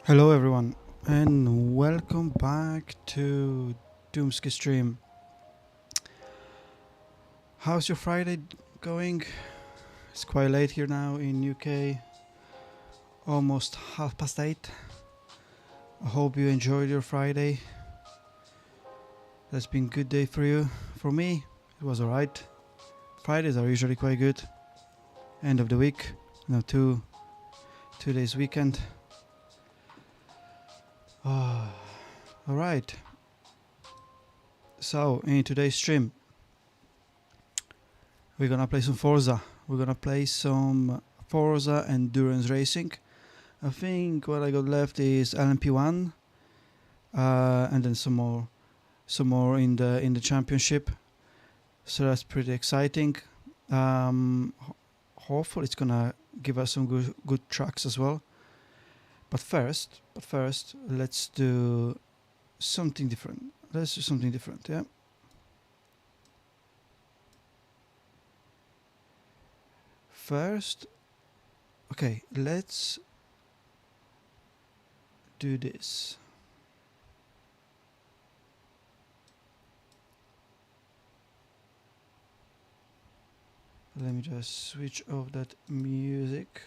Hello everyone and welcome back to Doomsky Stream. How's your Friday going? It's quite late here now in UK, almost 8:30. I hope you enjoyed your Friday. That's been a good day for you. For me, it was alright. Fridays are usually quite good. End of the week, two days weekend. Alright. So in today's stream, we're gonna play some Forza. We're gonna play some Forza endurance racing. I think what I got left is LMP1, and then some more in the championship. So that's pretty exciting. Hopefully it's gonna give us some good tracks as well. But first, let's do something different. Yeah. First, okay, let's do this. Let me just switch off that music.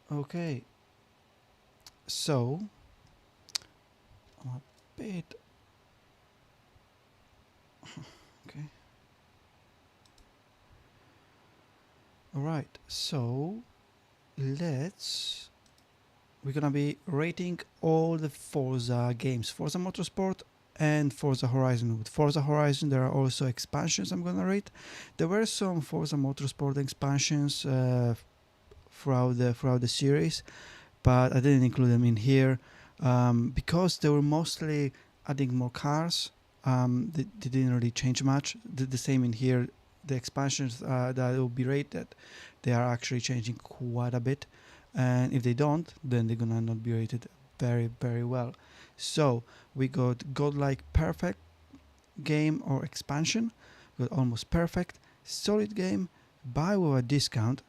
Okay. So, I'm a bit... okay. Alright, so we're gonna be rating all the Forza games, Forza Motorsport and Forza Horizon. With Forza Horizon there are also expansions I'm gonna rate. There were some Forza Motorsport expansions throughout the series, but I didn't include them in here because they were mostly adding more cars. They didn't really change much. The same in here. The expansions that will be rated, they are actually changing quite a bit, and if they don't, then they're gonna not be rated very well. So we got godlike perfect game or expansion, got almost perfect, solid game, buy with a discount,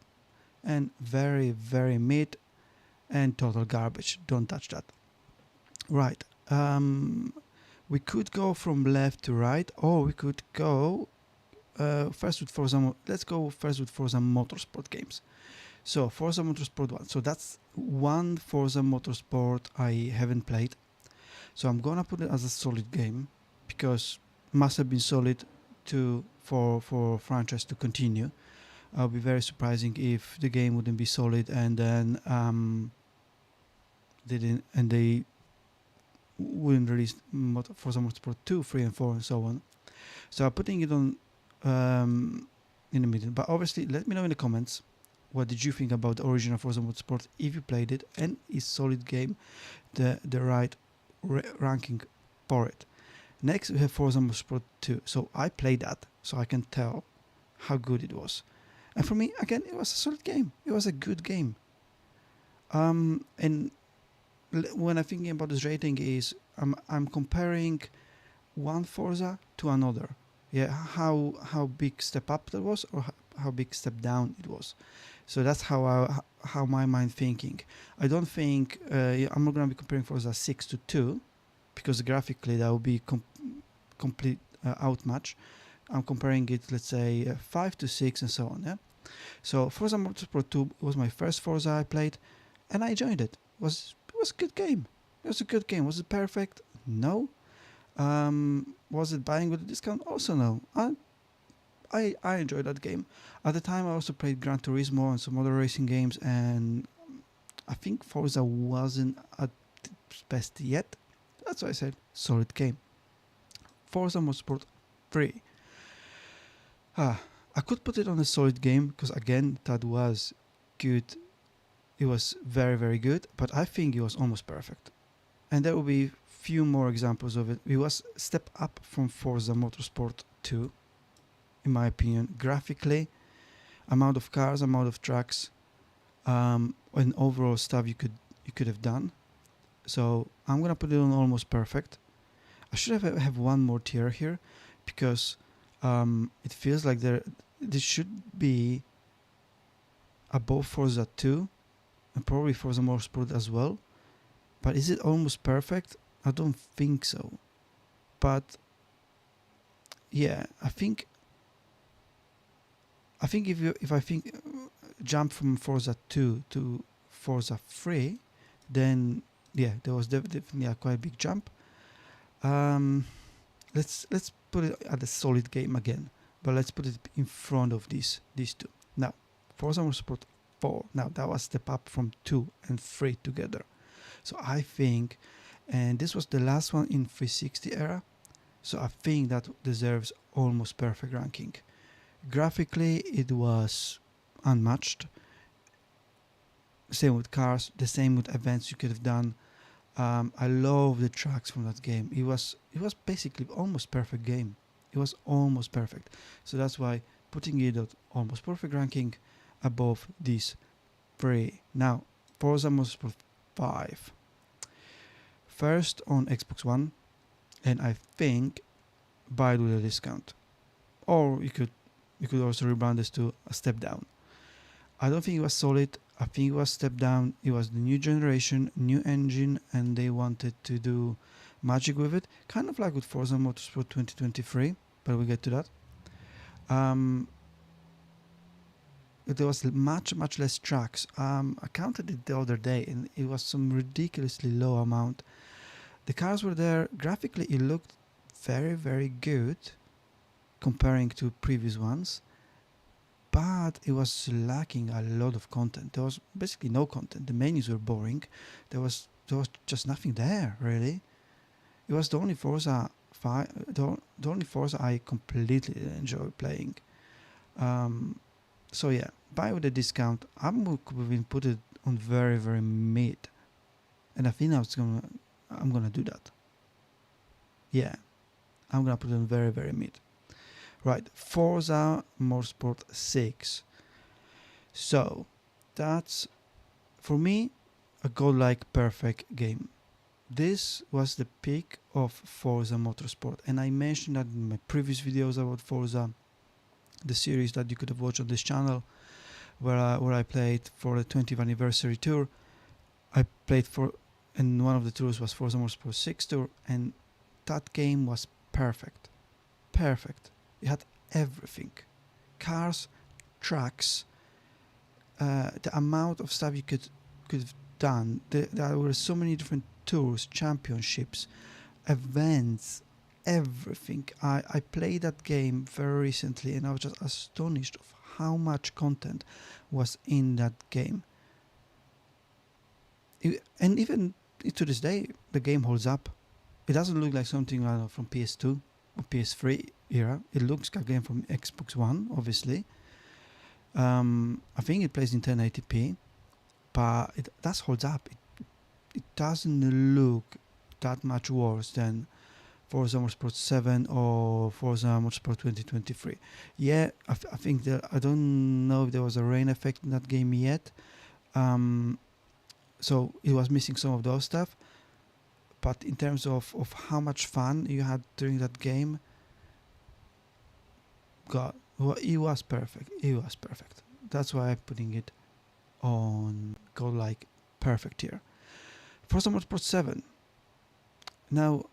and very mid, and total garbage. Don't touch that. Right. We could go from left to right, or we could go first with Forza. Let's go first with Forza Motorsport games. So Forza Motorsport 1. So that's one Forza Motorsport I haven't played. So I'm gonna put it as a solid game because it must have been solid for franchise to continue. I'll be very surprising if the game wouldn't be solid and then they wouldn't release Forza Motorsport 2, 3 and 4 and so on. So I'm putting it on in the middle. But obviously let me know in the comments what did you think about the original Forza Motorsport, if you played it, and is solid game the right ranking for it. Next we have Forza Motorsport 2. So I played that, so I can tell how good it was. And for me, again, it was a solid game. It was a good game. And when I'm thinking about this rating is I'm comparing one Forza to another. Yeah, how big step up that was, or how big step down it was. So that's how my mind thinking. I don't think I'm not gonna be comparing Forza 6 to 2 because graphically that would be complete outmatch. I'm comparing it, let's say 5 to 6 and so on. Yeah. So Forza Motorsport 2 was my first Forza I played, and I enjoyed it. It was a good game. It was a good game. Was it perfect? No. Was it buying with a discount? Also no. I enjoyed that game. At the time I also played Gran Turismo and some other racing games, and I think Forza wasn't at its best yet. That's why I said solid game. Forza Motorsport 3. I could put it on a solid game because again that was good. It was very good, but I think it was almost perfect. And there will be few more examples of it. It was a step up from Forza Motorsport 2, in my opinion, graphically, amount of cars, amount of tracks, and overall stuff you could have done. So I'm gonna put it on almost perfect. I should have one more tier here because It feels like this should be above Forza 2 and probably Forza Motorsport as well. But is it almost perfect? I don't think so. But yeah, I think if I think jump from Forza 2 to Forza 3, then yeah, there was definitely a quite big jump. Um, let's put it at a solid game again, but let's put it in front of these two. Now, Forza Motorsport 4. Now that was step up from 2 and 3 together. So I think, and this was the last one in 360 era. So I think that deserves almost perfect ranking. Graphically, it was unmatched. Same with cars, the same with events you could have done. I love the tracks from that game. It was basically almost perfect game. It was almost perfect. So that's why putting it at almost perfect ranking above these three. Now, Forza Motorsport 5. First on Xbox One, and I think buy it with a discount. Or you could also rebrand this to a step down. I don't think it was solid. I think it was step down. It was the new generation, new engine, and they wanted to do magic with it, kind of like with Forza Motorsport 2023. But we'll get to that. There was much less tracks. I counted it the other day, and it was some ridiculously low amount. The cars were there. Graphically, it looked very good comparing to previous ones, but it was lacking a lot of content. There was basically no content. The menus were boring. There was just nothing there really. It was the only Forza the only Forza I completely enjoy playing. So yeah, buy with a discount. I'm going to put it on very mid, and I think I'm gonna do that. Yeah, I'm gonna put it on very mid. Right, Forza Motorsport 6. So that's for me a godlike perfect game. This was the peak of Forza Motorsport, and I mentioned that in my previous videos about Forza, the series that you could have watched on this channel, where I played for the 20th anniversary tour. I played for, and one of the tours was Forza Motorsport 6 tour, and that game was perfect. Perfect. It had everything: cars, tracks, the amount of stuff you could have done. There were so many different tours, championships, events, everything. I played that game very recently, and I was just astonished of how much content was in that game. And even to this day, the game holds up. It doesn't look like something from PS2 or PS3 era. It looks like a game from Xbox One, obviously. I think it plays in 1080p, but it does holds up. It doesn't look that much worse than Forza Motorsport 7 or Forza Motorsport 2023. Yeah, I think that I don't know if there was a rain effect in that game yet. So it was missing some of those stuff. But in terms of how much fun you had during that game, God, it was perfect. It was perfect. That's why I'm putting it on godlike perfect here. Forza Motorsport 7. Now,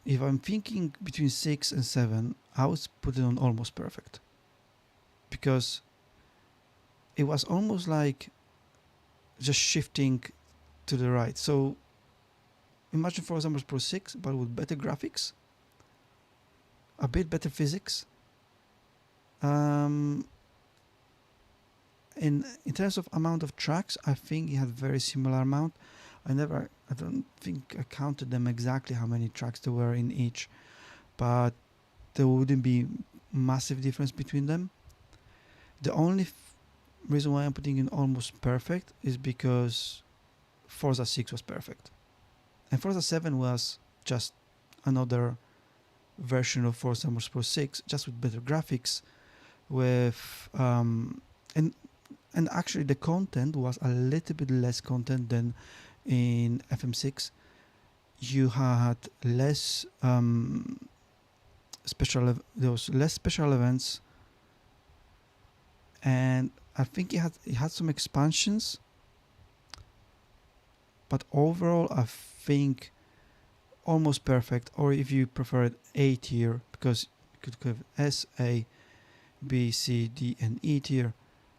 if I'm thinking between 6 and 7, I would put it on almost perfect. Because it was almost like just shifting to the right. So imagine Forza Motorsport 6, but with better graphics, a bit better physics. In terms of amount of tracks, I think it had very similar amount. I don't think I counted them exactly how many tracks there were in each, but there wouldn't be massive difference between them. The only reason why I'm putting in almost perfect is because Forza 6 was perfect, and Forza 7 was just another version of Forza Motorsport 6, just with better graphics, with and actually the content was a little bit less content than in FM6. You had less those less special events, and I think it had some expansions, but overall I think almost perfect. Or if you prefer it, A tier, because you could have S, A, B, C, D, and E tier.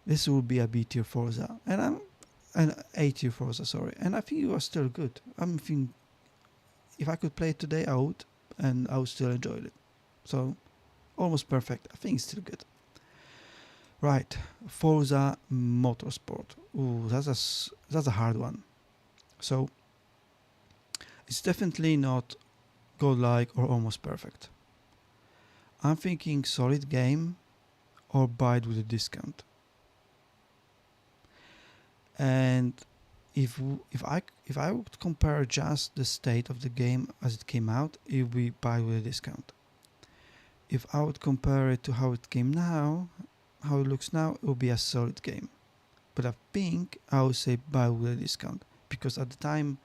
This will be a B tier Forza, and I'm an A tier Forza, sorry. And I think it was still good. I'm thinking if I could play it today, I would, and I would still enjoy it. So almost perfect. I think it's still good. Right, Forza Motorsport. Ooh, that's a hard one. So it's definitely not godlike or almost perfect. I'm thinking solid game or buy it with a discount. And if I would compare just the state of the game as it came out, it would be buy with a discount. If I would compare it to how it came now, how it looks now, it would be a solid game. But I think I would say buy with a discount, because at the time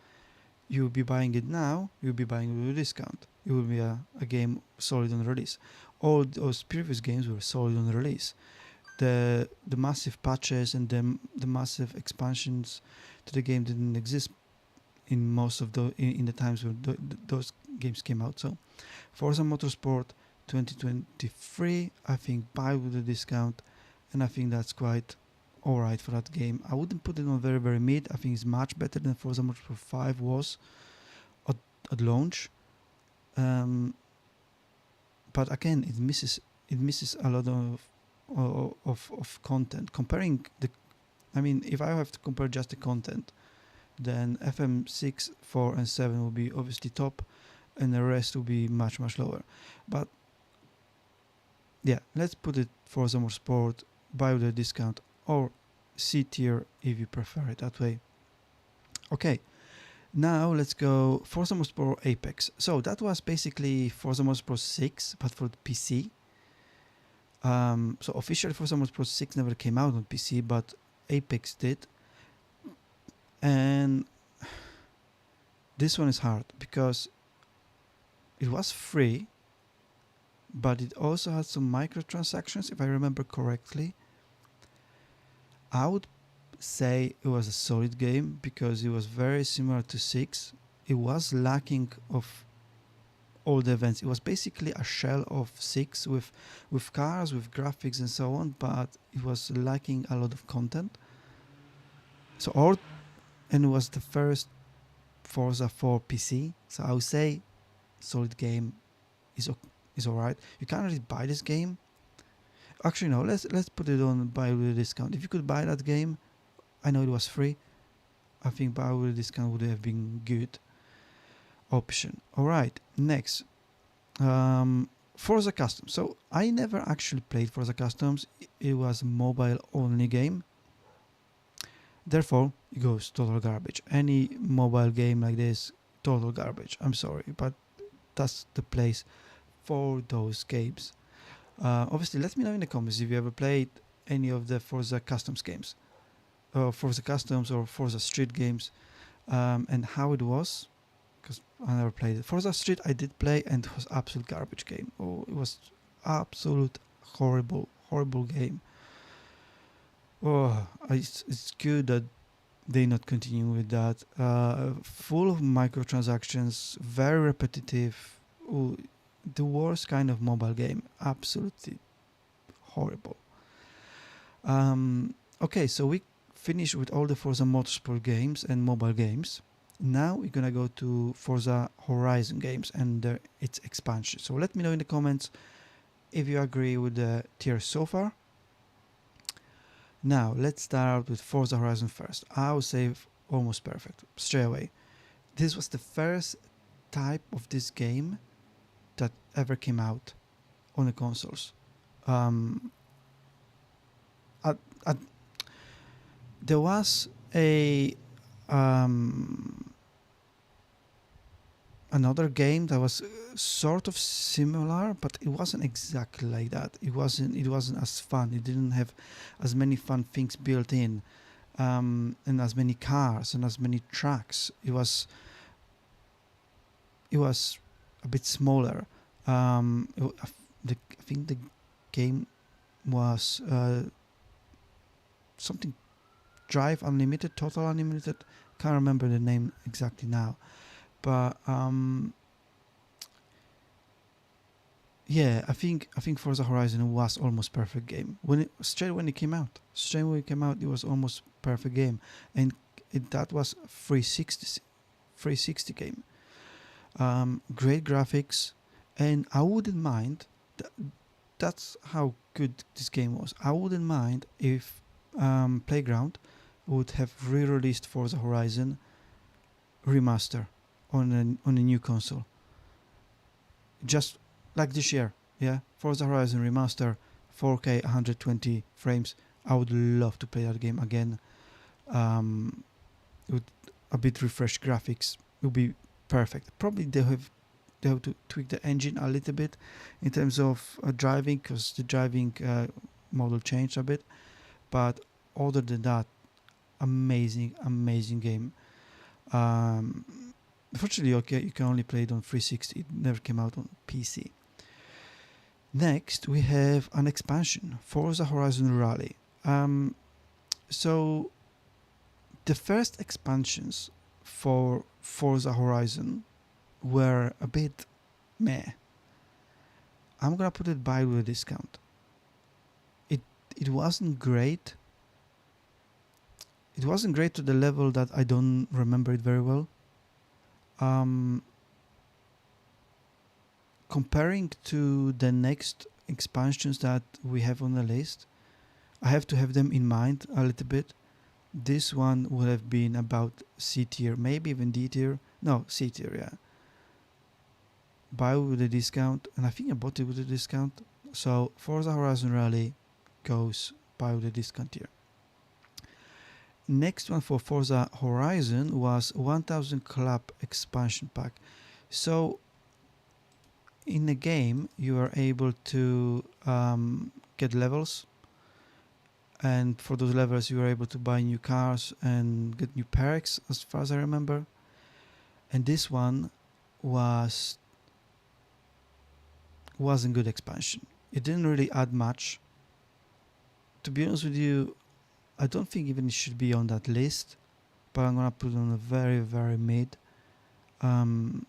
you will be buying it now, you'll be buying it with a discount. It will be a game solid on release. All those previous games were solid on release. The massive patches and the massive expansions to the game didn't exist in most of in the times when those games came out. So Forza Motorsport 2023, I think buy with a discount, and I think that's quite alright for that game. I wouldn't put it on very very mid. I think it's much better than Forza Motorsport 5 was at launch. But again, it misses a lot of content. Comparing if I have to compare just the content, then FM6, 4, and 7 will be obviously top, and the rest will be much much lower. But yeah, let's put it Forza Motorsport, buy with a discount, or C tier if you prefer it that way. Okay, now let's go Forza Motorsport Apex. So that was basically Forza Motorsport 6, but for the PC. So officially Forza Motorsport 6 never came out on PC, but Apex did. And this one is hard because it was free, but it also had some microtransactions, if I remember correctly. I would say it was a solid game because it was very similar to 6. It was lacking of all the events. It was basically a shell of 6 with cars, with graphics and so on, but it was lacking a lot of content. And it was the first Forza for PC, so I would say solid game is alright. You can't really buy this game. Actually, no. Let's put it on buy with a discount. If you could buy that game, I know it was free. I think buy with a discount would have been good option. Alright, next. Forza Customs. So I never actually played Forza Customs. It was a mobile only game. Therefore, it goes total garbage. Any mobile game like this, total garbage. I'm sorry, but that's the place for those games. Obviously, let me know in the comments if you ever played any of the Forza Customs games, Forza Customs or Forza Street games, and how it was, because I never played it. Forza Street I did play, and it was absolute garbage game. Oh, it was absolute horrible game. Oh, it's good that they not continue with that. Full of microtransactions, very repetitive. Ooh, the worst kind of mobile game. Absolutely horrible. Okay, so we finished with all the Forza Motorsport games and mobile games. Now we're gonna go to Forza Horizon games and its expansion. So let me know in the comments if you agree with the tiers so far. Now let's start with Forza Horizon first. I would say almost perfect straight away. This was the first type of this game that ever came out on the consoles. There was another game that was sort of similar, but it wasn't exactly like that. It wasn't as fun. It didn't have as many fun things built in, and as many cars and as many tracks. It was a bit smaller. I think the game was something Drive Unlimited, Total Unlimited. Can't remember the name exactly now, but yeah, I think Forza Horizon was almost perfect game when it came out. Straight when it came out, it was almost perfect game, and that was 360 game. Great graphics, and I wouldn't mind. That's how good this game was. I wouldn't mind if Playground would have re-released Forza Horizon remaster on a new console, just like this year. Yeah, Forza Horizon remaster, 4K, 120 frames. I would love to play that game again. With a bit refreshed graphics, it would be perfect. Probably they have to tweak the engine a little bit in terms of driving, because the driving model changed a bit. But other than that, amazing game. Um, Unfortunately, okay, you can only play it on 360. It never came out on PC. Next, we have an expansion, Forza Horizon Rally. So the first expansions for Forza Horizon were a bit meh. I'm gonna put it by with a discount. It it wasn't great. It wasn't great to the level that I don't remember it very well. Um, Comparing to the next expansions that we have on the list, I have to have them in mind a little bit. This one would have been about C tier, maybe even D tier. No, C tier, yeah. Buy with a discount, and I think I bought it with a discount. So Forza Horizon Rally goes buy with a discount tier. Next one for Forza Horizon was 1000 Club expansion pack. So in the game, you are able to get levels, and for those levels, you are able to buy new cars and get new perks, as far as I remember. And this one was wasn't good expansion. It didn't really add much. To be honest with you, I don't think even it should be on that list, but I'm gonna put it on a very mid. Um,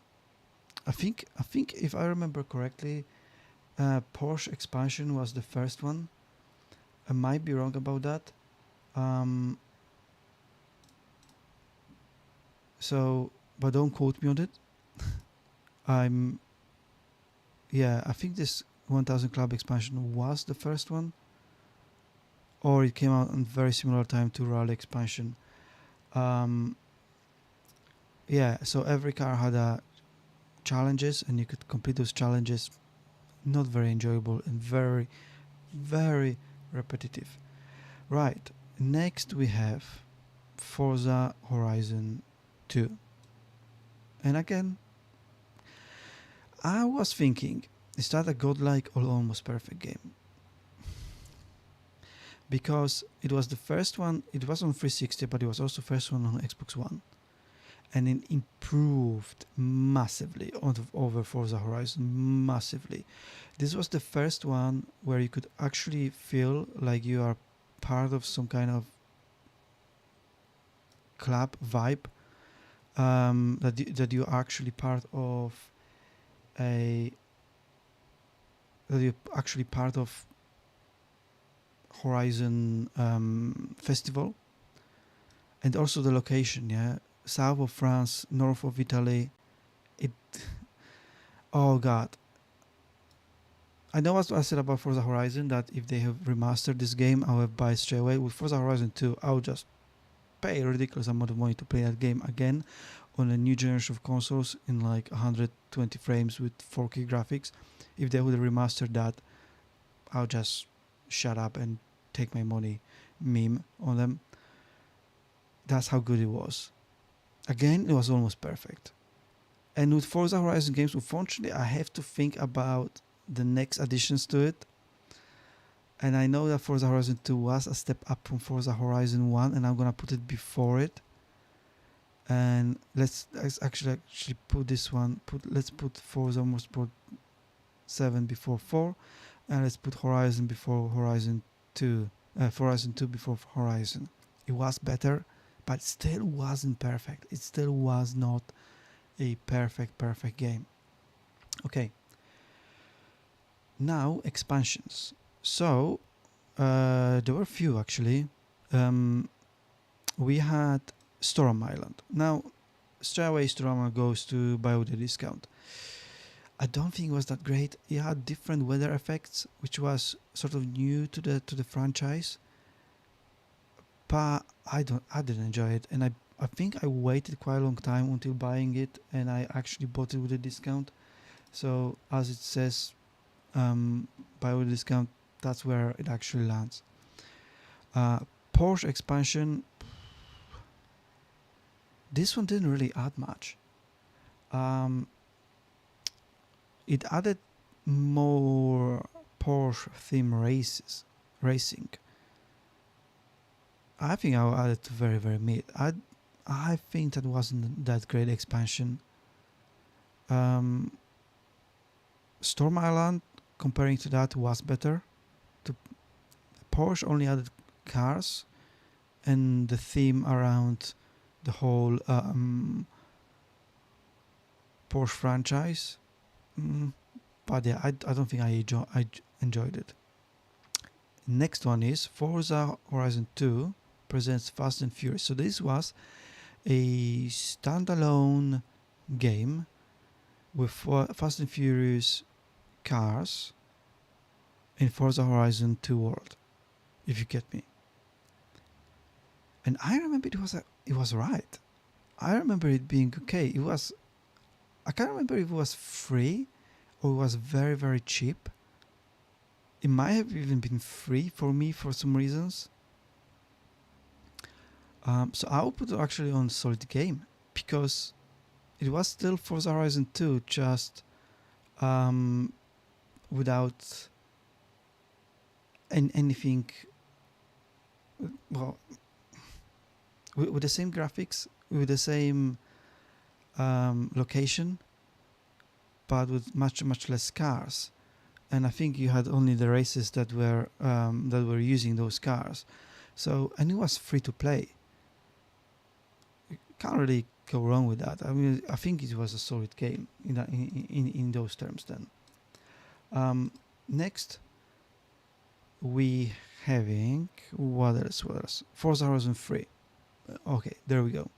I think if I remember correctly, Porsche expansion was the first one. I might be wrong about that. Um, so, but don't quote me on it. I'm Yeah, I think this 1000 Club expansion was the first one, or it came out on very similar time to Rally expansion. Um, yeah, so every car had challenges, and you could complete those challenges. Not very enjoyable and very repetitive. Right. Next we have Forza Horizon 2. And again, I was thinking, is that a godlike or almost perfect game? Because it was the first one, it was on 360, but it was also first one on Xbox One. And it improved massively over Forza Horizon, massively. This was the first one where you could actually feel like you are part of some kind of club vibe, that you're actually part of a that you're actually part of Horizon festival, and also the location, yeah, south of France, north of Italy. It Oh god, I know what I said about Forza Horizon, that if they have remastered this game, I would buy it straight away. With Forza Horizon 2, I would just pay a ridiculous amount of money to play that game again on a new generation of consoles in like 120 frames with 4K graphics. If they would remaster that, I'll just shut up and take my money meme on them. That's how good it was. Again, it was almost perfect. And with Forza Horizon games, unfortunately, I have to think about the next additions to it. And I know that Forza Horizon 2 was a step up from Forza Horizon 1, and I'm gonna put it before it. And let's actually put this one. Let's put Forza Motorsport 7 before 4, and let's put Horizon before Horizon 2, Horizon 2 before Horizon. It was better, but still wasn't perfect. It still was not a perfect game. Okay, now expansions. So there were a few actually. We had Storm Island. Now, straight away Storm goes to buy with a discount. I don't think it was that great. It had different weather effects, which was sort of new to the franchise. But I didn't enjoy it, and I think I waited quite a long time until buying it, and I actually bought it with a discount. So as it says, buy with a discount. That's where it actually lands. Porsche expansion. This one didn't really add much. It added more Porsche theme racing. I think I will add it to very mid. I think that wasn't that great expansion. Storm Island, comparing to that, was better. Porsche only added cars and the theme around the whole Porsche franchise. But yeah, I don't think I enjoyed it. Next one is Forza Horizon 2 presents Fast and Furious. So this was a standalone game with Fast and Furious cars in Forza Horizon 2 world, if you get me. And I remember it was right. I remember it being okay. I can't remember if it was free or it was very cheap. It might have even been free for me for some reasons. So I will put it actually on solid game because it was still Forza Horizon 2, just without anything. Well, with the same graphics, with the same location, but with much less cars. And I think you had only the races that were using those cars. So, and it was free to play. You can't really go wrong with that. I mean, I think it was a solid game in those terms. Then, next we having what else? Forza Horizon 3. Okay, there we go.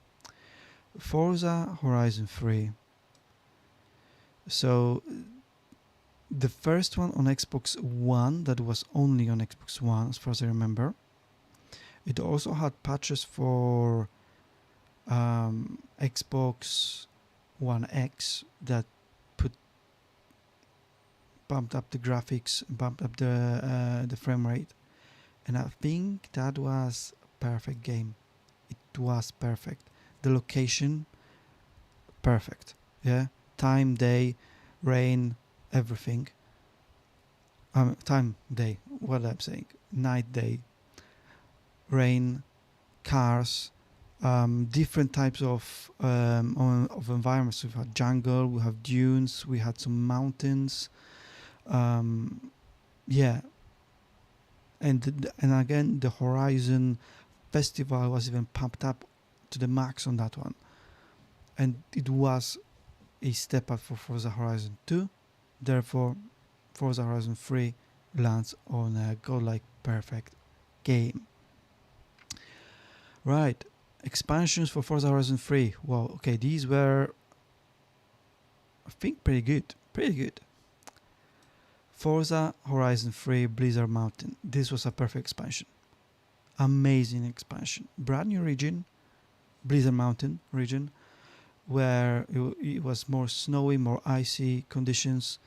Forza Horizon 3. So the first one on Xbox One, that was only on Xbox One as far as I remember. It also had patches for Xbox One X that bumped up the graphics, bumped up the frame rate, and I think that was a perfect game. It was perfect. The location, perfect. Yeah, time, day, rain, everything. Time, day. What I'm saying, night, day, rain, cars, different types of environments. We had jungle, we have dunes, we had some mountains. Yeah, and again the Horizon Festival was even pumped up to the max on that one, and it was a step up for Forza Horizon 2. Therefore, Forza Horizon 3 lands on a godlike perfect game. Right, expansions for Forza Horizon 3. Well, okay, these were, I think, pretty good. Forza Horizon 3 Blizzard Mountain. This was a perfect expansion. Amazing expansion. Brand new region, Blizzard Mountain region, where it was more snowy, more icy conditions.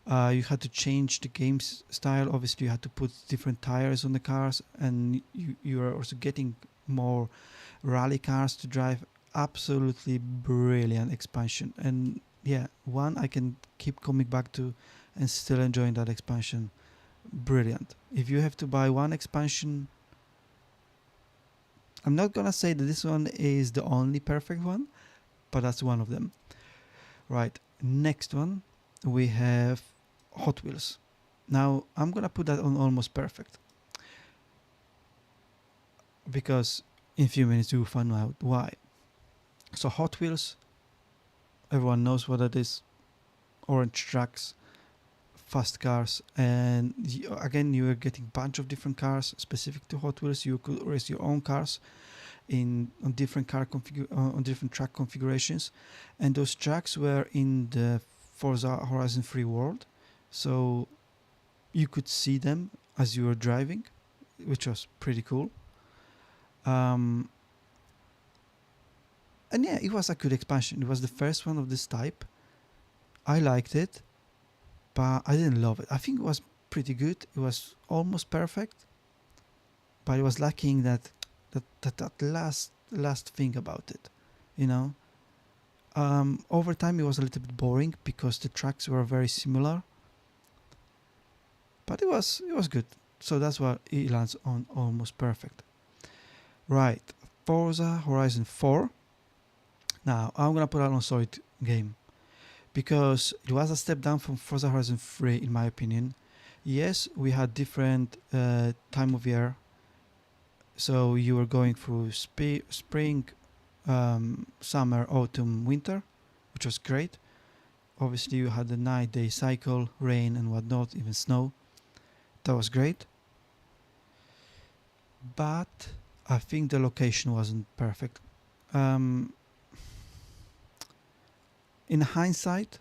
You had to change the game style. Obviously, you had to put different tires on the cars, and you are also getting more rally cars to drive. Absolutely brilliant expansion. And yeah, one I can keep coming back to and still enjoying that expansion. Brilliant. If you have to buy one expansion, I'm not gonna say that this one is the only perfect one, but that's one of them. Right, next one we have Hot Wheels. Now I'm gonna put that on almost perfect because in a few minutes you'll find out why. So Hot Wheels, everyone knows what it is. Orange tracks, fast cars, and again you are getting bunch of different cars specific to Hot Wheels. You could race your own cars in on different on different track configurations, and those tracks were in the Forza Horizon 3 world, so you could see them as you were driving, which was pretty cool. Um, and yeah, it was a good expansion. It was the first one of this type. I liked it, but I didn't love it. I think it was pretty good. It was almost perfect, but it was lacking that last thing about it, you know. Over time, it was a little bit boring because the tracks were very similar, but it was good. So that's why it lands on almost perfect. Right, Forza Horizon 4. Now I'm gonna put out on solid game because it was a step down from Forza Horizon 3 in my opinion. Yes, we had different time of year, so you were going through spring, summer, autumn, winter, which was great. Obviously, you had the night-day cycle, rain and whatnot, even snow. That was great. But I think the location wasn't perfect. Um, in hindsight,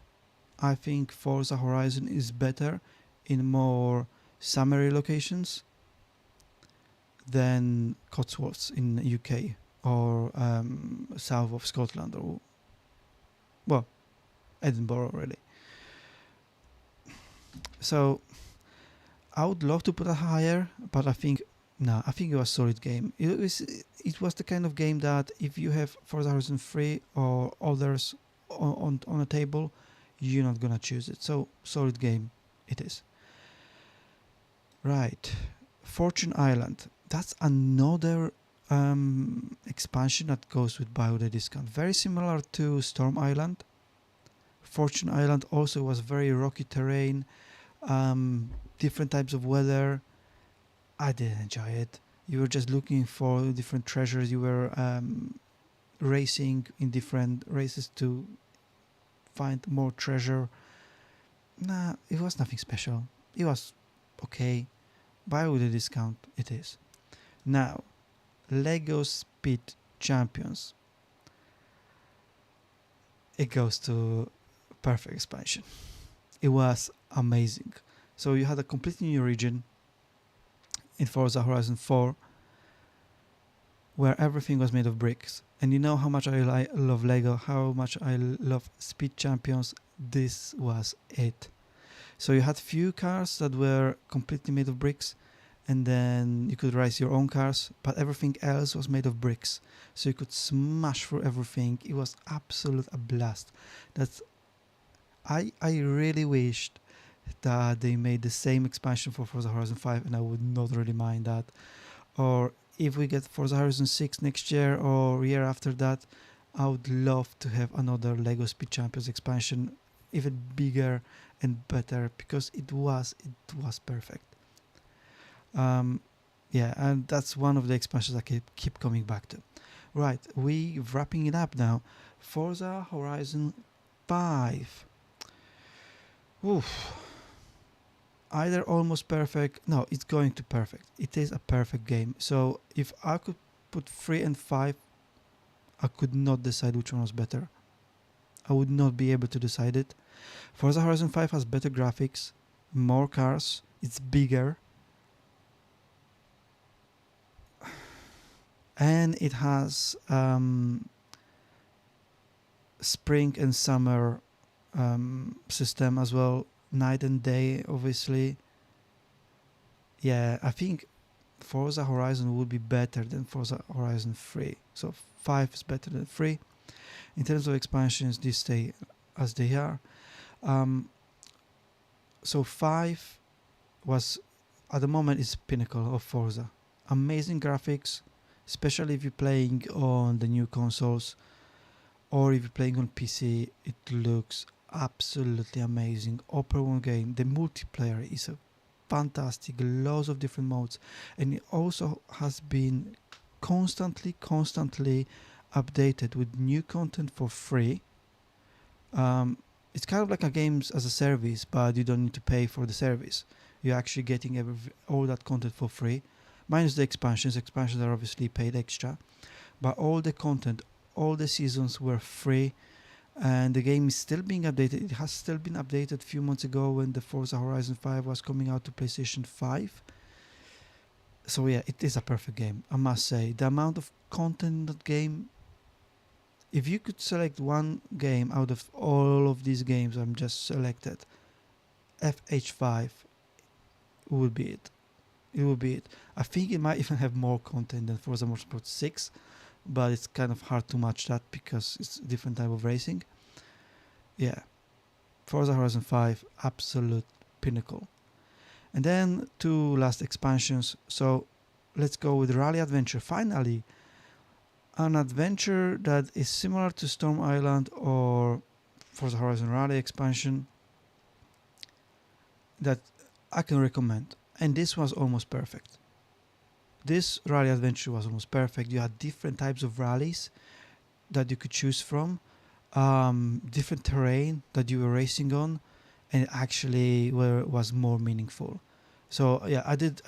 I think Forza Horizon is better in more summery locations than Cotswolds in UK or south of Scotland or well Edinburgh really. So I would love to put it higher, but I think no, I think it was a solid game. It was the kind of game that if you have Forza Horizon 3 or others on a table, you're not gonna choose it. So solid game it is. Right, Fortune Island. That's another expansion that goes with buy with a discount. Very similar to Storm Island. Fortune Island also was very rocky terrain, different types of weather. I didn't enjoy it. You were just looking for different treasures. You were racing in different races to find more treasure. Nah, it was nothing special. It was okay. Buy with a discount, it is. Now, Lego Speed Champions. It goes to perfect expansion. It was amazing. So you had a completely new region in Forza Horizon 4 where everything was made of bricks. And you know how much I love Lego, how much I love Speed Champions. This was it. So you had few cars that were completely made of bricks, and then you could race your own cars, but everything else was made of bricks. So you could smash through everything. It was absolute a blast. That's I really wished that they made the same expansion for Forza Horizon 5, and I would not really mind that. Or if we get Forza Horizon 6 next year or year after that, I would love to have another Lego Speed Champions expansion, even bigger and better, because it was perfect. Um, yeah, and that's one of the expansions I keep coming back to. Right, we wrapping it up now. Forza Horizon 5. Oof. Either almost perfect. No, it's going to perfect. It is a perfect game. So if I could put 3 and 5, I could not decide which one was better. I would not be able to decide it. Forza Horizon 5 has better graphics, more cars, it's bigger, and it has spring and summer system as well, night and day, obviously. Yeah, I think Forza Horizon would be better than Forza Horizon 3. So 5 is better than 3. In terms of expansions, these stay as they are. So 5 was, at the moment, is pinnacle of Forza. Amazing graphics, especially if you're playing on the new consoles or if you're playing on PC, it looks absolutely amazing open world game. The multiplayer is a fantastic, lots of different modes, and it also has been constantly updated with new content for free. um, it's kind of like a games as a service, but you don't need to pay for the service. You're actually getting all that content for free, minus the expansions. Expansions are obviously paid extra, but all the content, all the seasons were free, and the game is still being updated. It has still been updated a few months ago when the Forza Horizon 5 was coming out to PlayStation 5. So yeah, it is a perfect game, I must say. The amount of content in that game, if you could select one game out of all of these games I'm just selected, FH5 would be it. It would be it. I think it might even have more content than Forza Motorsport 6, but it's kind of hard to match that because it's a different type of racing. Yeah, Forza Horizon 5, absolute pinnacle. And then two last expansions. So let's go with Rally Adventure. Finally, an adventure that is similar to Storm Island or Forza Horizon Rally expansion that I can recommend. And this was almost perfect. This rally adventure was almost perfect. You had different types of rallies that you could choose from, different terrain that you were racing on, and it actually was more meaningful. So yeah, I did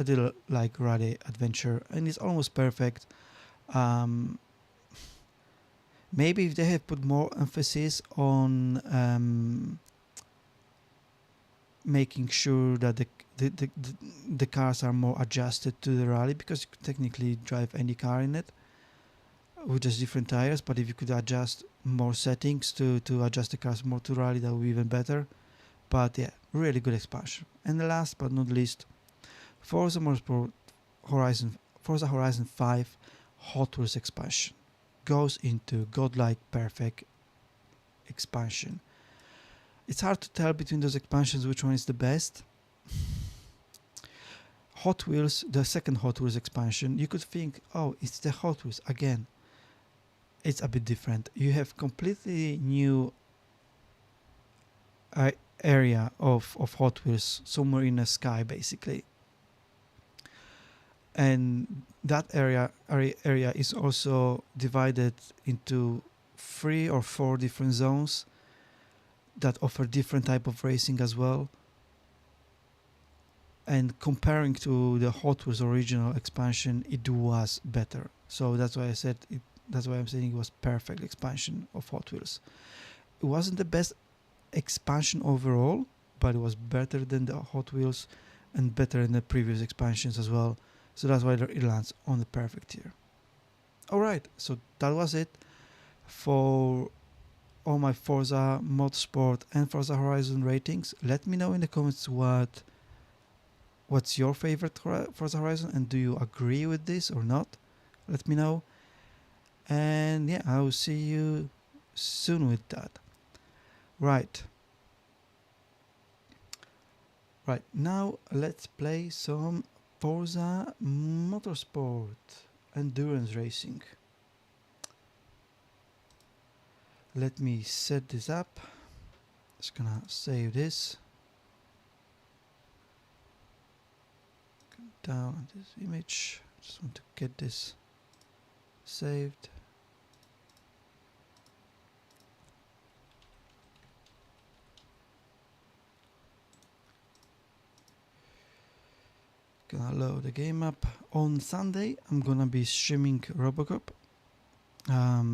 like rally adventure, and it's almost perfect. Um, Maybe if they had put more emphasis on making sure that the cars are more adjusted to the rally, because you could technically drive any car in it with just different tires, but if you could adjust more settings to adjust the cars more to rally, that would be even better. But yeah, really good expansion. And the last but not least, Forza Motorsport Horizon Forza Horizon 5 Hot Wheels expansion goes into godlike perfect expansion. It's hard to tell between those expansions which one is the best. Hot Wheels, the second Hot Wheels expansion, you could think, oh, it's the Hot Wheels again. It's a bit different. You have completely new area of Hot Wheels somewhere in the sky, basically. And that area is also divided into 3 or 4 different zones that offer different type of racing as well. And comparing to the Hot Wheels original expansion, it was better. So that's why I said it. That's why I'm saying it was perfect expansion of Hot Wheels. It wasn't the best expansion overall, but it was better than the Hot Wheels and better than the previous expansions as well. So that's why it lands on the perfect tier. Alright, so that was it for all my Forza Motorsport and Forza Horizon ratings. Let me know in the comments what's your favorite Forza Horizon, and do you agree with this or not? Let me know. And yeah, I will see you soon with that. Right. Right, now let's play some Forza Motorsport endurance racing. Let me set this up. Just gonna save this. Down this image. Just want to get this saved. Gonna load the game up. On Sunday, I'm gonna be streaming Robocop.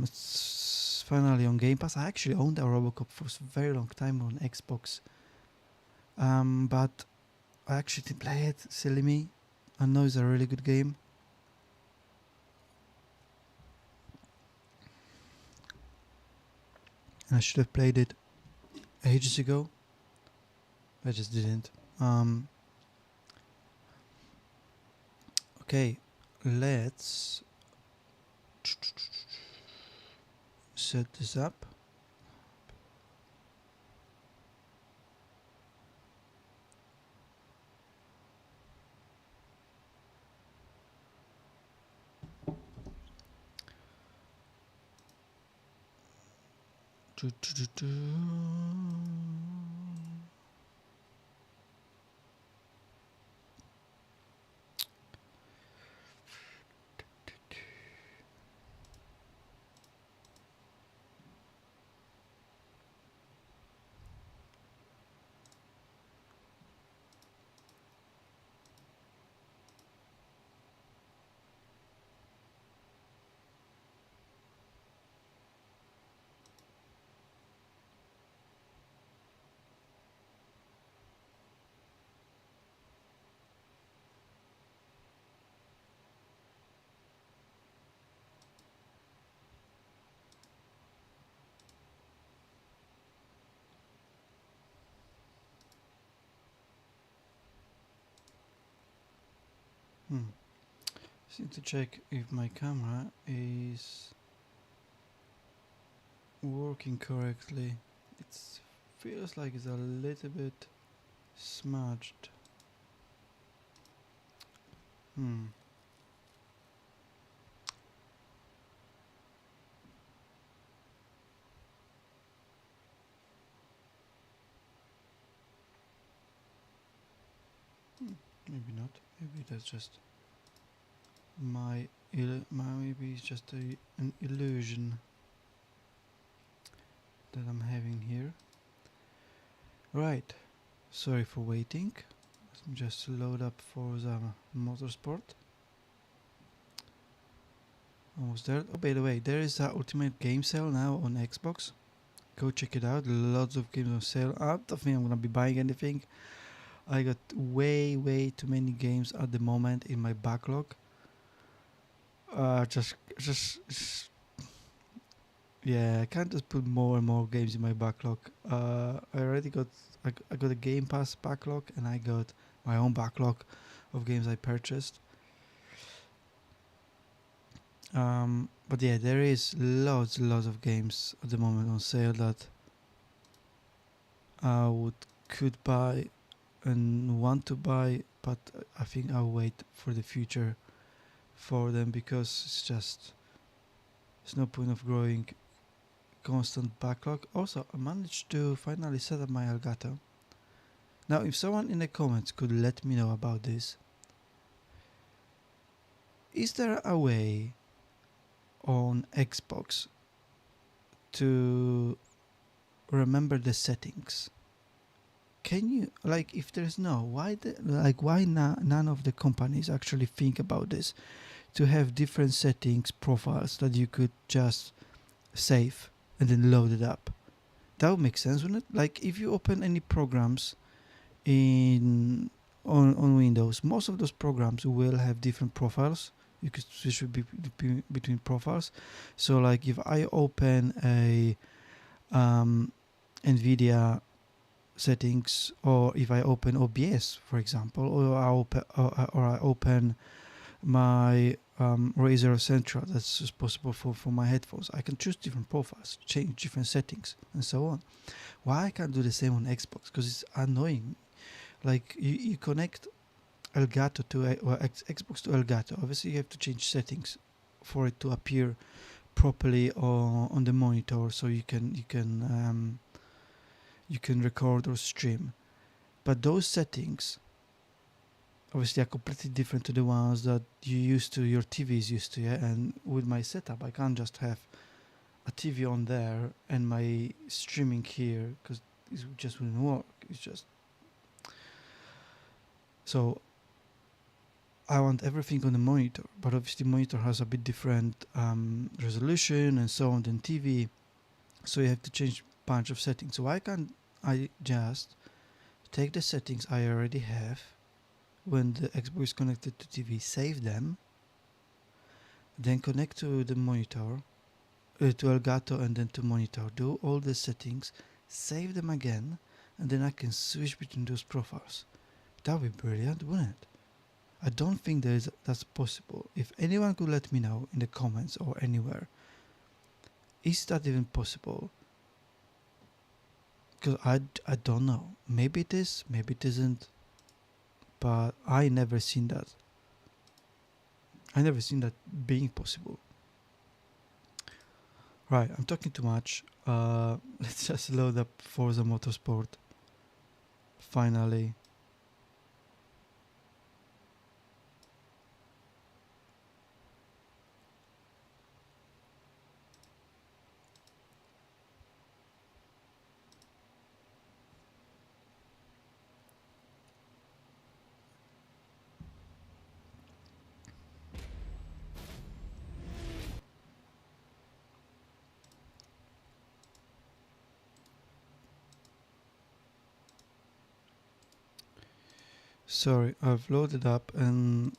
It's finally on Game Pass. I actually owned a Robocop for a very long time on Xbox. But I actually didn't play it. Silly me. I know it's a really good game. And I should have played it ages ago. I just didn't. Okay, let's set this up. Do, do, do, do. Just need to check if my camera is working correctly. It feels like it's a little bit smudged. Maybe not. Maybe that's just maybe it's just an illusion that I'm having here. Right. Sorry for waiting. Let me just load up Forza Motorsport. Almost there. Oh, by the way, there is a Ultimate Game Sale now on Xbox. Go check it out. Lots of games on sale. I don't think I'm gonna be buying anything. I got way too many games at the moment in my backlog. Just yeah, I can't just put more and more games in my backlog. I already got I got a Game Pass backlog, and I got my own backlog of games I purchased. But yeah, there is lots of games at the moment on sale that I could buy and want to buy, but I think I'll wait for the future for them, because there's no point of growing constant backlog. Also, I managed to finally set up my Elgato. Now, if someone in the comments could let me know about this, is there a way on Xbox to remember the settings? Can you, like, if there's no, why none of the companies actually think about this, to have different settings profiles that you could just save and then load it up? That would make sense, wouldn't it? Like, if you open any programs in on Windows, most of those programs will have different profiles. You could switch between profiles. So, like, if I open a NVIDIA settings, or if I open OBS, for example, or I open my Razer Central that's responsible for my headphones, I can choose different profiles, change different settings, and so on. Why I can't do the same on Xbox? Because it's annoying. Like, you connect Elgato to Xbox to Elgato. Obviously, you have to change settings for it to appear properly on the monitor, so you can record or stream. But those settings obviously are completely different to the ones that your TV is used to. Yeah, and with my setup, I can't just have a TV on there and my streaming here, because it just wouldn't work. It's just so I want everything on the monitor, but obviously monitor has a bit different resolution and so on than TV, so you have to change a bunch of settings. So why can't I just take the settings I already have when the Xbox is connected to TV, save them, then connect to the monitor, to Elgato, and then to monitor, do all the settings, save them again, and then I can switch between those profiles. That would be brilliant, wouldn't it? I don't think that's possible. If anyone could let me know in the comments or anywhere, is that even possible? Because I don't know. Maybe it is, maybe it isn't, but I never seen that. I never seen that being possible. Right, I'm talking too much. Let's just load up Forza Motorsport. Finally. Sorry, I've loaded up and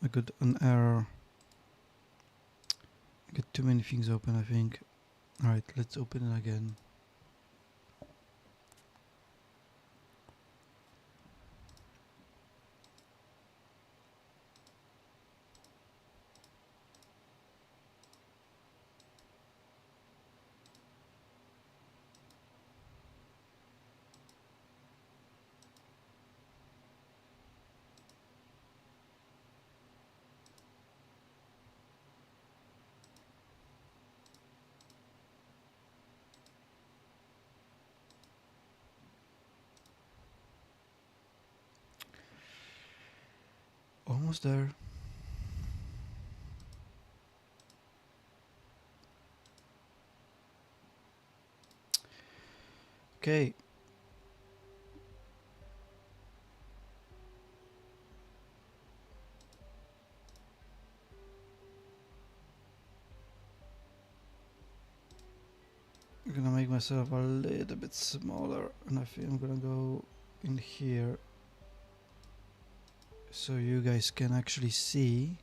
I got an error. I got too many things open, I think. Alright, let's open it again. Almost there. Okay. I'm gonna make myself a little bit smaller and I think I'm gonna go in here so you guys can actually see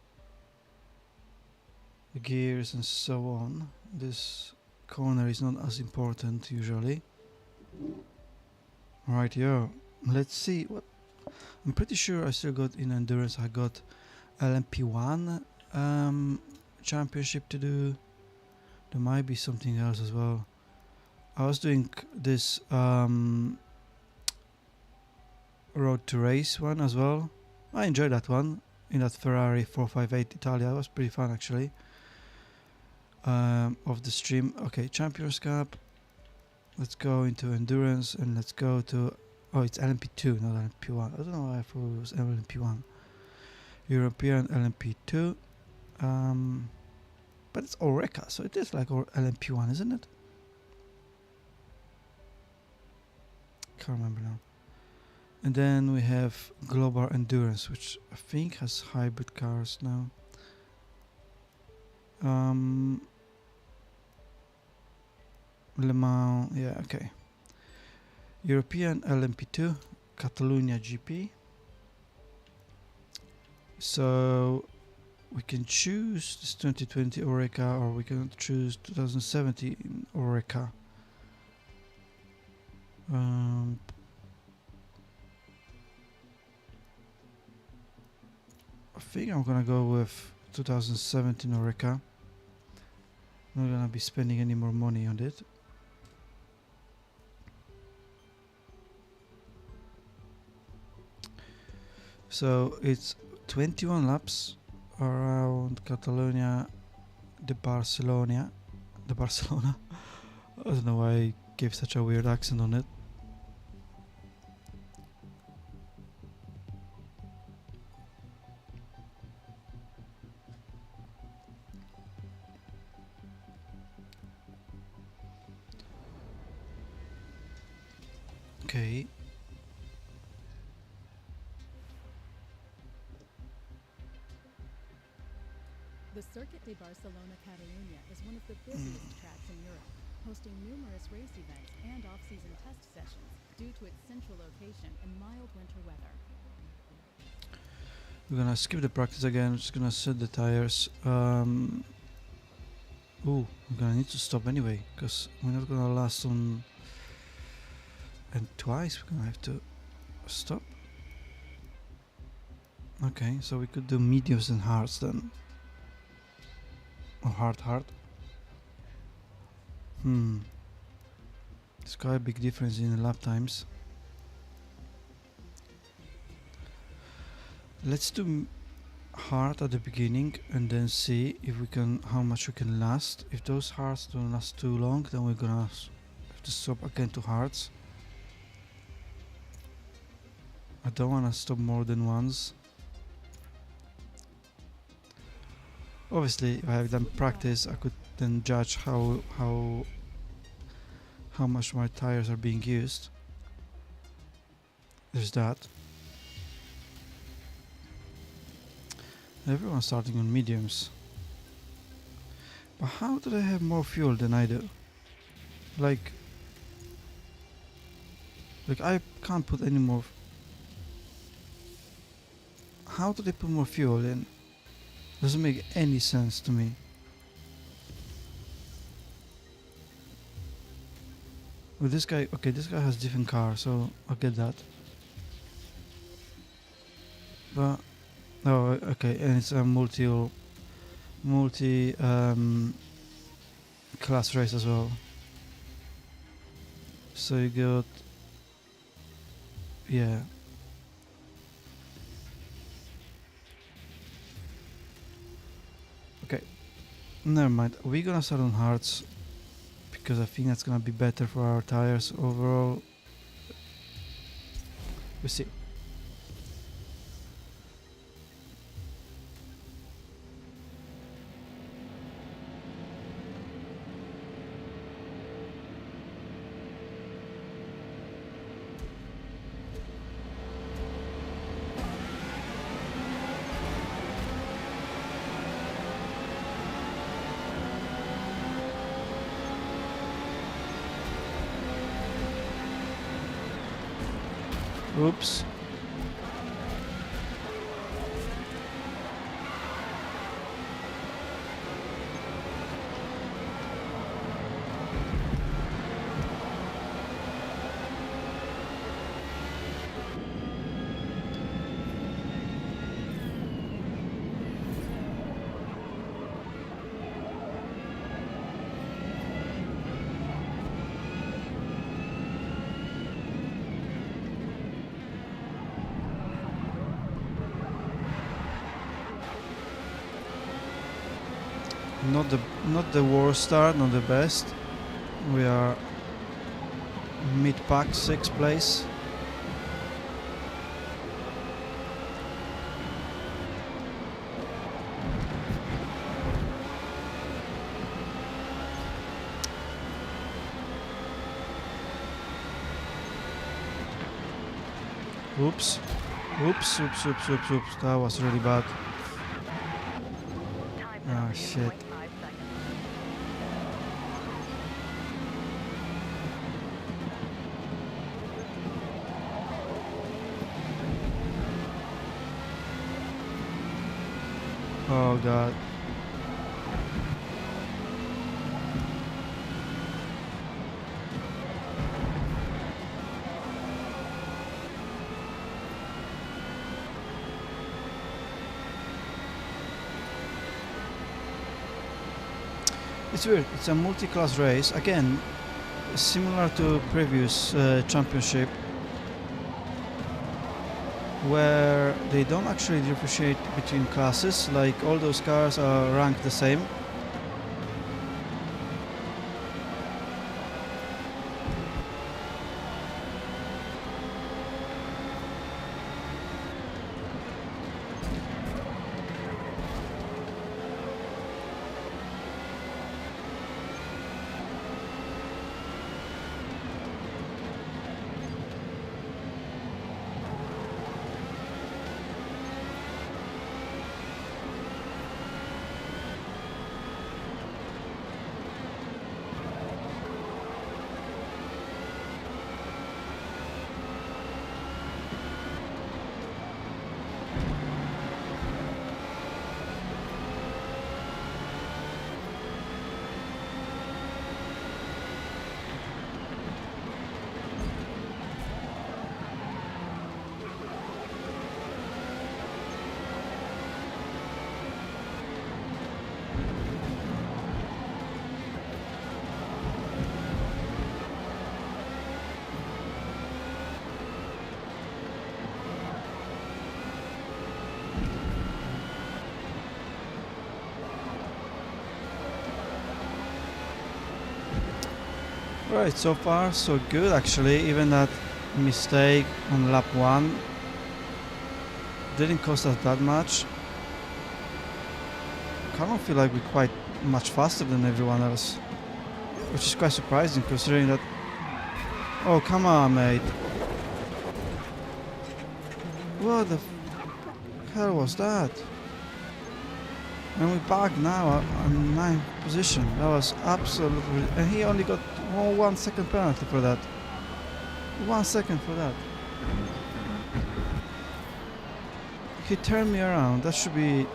the gears and so on. This corner is not as important usually. Right, yeah. Let's see what I'm pretty sure I still got in endurance. I got LMP1 championship to do. There might be something else as well. I was doing this road to race one as well. I enjoyed that one in that Ferrari 458 Italia. It was pretty fun actually. Of the stream. Okay, Champions Cup. Let's go into endurance and let's go to. Oh, it's LMP2, not LMP1. I don't know why I thought it was LMP1. European LMP2. But it's Oreca, so it is like LMP1, isn't it? Can't remember now. And then we have Global Endurance, which I think has hybrid cars now. Le Mans, yeah, okay. European LMP2, Catalonia GP. So we can choose this 2020 Oreca or we can choose 2017 Oreca. I think I'm gonna go with 2017 Oreca. Not gonna be spending any more money on it. So it's 21 laps around Catalonia, Barcelona. I don't know why I gave such a weird accent on it. Okay. The Circuit de Barcelona Catalunya is one of the busiest tracks in Europe, hosting numerous race events and off-season test sessions due to its central location and mild winter weather. We're gonna skip the practice again. I'm just gonna set the tires. Ooh, I'm gonna need to stop anyway, because we're not gonna last on. And twice we're gonna have to stop. Okay, so we could do mediums and hards then. Or hard. It's quite a big difference in the lap times. Let's do hard at the beginning and then see if we can how much we can last. If those hearts don't last too long, then we're gonna have to stop again to hearts. I don't wanna stop more than once. Obviously, if I have done practice, I could then judge how much my tires are being used. There's that. Everyone's starting on mediums. But how do they have more fuel than I do? Like I can't put any more. How do they put more fuel in? Doesn't make any sense to me. With this guy, okay, this guy has different car, so I'll get that. But oh, okay, and it's a multi class race as well. So you got, yeah. Okay, never mind. We're gonna start on hards because I think that's gonna be better for our tires overall. We see. Oops. Not the worst start, not the best. We are mid-pack, 6th place. Oops. Oops, oops, oops, oops, oops. That was really bad. Ah, shit. Oh god. It's weird. It's a multi-class race. Again, similar to previous championship, where they don't actually differentiate between classes. Like all those cars are ranked the same. Right, so far so good actually. Even that mistake on lap 1 didn't cost us that much. Kind of feel like we're quite much faster than everyone else, which is quite surprising considering that... Oh, come on, mate. What the hell was that? And we're back now on 9th position. That was absolutely... And he only got 1 second penalty for that. 1 second for that. He turned me around. That should be...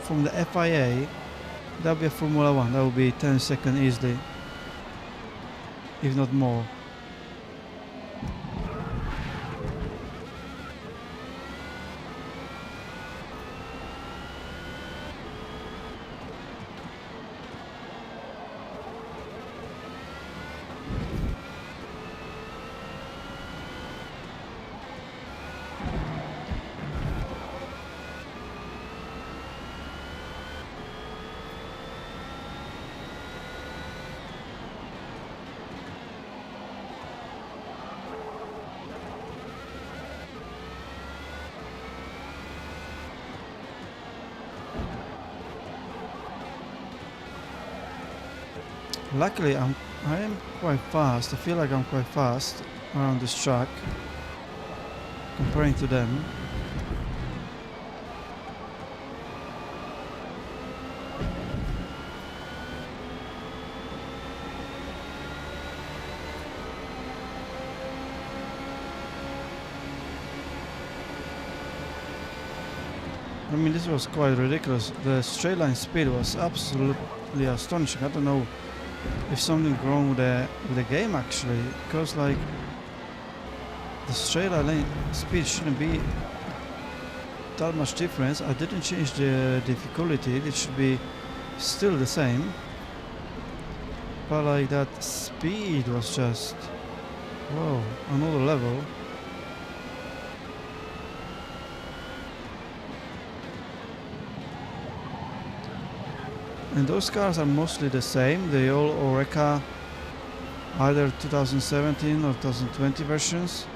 From the FIA, that would be a Formula 1. That would be 10 seconds easily. If not more. Luckily, I am quite fast. I feel like I'm quite fast around this track comparing to them. I mean, this was quite ridiculous. The straight line speed was absolutely astonishing. I don't know if something wrong with the game actually, because like the straight line speed shouldn't be that much difference. I didn't change the difficulty. It should be still the same. But like that speed was just whoa, another level. And those cars are mostly the same. They all Oreca, either 2017 or 2020 versions.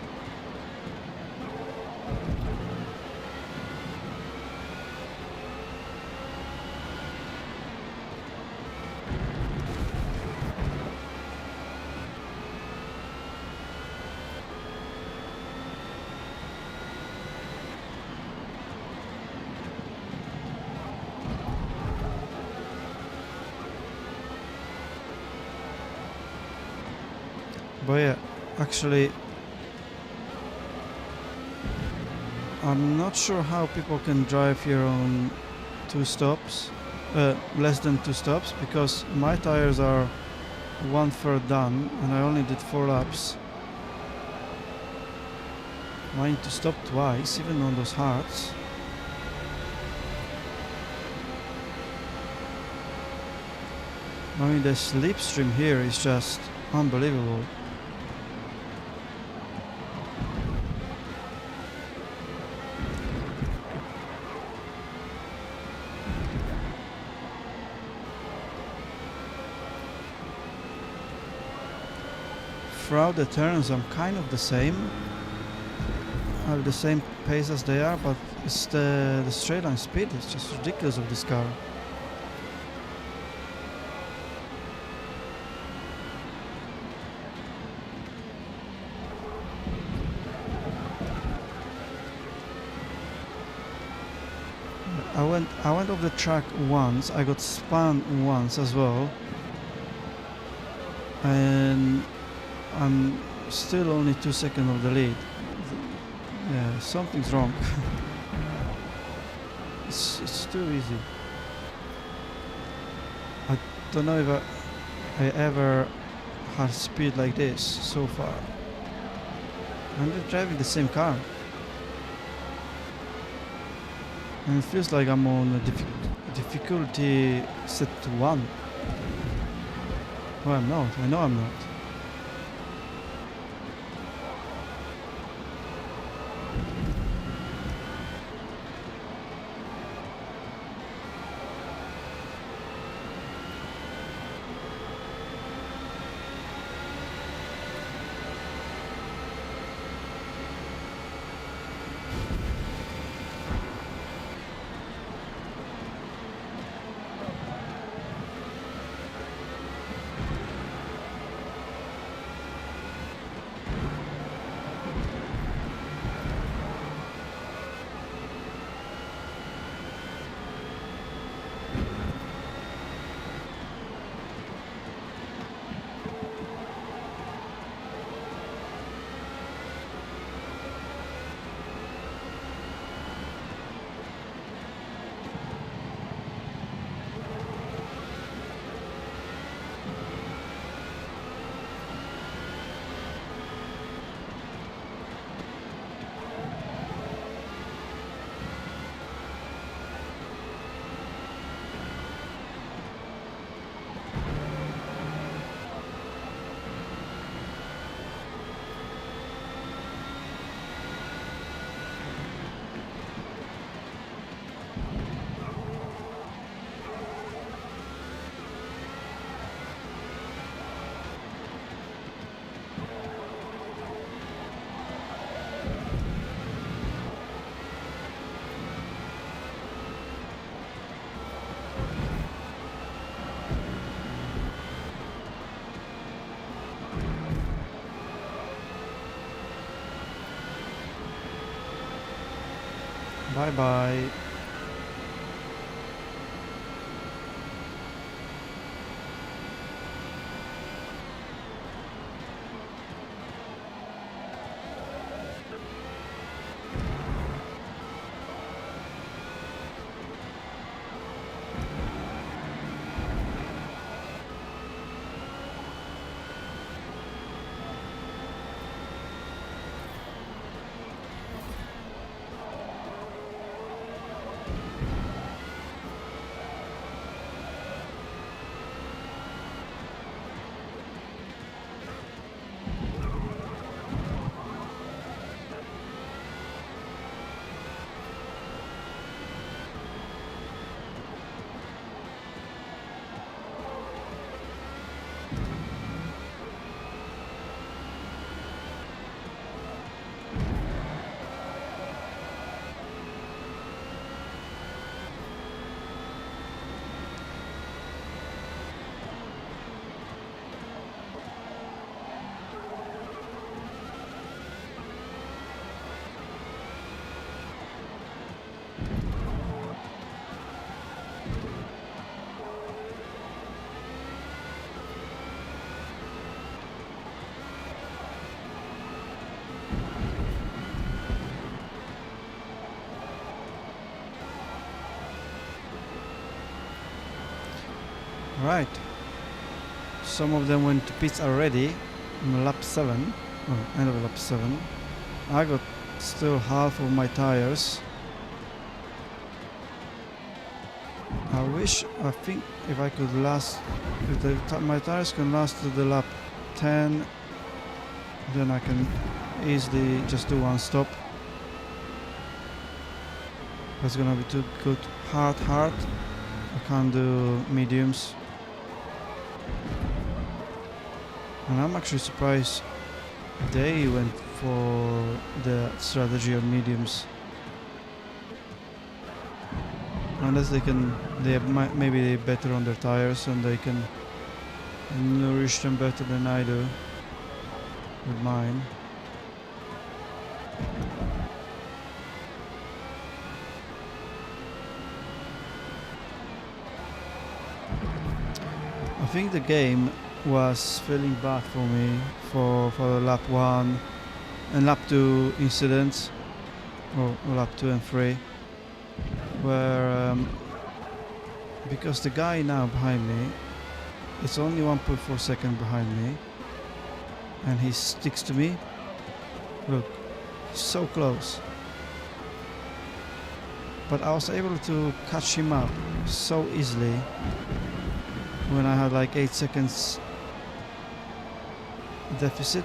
But yeah, actually, I'm not sure how people can drive here on 2 stops, less than 2 stops, because my tires are 1/3 done and I only did 4 laps. I need to stop twice, even on those hards. I mean, the slipstream here is just unbelievable. Throughout the turns I'm kind of the same. I have the same pace as they are, but it's the straight line speed is just ridiculous of this car. I went off the track once. I got spun once as well, and I'm still only 2 seconds of the lead. Yeah, something's wrong. It's too easy. I don't know if I ever had speed like this so far. I'm just driving the same car. And it feels like I'm on a difficulty set to 1. Oh, I'm not. I know I'm not. Bye bye. Right. Some of them went to pits already in lap 7, or end of lap 7. I got still half of my tires. I think if I could last, if my tires can last to the lap 10, then I can easily just do one stop. That's gonna be too good. Hard. I can't do mediums. And I'm actually surprised they went for the strategy of mediums. Unless maybe they're better on their tires and they can nourish them better than I do with mine. I think the game was feeling bad for me for the lap 1 and lap 2 incidents, or lap 2 and 3, where because the guy now behind me, it's only 1.4 seconds behind me, and he sticks to me. Look, so close. But I was able to catch him up so easily when I had like 8 seconds deficit.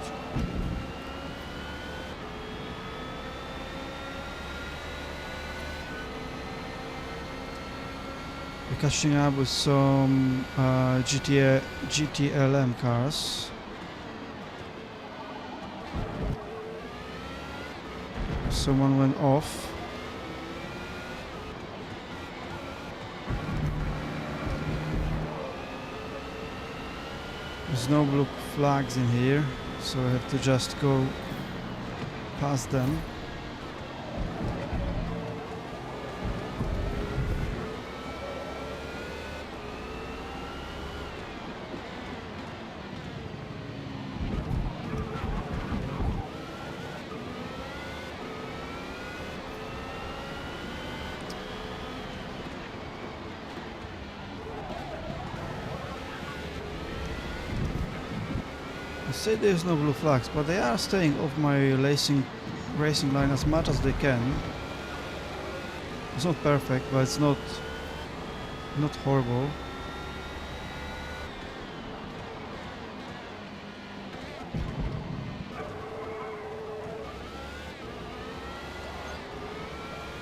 We're catching up with some GTLM cars. Someone went off. There's no blue flags in here, so I have to just go past them. Say there's no blue flags, but they are staying off my racing line as much as they can. It's not perfect, but it's not horrible.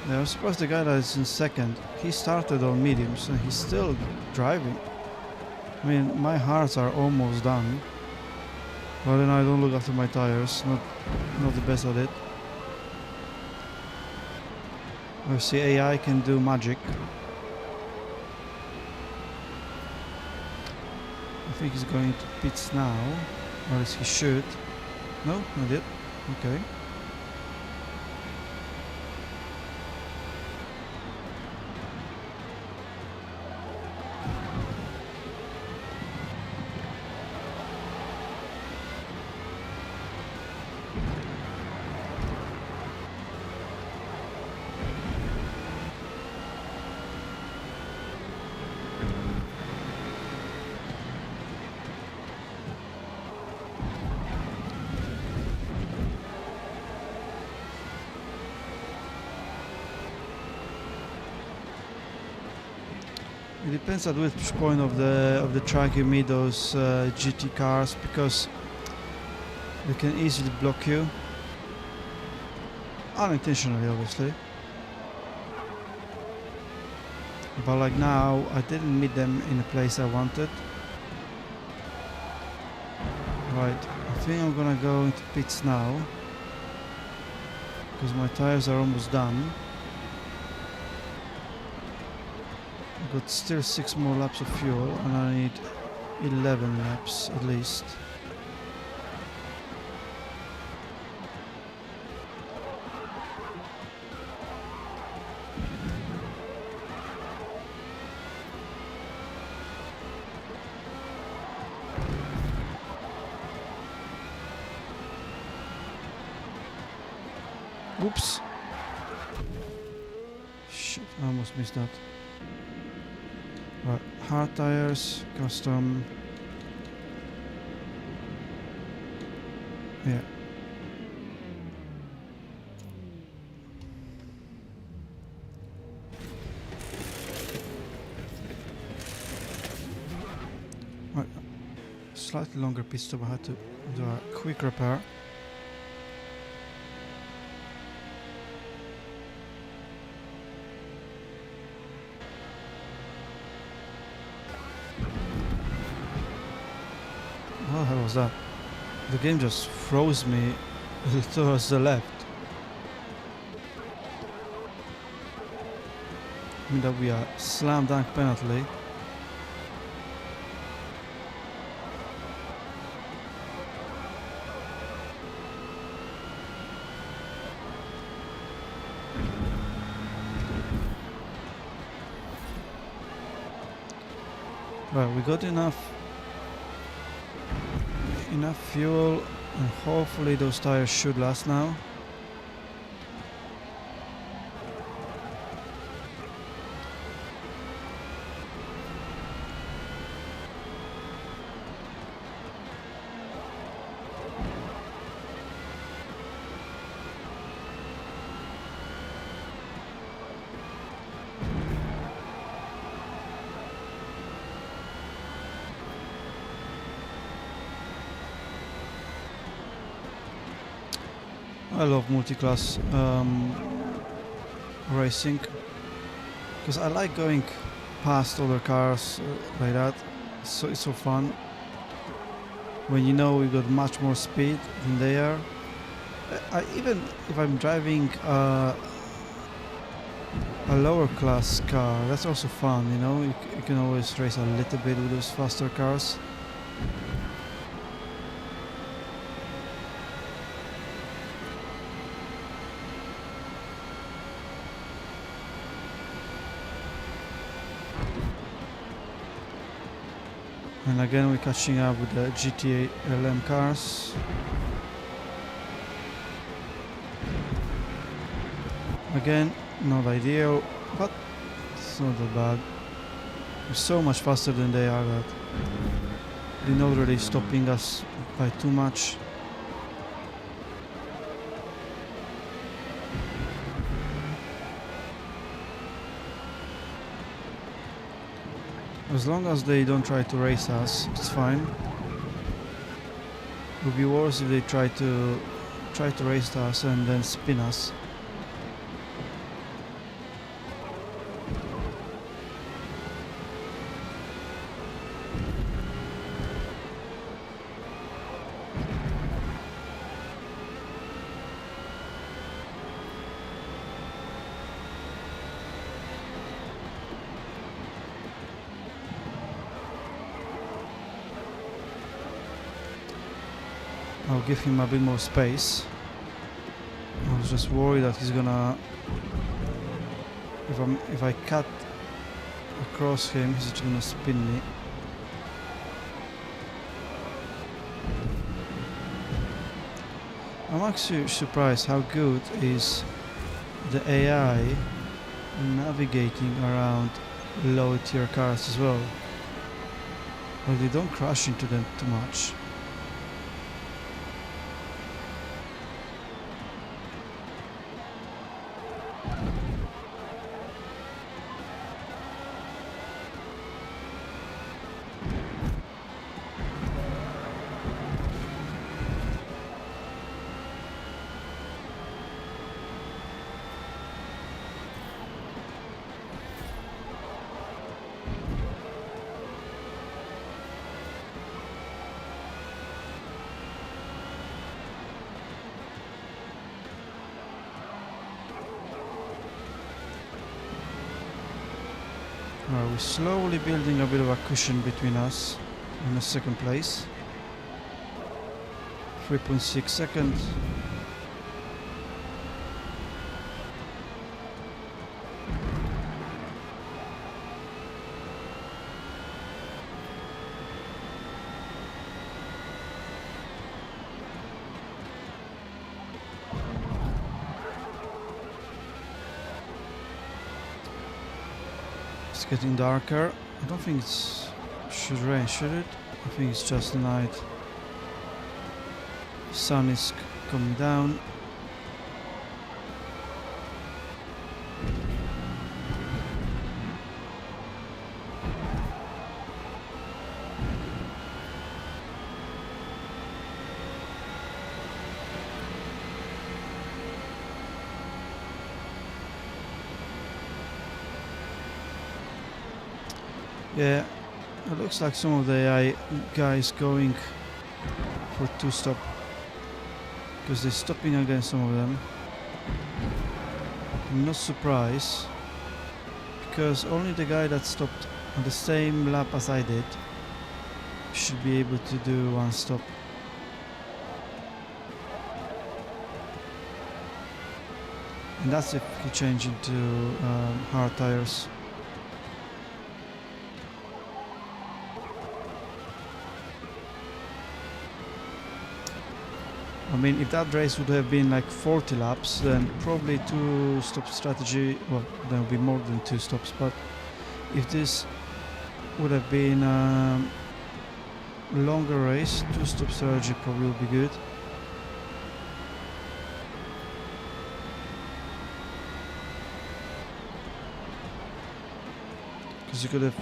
Yeah, I'm surprised the guy that is in second, he started on mediums and he's still driving. I mean, my hards are almost done. But then I don't look after my tires, not the best at it. I see AI can do magic. I think he's going to pits now, or at least he should. No, not yet. Okay. depends at which point of the track you meet those GT cars, because they can easily block you, unintentionally, obviously. But like now, I didn't meet them in the place I wanted. Right, I think I'm gonna go into pits now, because my tires are almost done. I've got still 6 more laps of fuel, and I need 11 laps at least. Oops! Shit, I almost missed that. Right, hard tires, custom. Yeah. Right, slightly longer pit stop. I had to do a quick repair. What the hell was that? The game just froze me towards the left. I mean, that would be a slam dunk penalty. Well, we got enough fuel, and hopefully those tires should last now. I love multi-class racing, because I like going past other cars like that. So it's so fun when you know you got much more speed than they are. Even if I'm driving a lower class car, that's also fun, you know. You can always race a little bit with those faster cars. And again, we're catching up with the GTA LM cars. Again, not ideal, but it's not that bad. We're so much faster than they are that they're not really stopping us by too much. As long as they don't try to race us, it's fine. It would be worse if they try to race us and then spin us. I'll give him a bit more space. I was just worried that he's gonna... If I cut across him, he's just gonna spin me. I'm actually surprised how good is the AI navigating around low tier cars as well. Like, they don't crash into them too much. We're slowly building a bit of a cushion between us in the second place. 3.6 seconds. It's getting darker. I don't think it should rain, should it? I think it's just night. Sun is coming down. Yeah, it looks like some of the AI guys going for two-stop because they're stopping against some of them. I'm not surprised because only the guy that stopped on the same lap as I did should be able to do one stop. And that's if you change into hard tires. I mean, if that race would have been like 40 laps, then probably two-stop strategy, well, there would be more than two stops, but if this would have been a longer race, two-stop strategy probably would be good. Because you could have,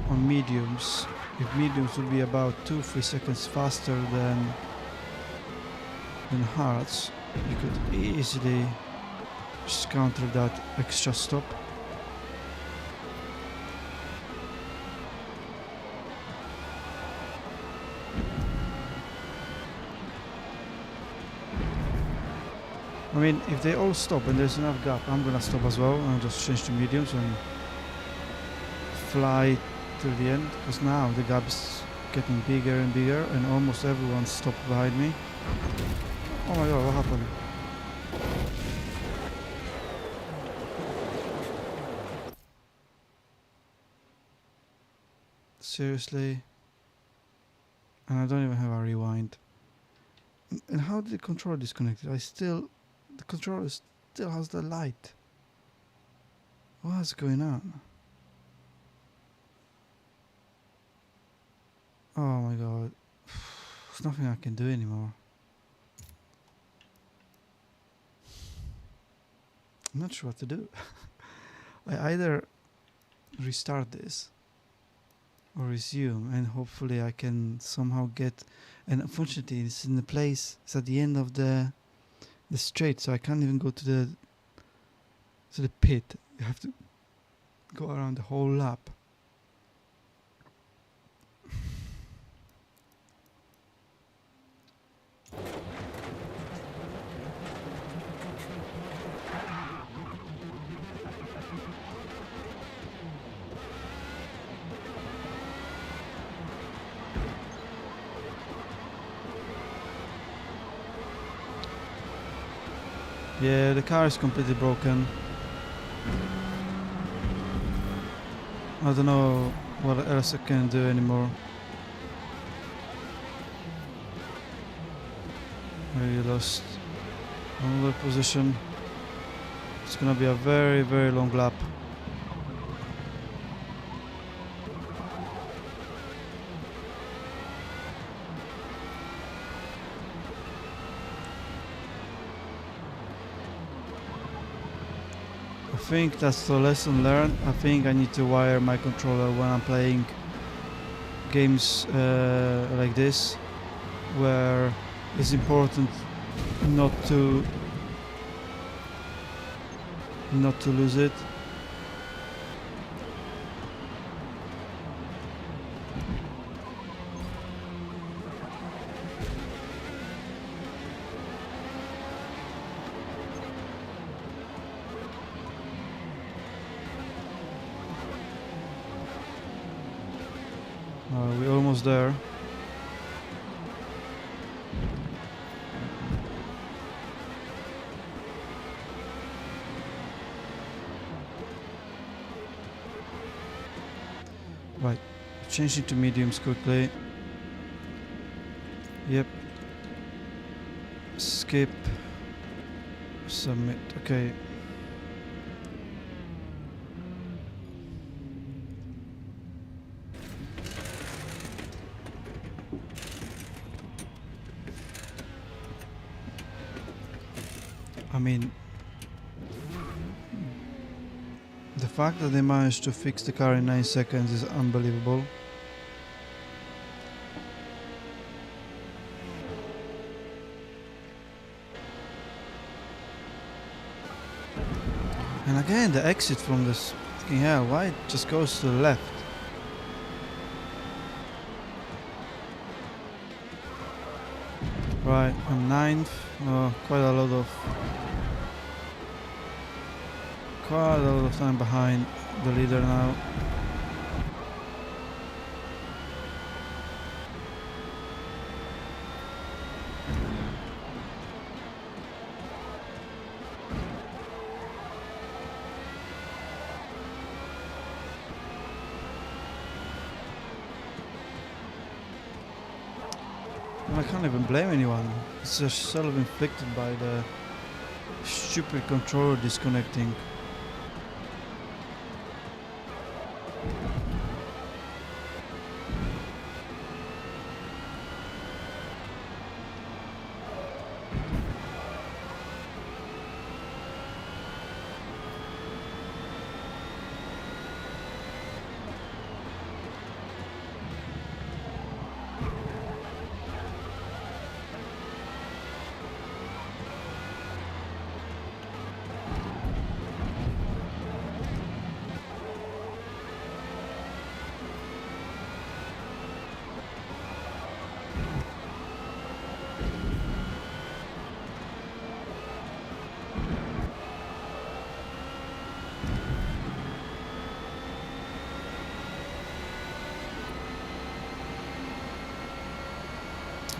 on mediums, if mediums would be about 2-3 seconds faster than hards, you could easily just counter that extra stop. I mean, if they all stop and there's enough gap, I'm gonna stop as well and just change to mediums and fly till the end, because now the gap is getting bigger and bigger and almost everyone stopped behind me. Oh my god, what happened? Seriously? And I don't even have a rewind. And how did the controller disconnect? The controller still has the light. What's going on? Oh my god. There's nothing I can do anymore. I'm not sure what to do. I either restart this or resume and hopefully I can somehow get, and unfortunately it's in the place, it's at the end of the straight, so I can't even go to the pit. You have to go around the whole lap. Yeah, the car is completely broken. I don't know what else I can do anymore. I lost another position. It's gonna be a very, very long lap. I think that's the lesson learned. I think I need to wire my controller when I'm playing games like this, where it's important not to lose it. almost there. Right, changing to mediums quickly. Yep. Skip. Submit. Okay. I mean, the fact that they managed to fix the car in 9 seconds is unbelievable. And again, the exit from this fucking hell, why it just goes to the left? Right, I'm 9th. Quite a lot of time behind the leader now. And I can't even blame anyone. It's just self-inflicted by the stupid controller disconnecting.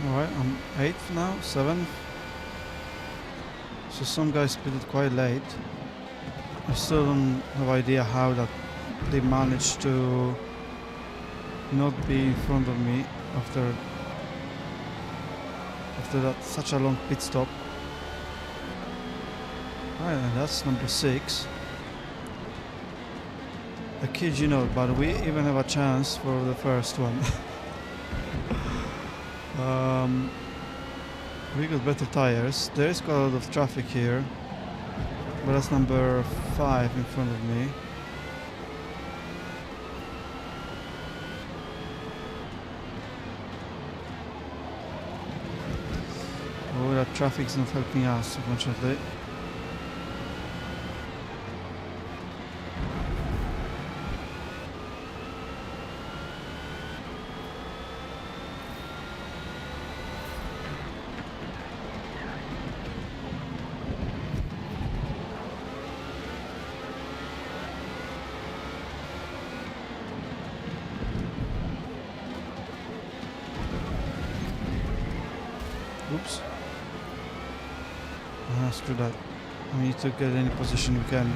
Alright, I'm 8th now, 7th. So some guys split it quite late. I still don't have idea how that they managed to not be in front of me after that such a long pit stop. Right, and that's number 6. I kid you not, but we even have a chance for the first one. We got better tires. There is quite a lot of traffic here, but that's number 5 in front of me. Oh, that traffic's not helping us, unfortunately. Oops. Screw that. We need to get any position we can.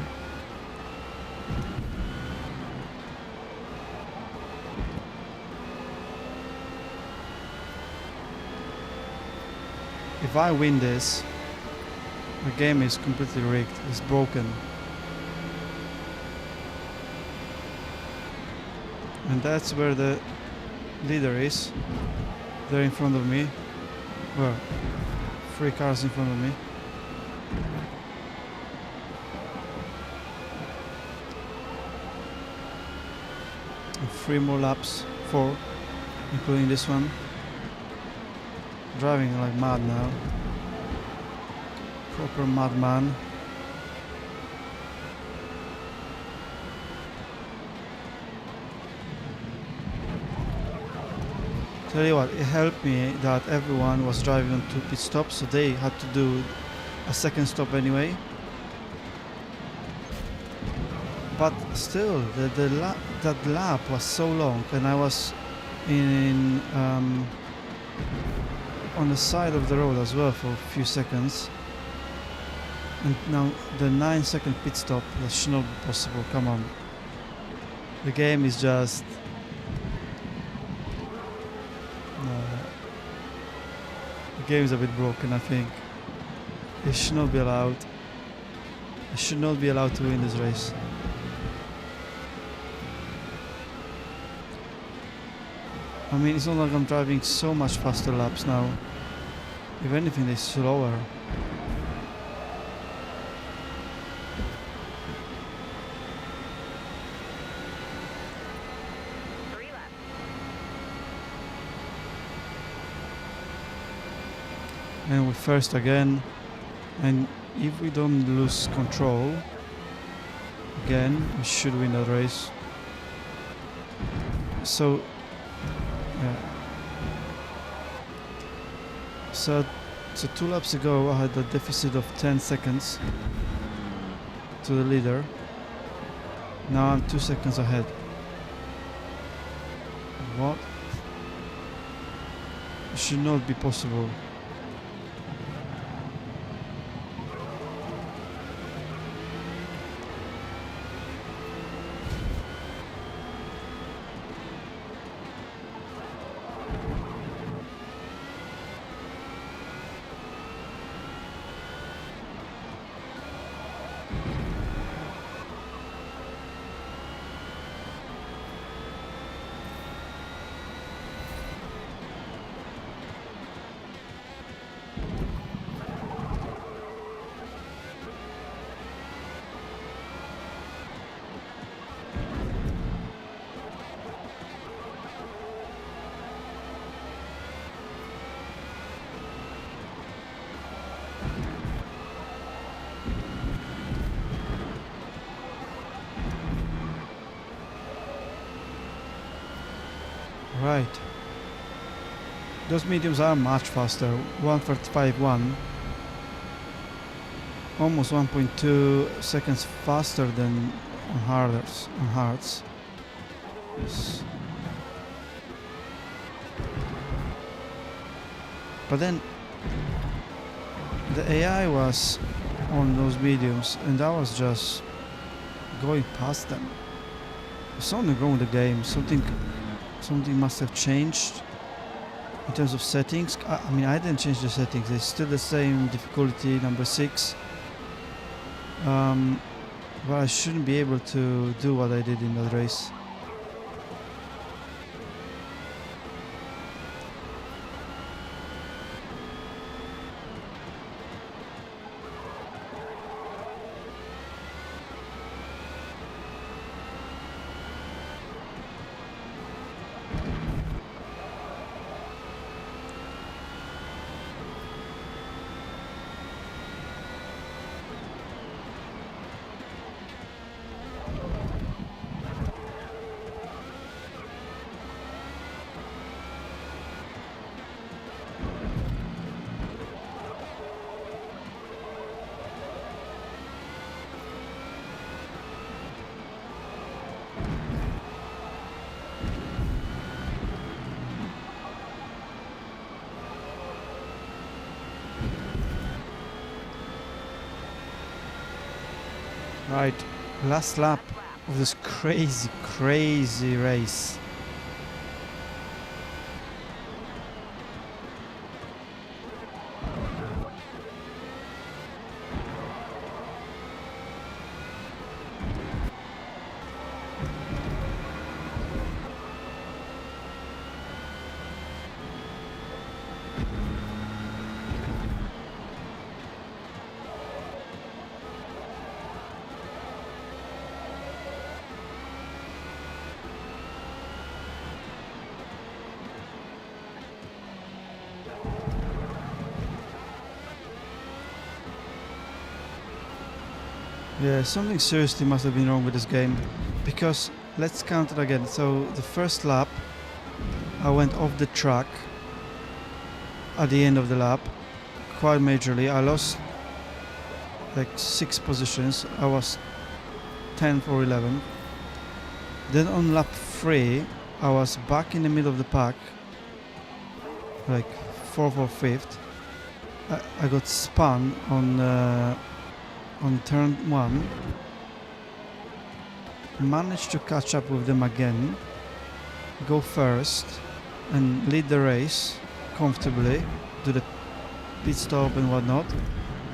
If I win this, the game is completely rigged. It's broken. And that's where the leader is. They're in front of me. Well, 3 cars in front of me. And 3 more laps, 4, including this one. Driving like mad now. Proper madman. Tell you what, it helped me that everyone was driving on 2 pit stops, so they had to do a second stop anyway. But still, that lap was so long, and I was in on the side of the road as well for a few seconds. And now the 9-second pit stop, that should not be possible, come on. The game is just... the game is a bit broken, I think. It should not be allowed. It should not be allowed to win this race. I mean, it's not like I'm driving so much faster laps now. If anything, they're slower. And we're first again, and if we don't lose control again, we should win that race. So yeah. So 2 laps ago I had a deficit of 10 seconds to the leader. Now I'm 2 seconds ahead. What? It should not be possible. Right. Those mediums are much faster. 1:35.1. Almost 1.2 seconds faster than on hards. Yes. But then the AI was on those mediums and I was just going past them. There's something wrong with the game. Something must have changed in terms of settings. I mean, I didn't change the settings. It's still the same difficulty, number 6. But I shouldn't be able to do what I did in that race. Right, last lap of this crazy race. Yeah, something seriously must have been wrong with this game, because let's count it again. So the first lap I went off the track at the end of the lap quite majorly. I lost like 6 positions. I was 10th or 11th. Then on lap 3 I was back in the middle of the pack, like 4th or 5th. I got spun on turn 1. Managed to catch up with them again, go first, and lead the race comfortably, do the pit stop and whatnot.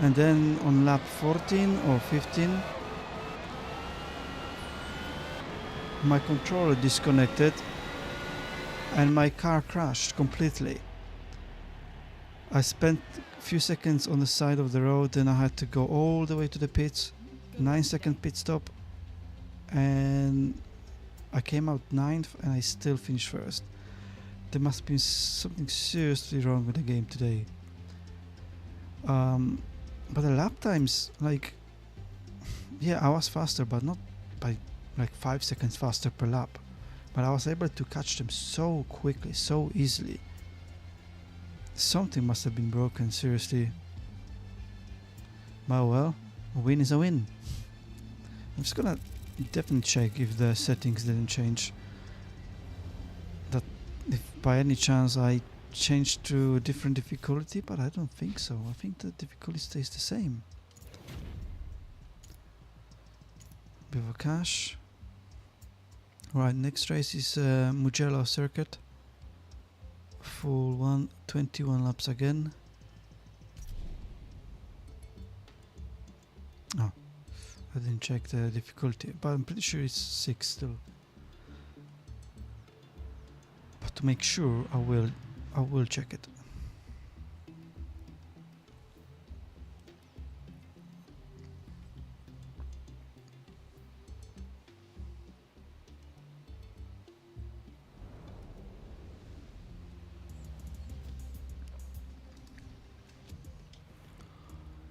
And then on lap 14 or 15, my controller disconnected and my car crashed completely. I spent a few seconds on the side of the road, then I had to go all the way to the pits, 9-second pit stop, and I came out 9th and I still finished first. There must have been something seriously wrong with the game today. But the lap times, like, yeah, I was faster, but not by like 5 seconds faster per lap. But I was able to catch them so quickly, so easily. Something must have been broken, seriously. But well, a win is a win. I'm just gonna definitely check if the settings didn't change. That if by any chance I changed to a different difficulty, but I don't think so. I think the difficulty stays the same. Bit of a cash. Right, next race is Mugello circuit. Full 21 laps again. Oh, I didn't check the difficulty, but I'm pretty sure it's 6 still. But to make sure, I will check it.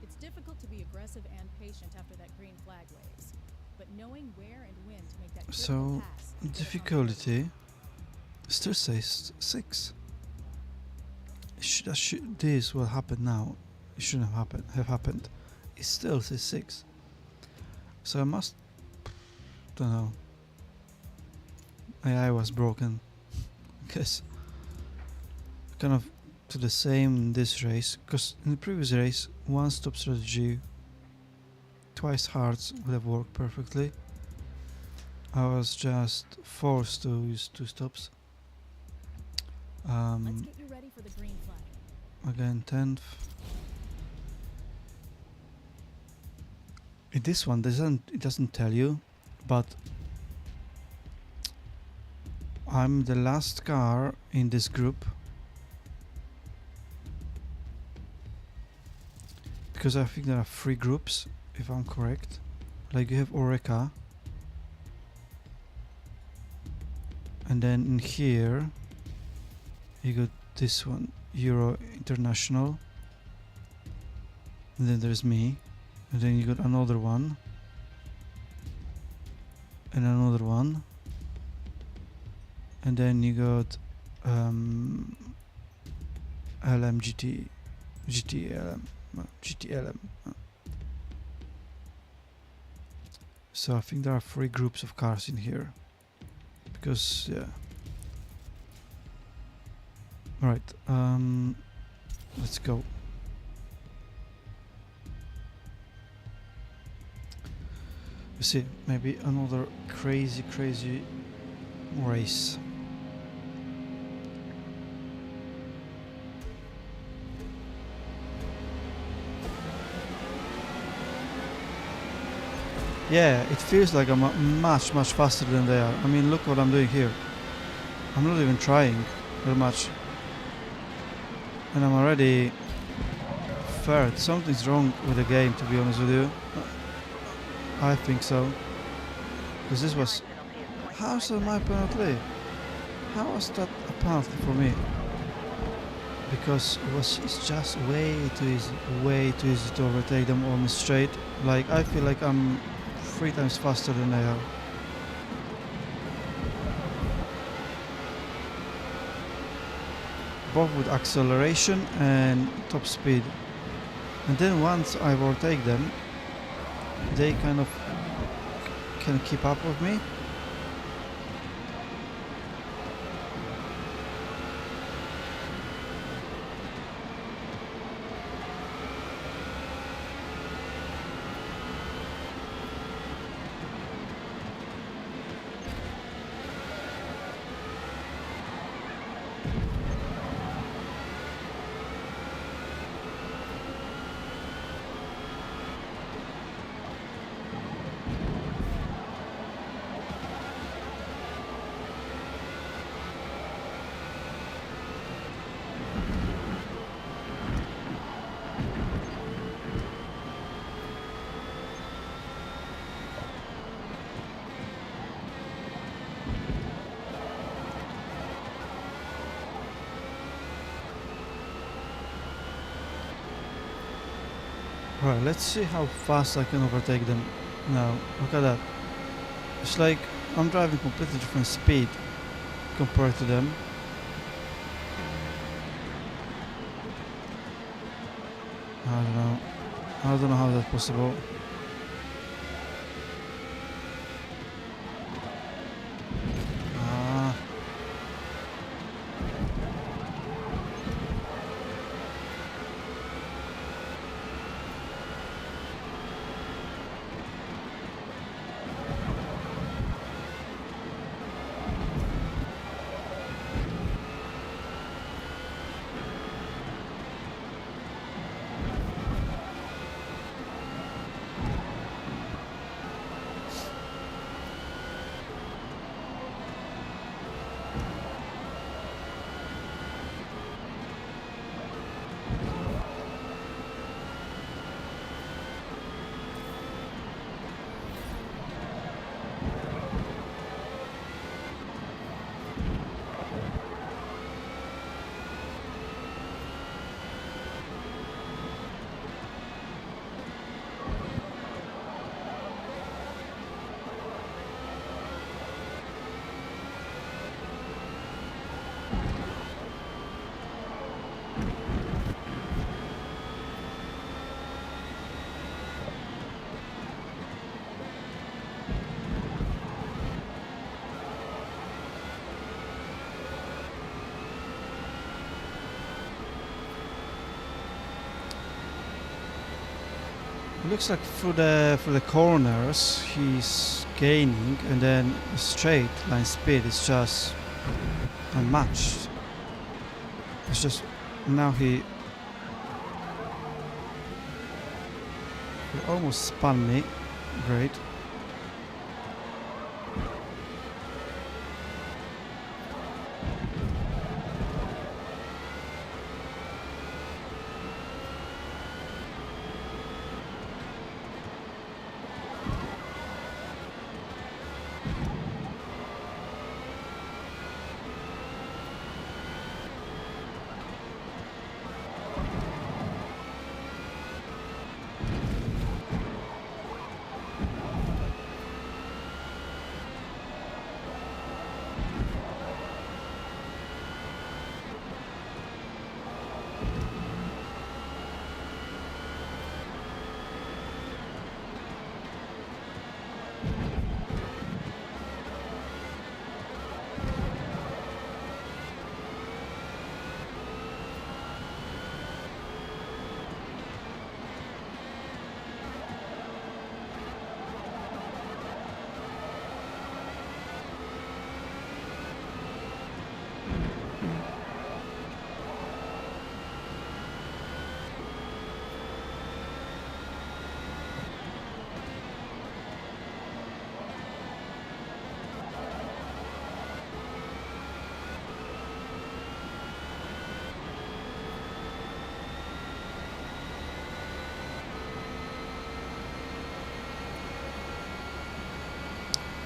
It's difficult to be aggressive and patient after that green flag waves, but knowing where and when to make that critical So pass. difficulty still says 6. This will happen now. It shouldn't have happened. It still says 6. So I must, don't know. AI was broken. Because kind of to the same in this race. Because in the previous race, 1 stop strategy, twice hards would have worked perfectly. I was just forced to use 2 stops. Let's get you ready for the green flag. Again 10th. In this one it doesn't tell you, but I'm the last car in this group because I think there are 3 groups, if I'm correct. Like you have Oreca, and then in here you got this one, Euro International, and then there's me, and then you got another one, and another one, and then you got LMGT, GTLM. So I think there are 3 groups of cars in here, because yeah. Right, let's go. You see, maybe another crazy race. Yeah, it feels like I'm much faster than they are. I mean, look what I'm doing here. I'm not even trying very much. And I'm already third. Something's wrong with the game, to be honest with you. I think so. Because this was... How's that my penalty? How was that a penalty for me? Because it's just way too easy to overtake them on the straight. Like, I feel like I'm 3 times faster than they are. Both with acceleration and top speed. And then once I overtake them, they kind of can keep up with me. Right, let's see how fast I can overtake them now. Look at that. It's like I'm driving completely different speed compared to them. I don't know. I don't know how that's possible. Ah, it looks like through the corners he's gaining, and then straight line speed is just unmatched. It's just now he almost spun me. Great.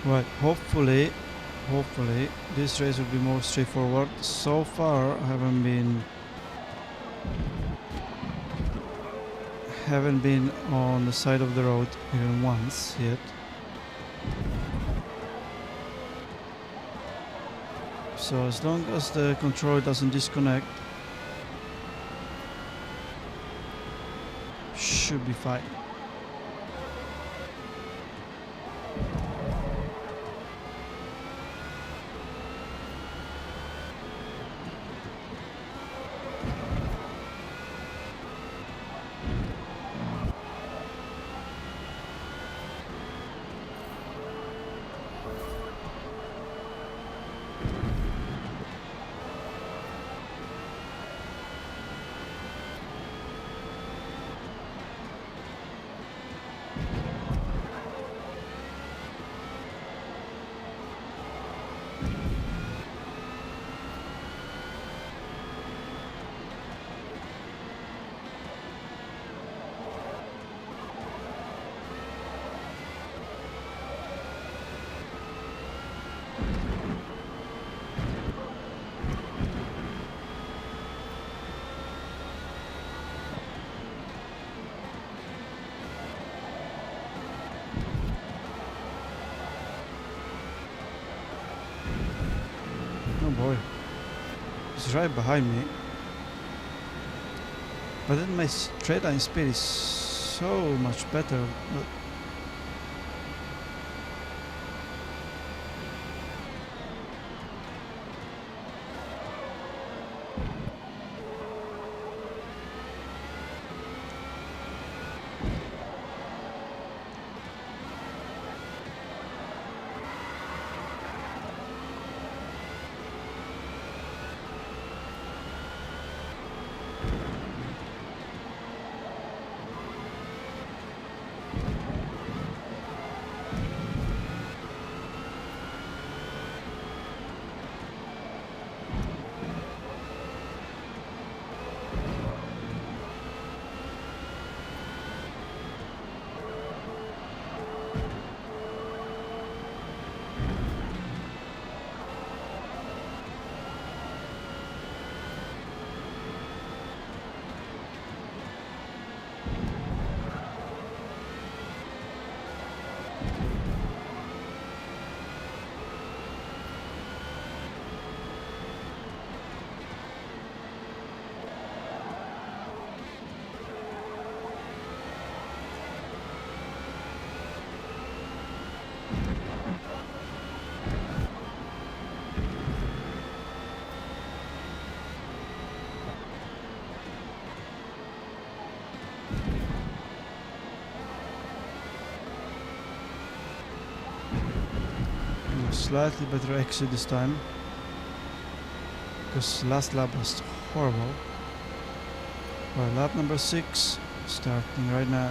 Right, hopefully this race will be more straightforward. So far I haven't been on the side of the road even once yet. So as long as the controller doesn't disconnect, should be fine. is right behind me. But then my straight line speed is so much better. Slightly better exit this time, because last lap was horrible. Well, lap number 6 starting right now.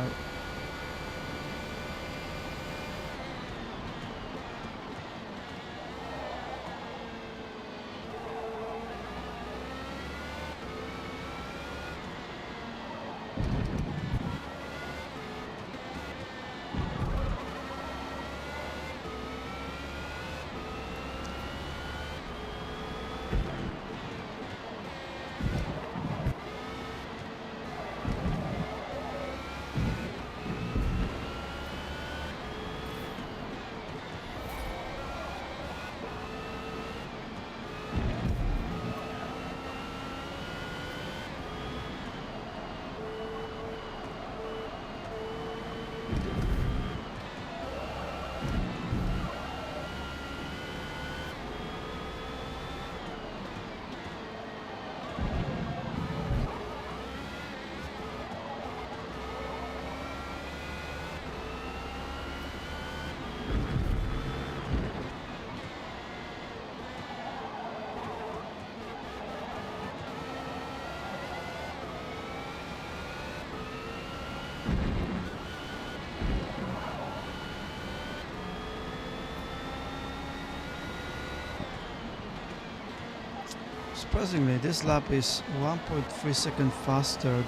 Surprisingly, this lap is 1.3 seconds faster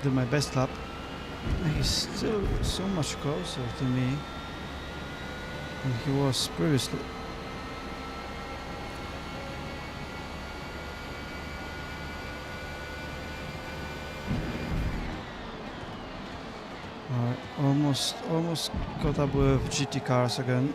than my best lap. He's still so much closer to me than he was previously. Alright, almost caught up with GT cars again.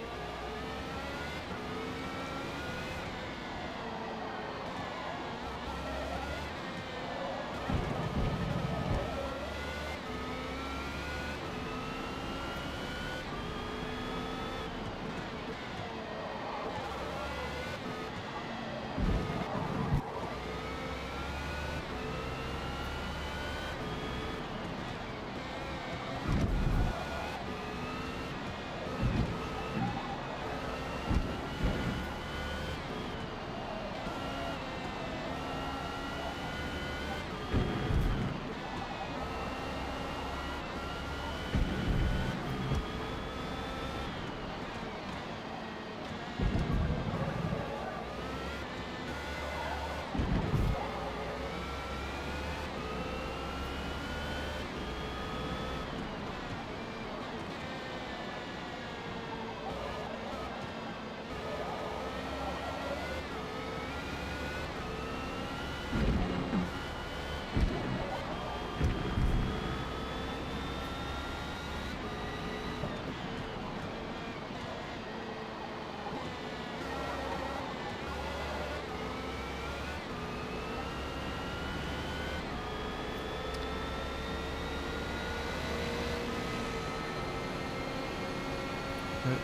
Okay.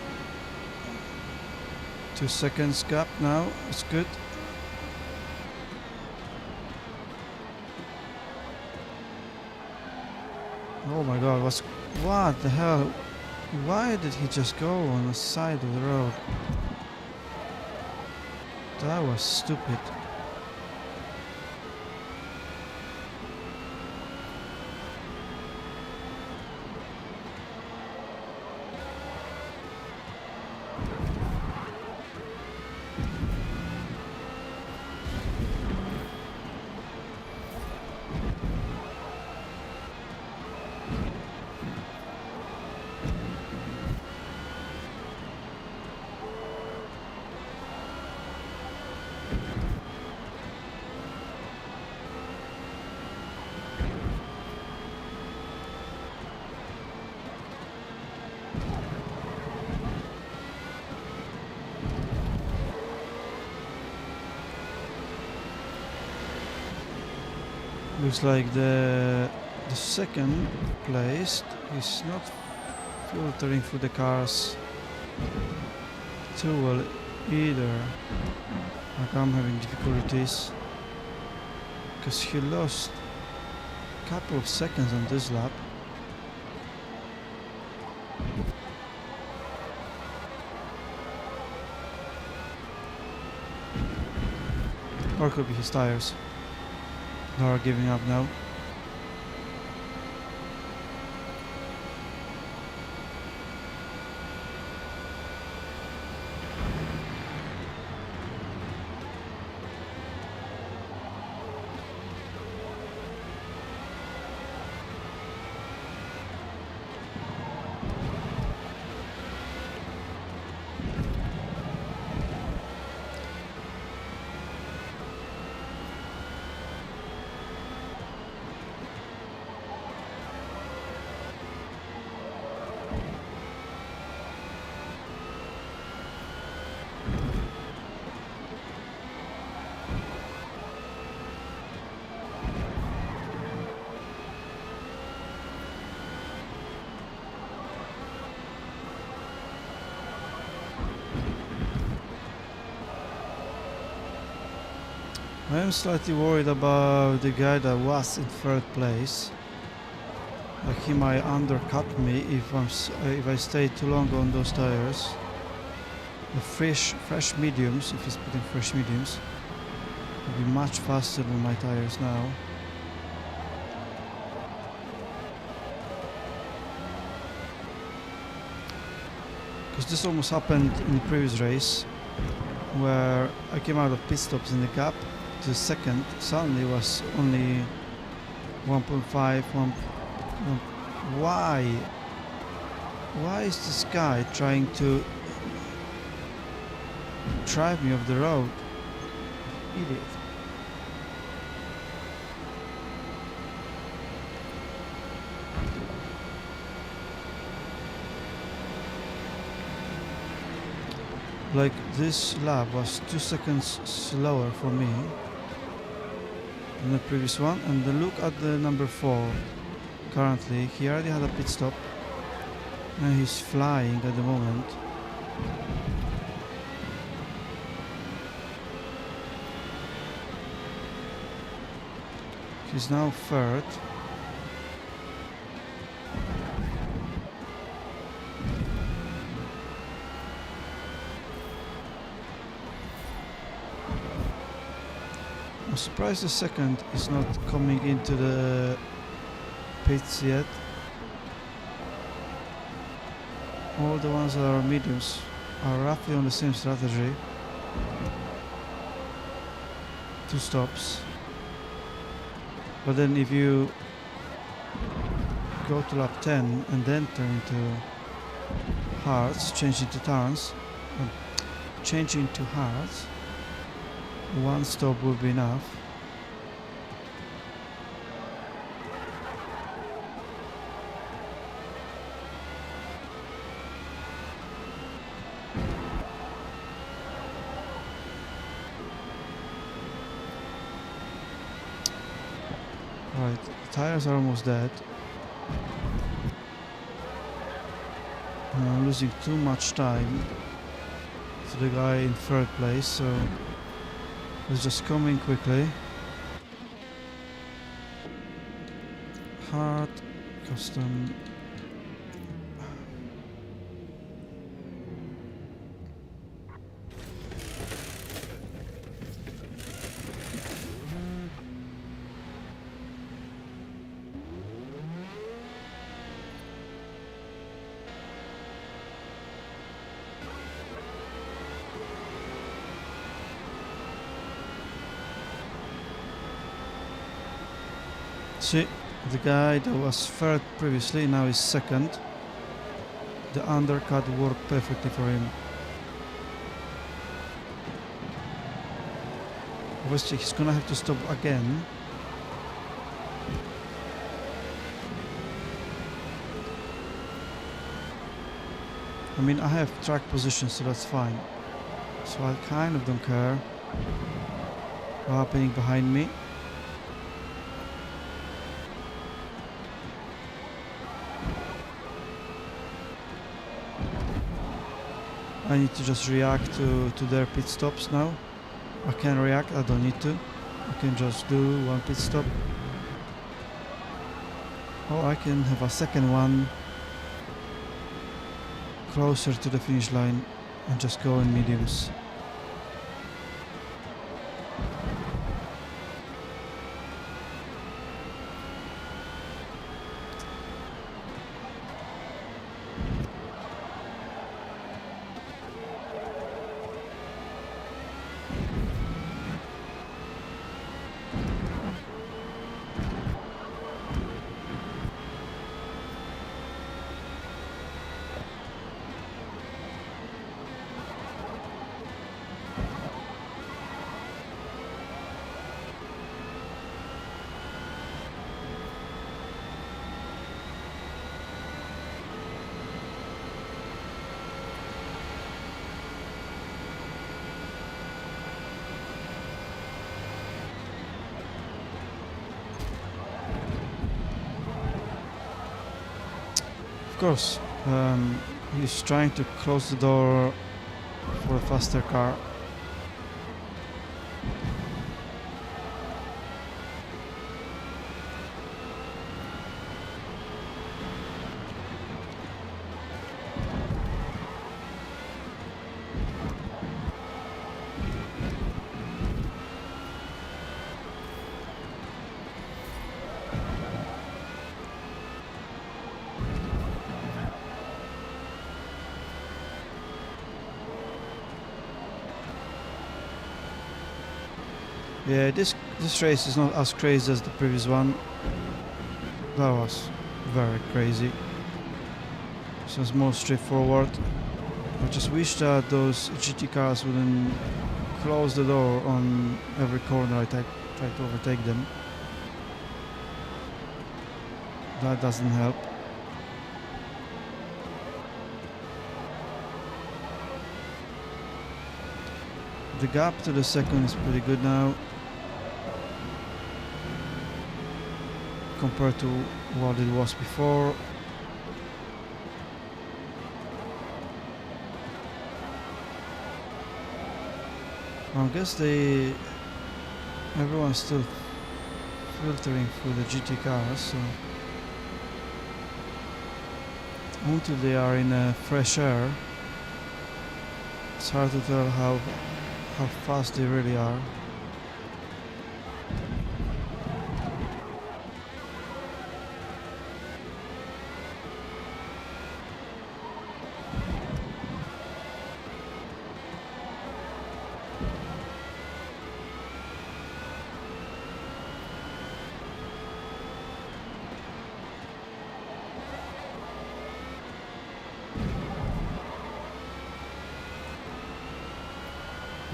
2 seconds gap now. It's good. Oh my god, what the hell? Why did he just go on the side of the road? That was stupid. Looks like the second placed is not filtering through the cars too well either. Like I'm having difficulties because he lost a couple of seconds on this lap. Or could be his tires. They are giving up now. I am slightly worried about the guy that was in third place. Like he might undercut me if I stay too long on those tires. The fresh mediums, if he's putting fresh mediums, will be much faster than my tires now. Because this almost happened in the previous race, where I came out of pit stops in the gap. The second suddenly was only 1.5. Why? Why is this guy trying to drive me off the road? Idiot. Like this lap was 2 seconds slower for me than the previous one, and then look at the number 4. Currently, he already had a pit stop, and he's flying at the moment. He's now third. I'm surprised the second is not coming into the pits yet. All the ones that are mediums are roughly on the same strategy. 2 stops. But then if you go to lap 10 and then turn into hards, change into turns, change into hards, 1 stop will be enough. Right, the tires are almost dead. I'm losing too much time to the guy in third place, so let's just come in quickly. Hard, custom. See, the guy that was third previously now is second. The undercut worked perfectly for him. Obviously he's gonna have to stop again. I mean, I have track position, so that's fine. So I kind of don't care what's happening behind me. I need to just react to their pit stops now. I can react, I don't need to. I can just do one pit stop. Or I can have a second one closer to the finish line and just go in mediums. Of course, he's trying to close the door for a faster car. Yeah, this race is not as crazy as the previous one. That was very crazy. So it's more straightforward. I just wish that those GT cars wouldn't close the door on every corner I try to overtake them. That doesn't help. The gap to the second is pretty good now, compared to what it was before. I guess everyone's still filtering through the GT cars, so until they are in fresh air, it's hard to tell how fast they really are.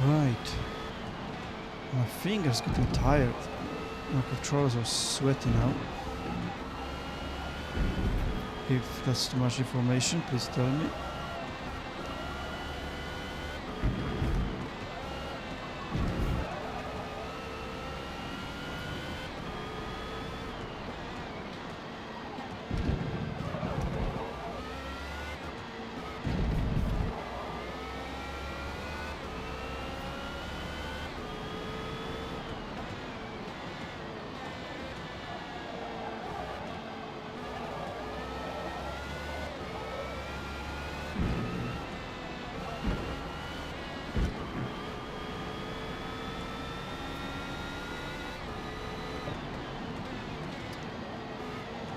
Right. My fingers getting tired. My controllers are sweaty now. If that's too much information, please tell me.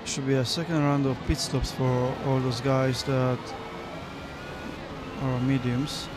should be a second round of pit stops for all those guys that are mediums.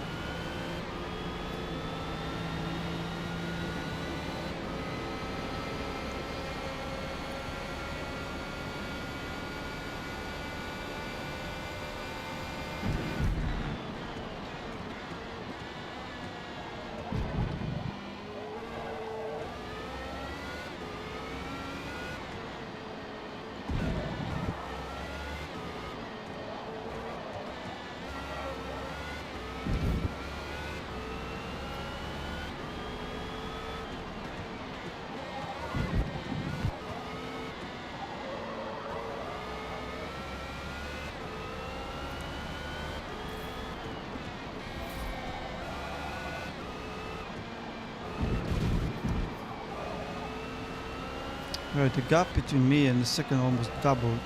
Right, the gap between me and the second almost doubled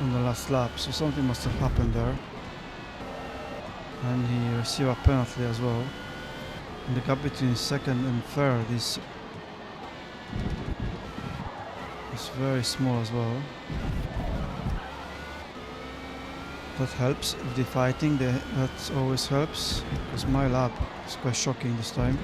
on the last lap, so something must have happened there. And he received a penalty as well. And the gap between second and third is very small as well. That helps. If they're fighting, that always helps, because my lap is quite shocking this time.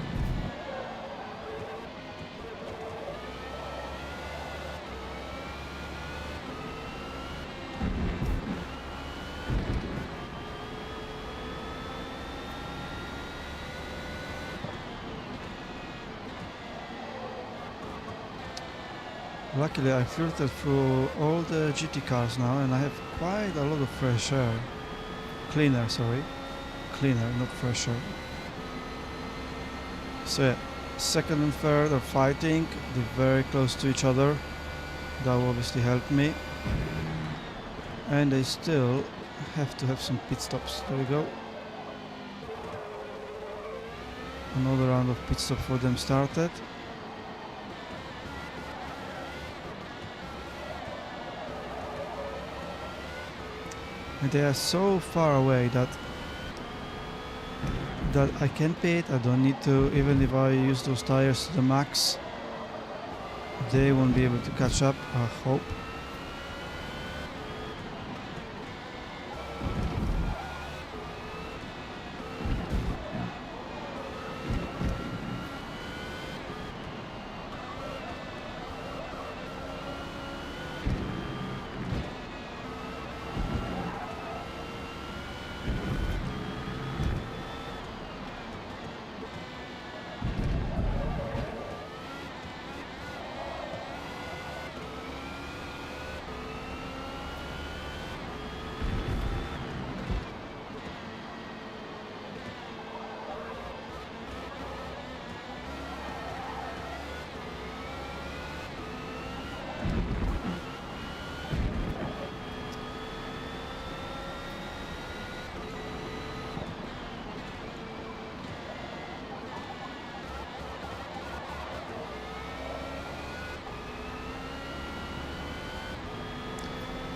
Luckily I filtered through all the GT cars now and I have quite a lot of fresh air. Cleaner, not fresh air. So yeah, second and third are fighting, they're very close to each other. That will obviously help me. And they still have to have some pit stops. There we go. Another round of pit stop for them started. And they are so far away that I can pit. I don't need to, even if I use those tires to the max, they won't be able to catch up, I hope.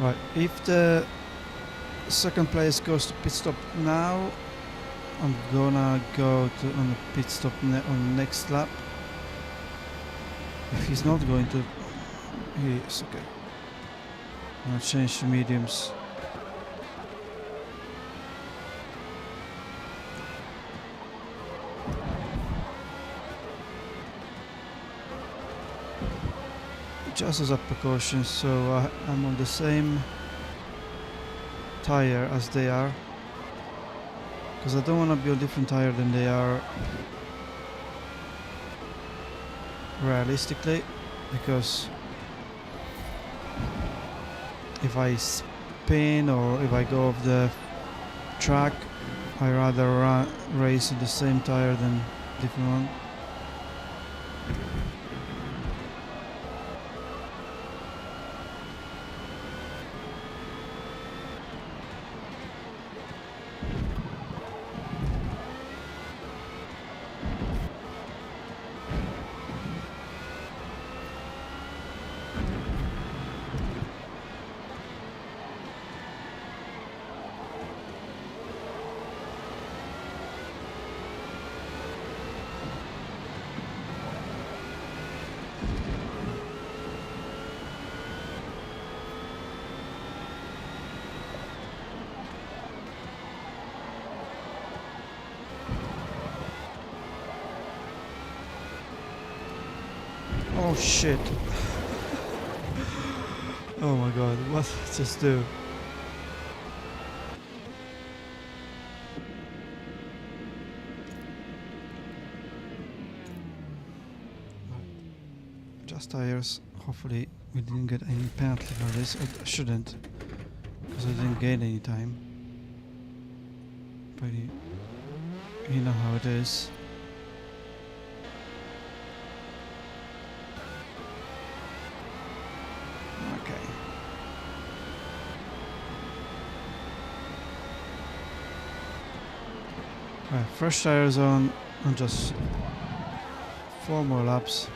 Right, if the second place goes to pit stop now, I'm gonna go to on the pit stop on the next lap. If he's not going to, he is okay. I'm gonna change to mediums. Just as a precaution, so I'm on the same tire as they are, because I don't want to be on a different tire than they are realistically, because if I spin or if I go off the track, I rather race on the same tire than different one. Oh shit. Oh my god, what did I just do? Just tires. Hopefully we didn't get any penalty for this. I shouldn't, because I didn't gain any time. But you know how it is. Okay. Right, fresh tires on and just 4 more laps.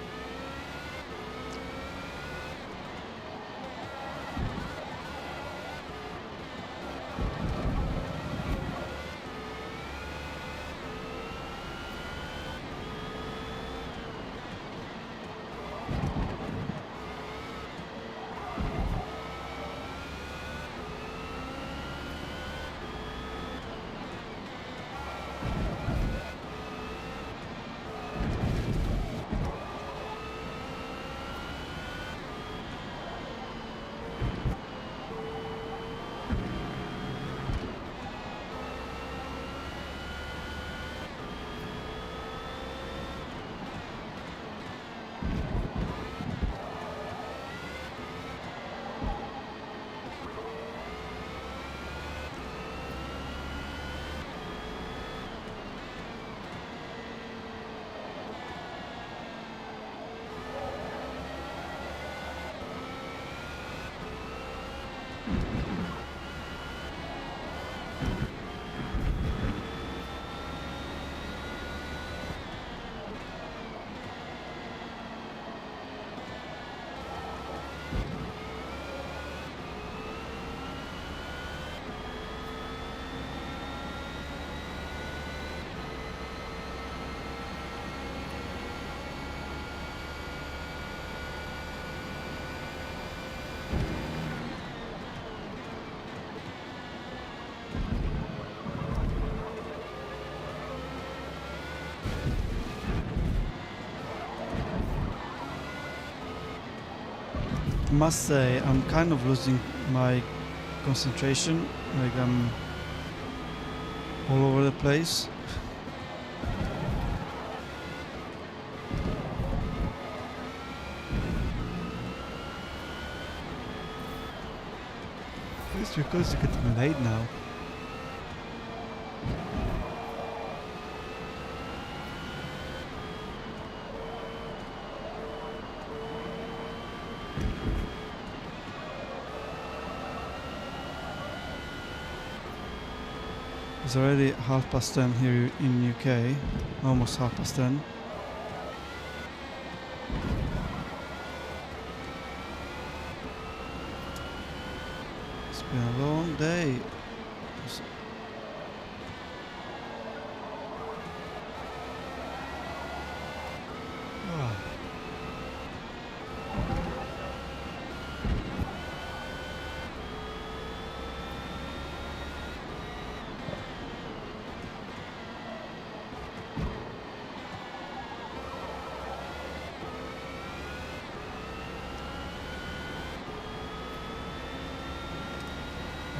Must say, I'm kind of losing my concentration. Like I'm all over the place. It's because it's getting late now. It's already 10:30 here in UK, almost 10:30. It's been a long day. Ah.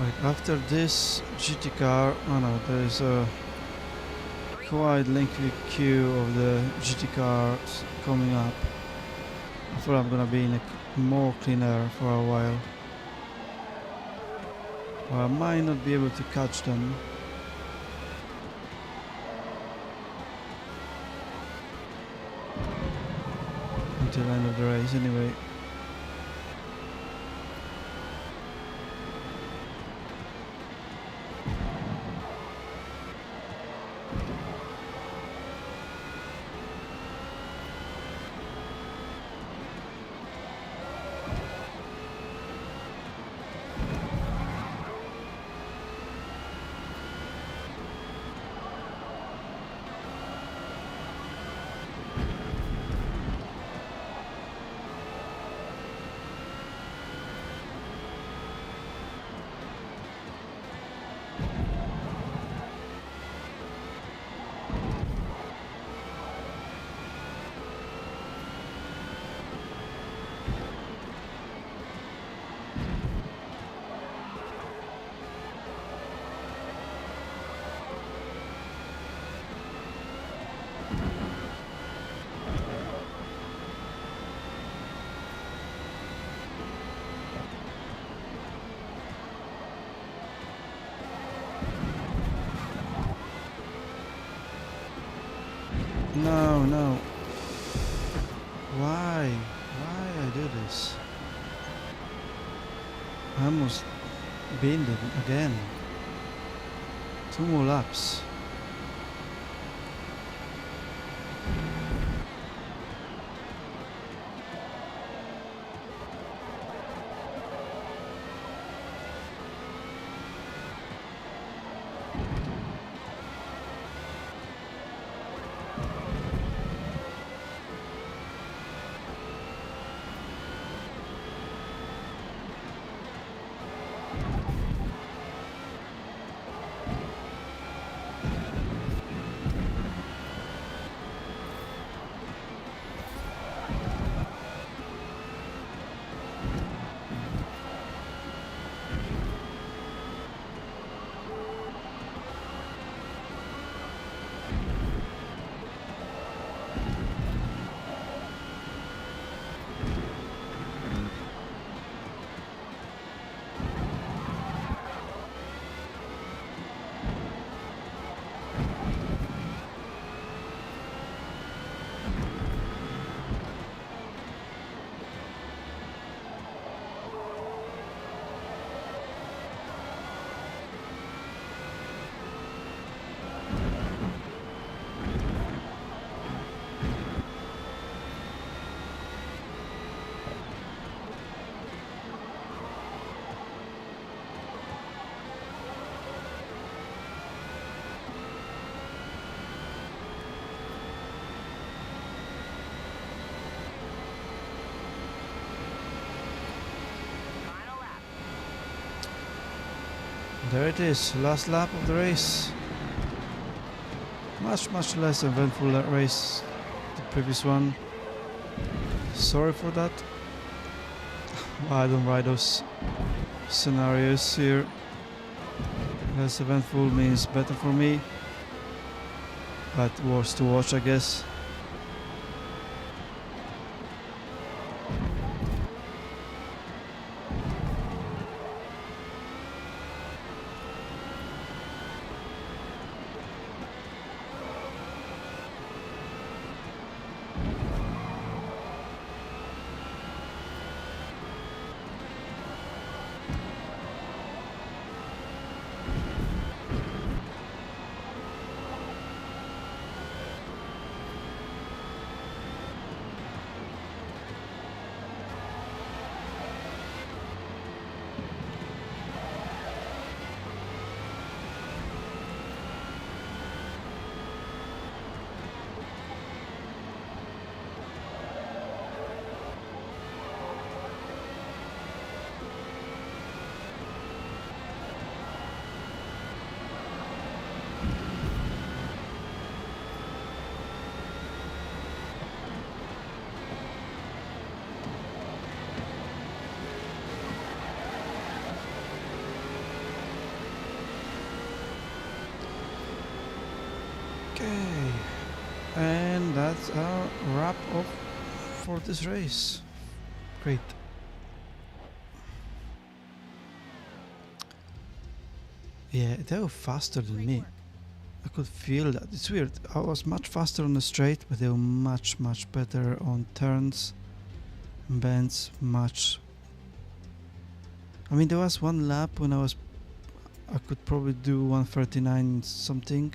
Right, after this GT car, oh no, there is a quite lengthy queue of the GT cars coming up. I thought I'm gonna be in a more clean air for a while. Or I might not be able to catch them. Until the end of the race anyway. no, no. Why? Why I do this? I almost binned it again. 2 more laps. There it is, last lap of the race. Much less eventful that race, the previous one. Sorry for that. I don't ride those scenarios here. Less eventful means better for me, but worse to watch, I guess. Okay, and that's our wrap up for this race. Great. Yeah, they were faster than Great me. work. I could feel that. It's weird. I was much faster on the straight, but they were much better on turns and bends. Much. I mean, there was one lap when I could probably do 139 something,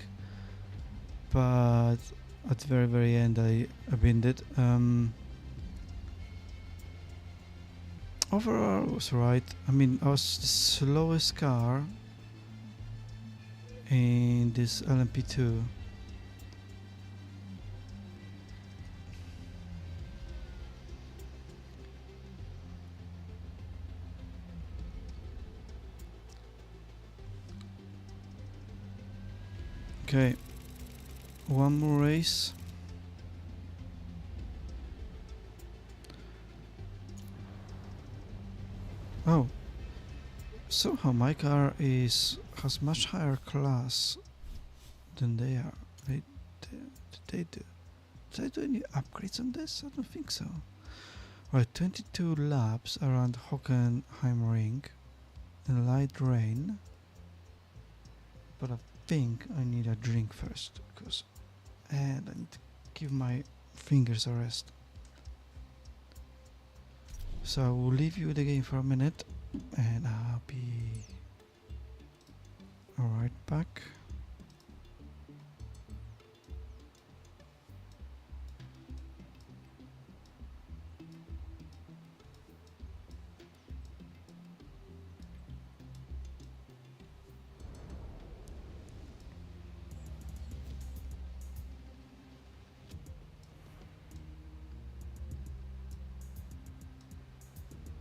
but at the very end I binned it. Overall, I was right. I mean, I was the slowest car in this LMP2. Okay, one more race. Oh, somehow my car has much higher class than they are. Did they do? Did I do any upgrades on this? I don't think so. Right, 22 laps around Hockenheim Ring in light rain. But I think I need a drink first, and I need to give my fingers a rest. So I will leave you the game for a minute and I'll be right back.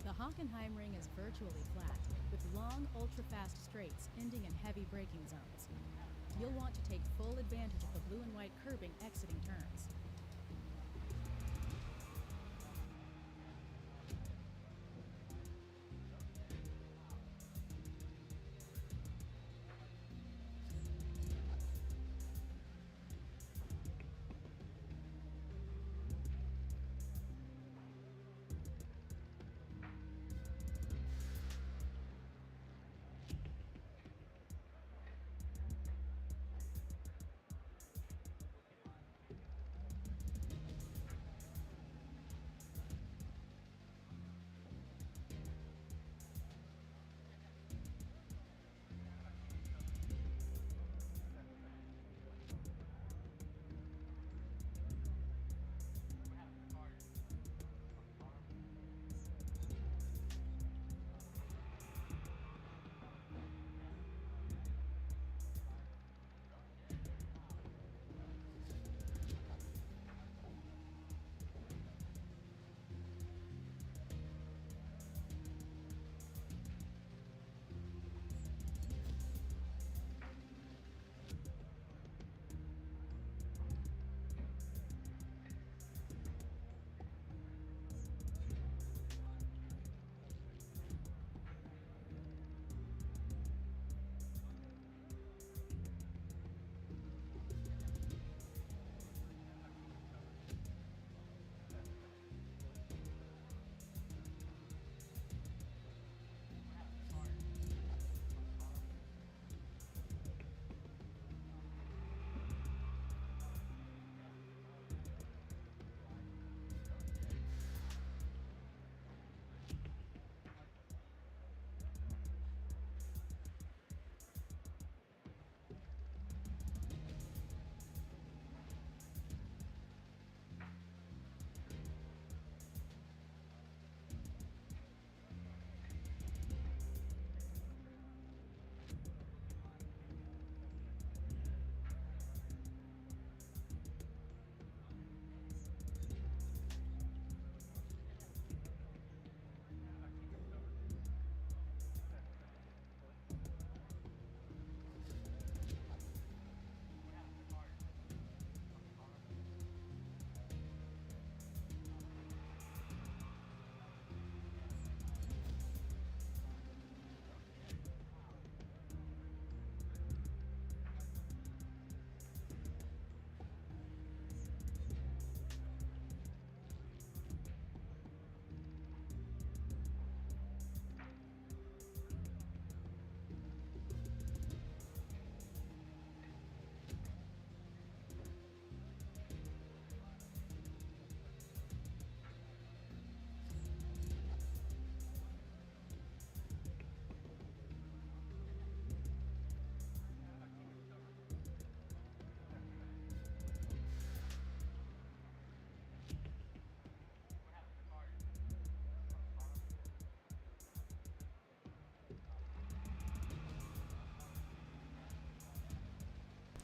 The Hockenheim ring is virtually flat, with long, ultra-fast straights ending in heavy braking zones. You'll want to take full advantage of the blue and white curbing exiting turns.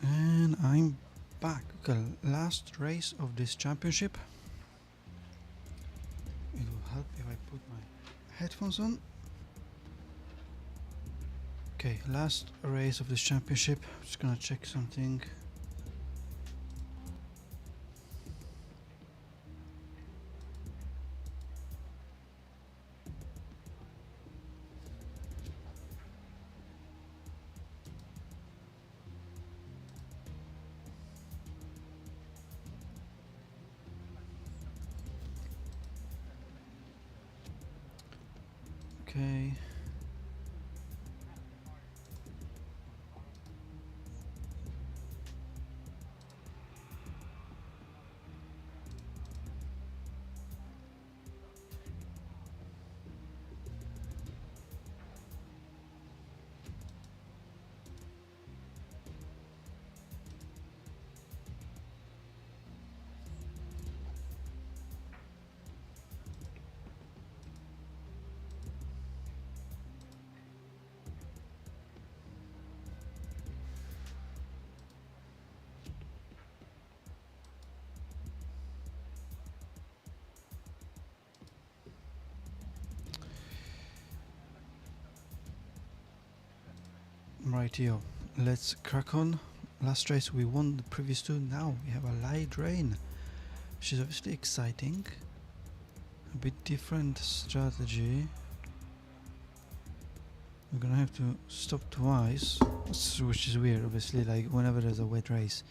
And I'm back. Okay, last race of this championship. It will help if I put my headphones on. Okay, last race of this championship. Just gonna check something. Okay. Rightio, let's crack on. Last race we won the previous two, now we have a light rain, which is obviously exciting. A bit different strategy. We're gonna have to stop twice, which is weird obviously, like whenever there's a wet race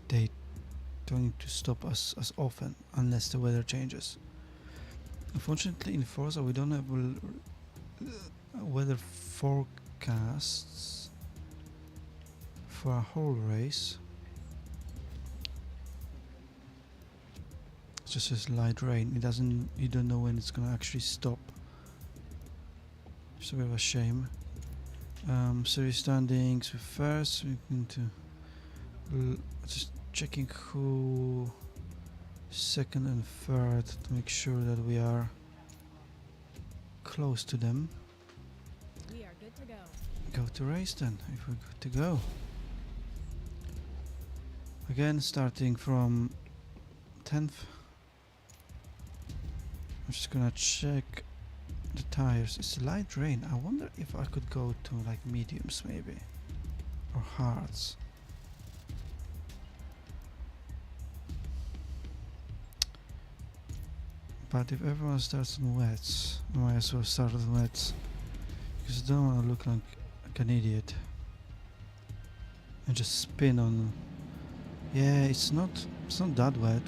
they don't need to stop us as often unless the weather changes. Unfortunately in Forza we don't have weather forecasts for a whole race. It just says light rain. It doesn't, you don't know when it's gonna actually stop. It's a bit of a shame. Series standings with first, we're going to just checking who second and third to make sure that we are close to them. We are good to go. Go to race then, if we're good to go. Again, starting from 10th. I'm just gonna check the tires. It's light rain. I wonder if I could go to like mediums maybe, or hards. But if everyone starts on wets, I might as well start on wets, because I don't want to look like an idiot and just spin on. Yeah, it's not that wet.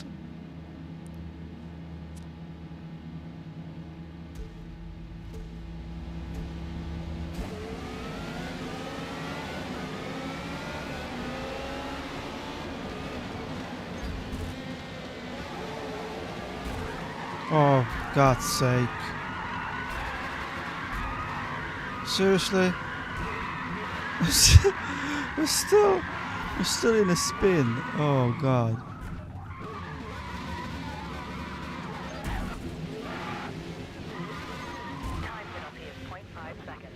Oh, God's sake. Seriously? we're still in a spin. Oh God.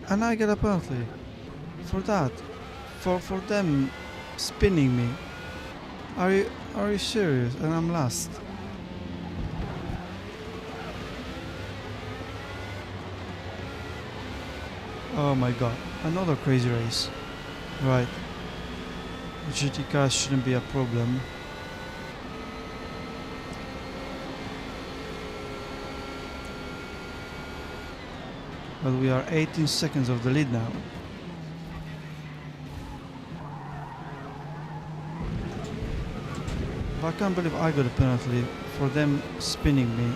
And I get a penalty for that. For them spinning me. Are you serious? And I'm last. Oh my god, another crazy race. Right. GT cars shouldn't be a problem. But we are 18 seconds of the lead now. But I can't believe I got a penalty for them spinning me.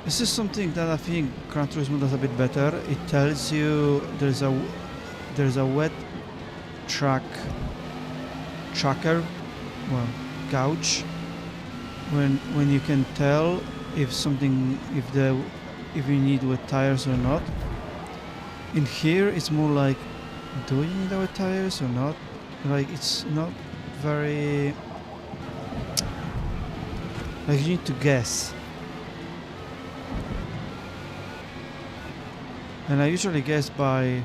This is something that I think Gran Turismo does a bit better. It tells you there's a wet tracker, well, gouge, when you can tell if you need wet tires or not. In here, it's more like, do you need wet tires or not? Like it's not very. Like you need to guess. And I usually guess by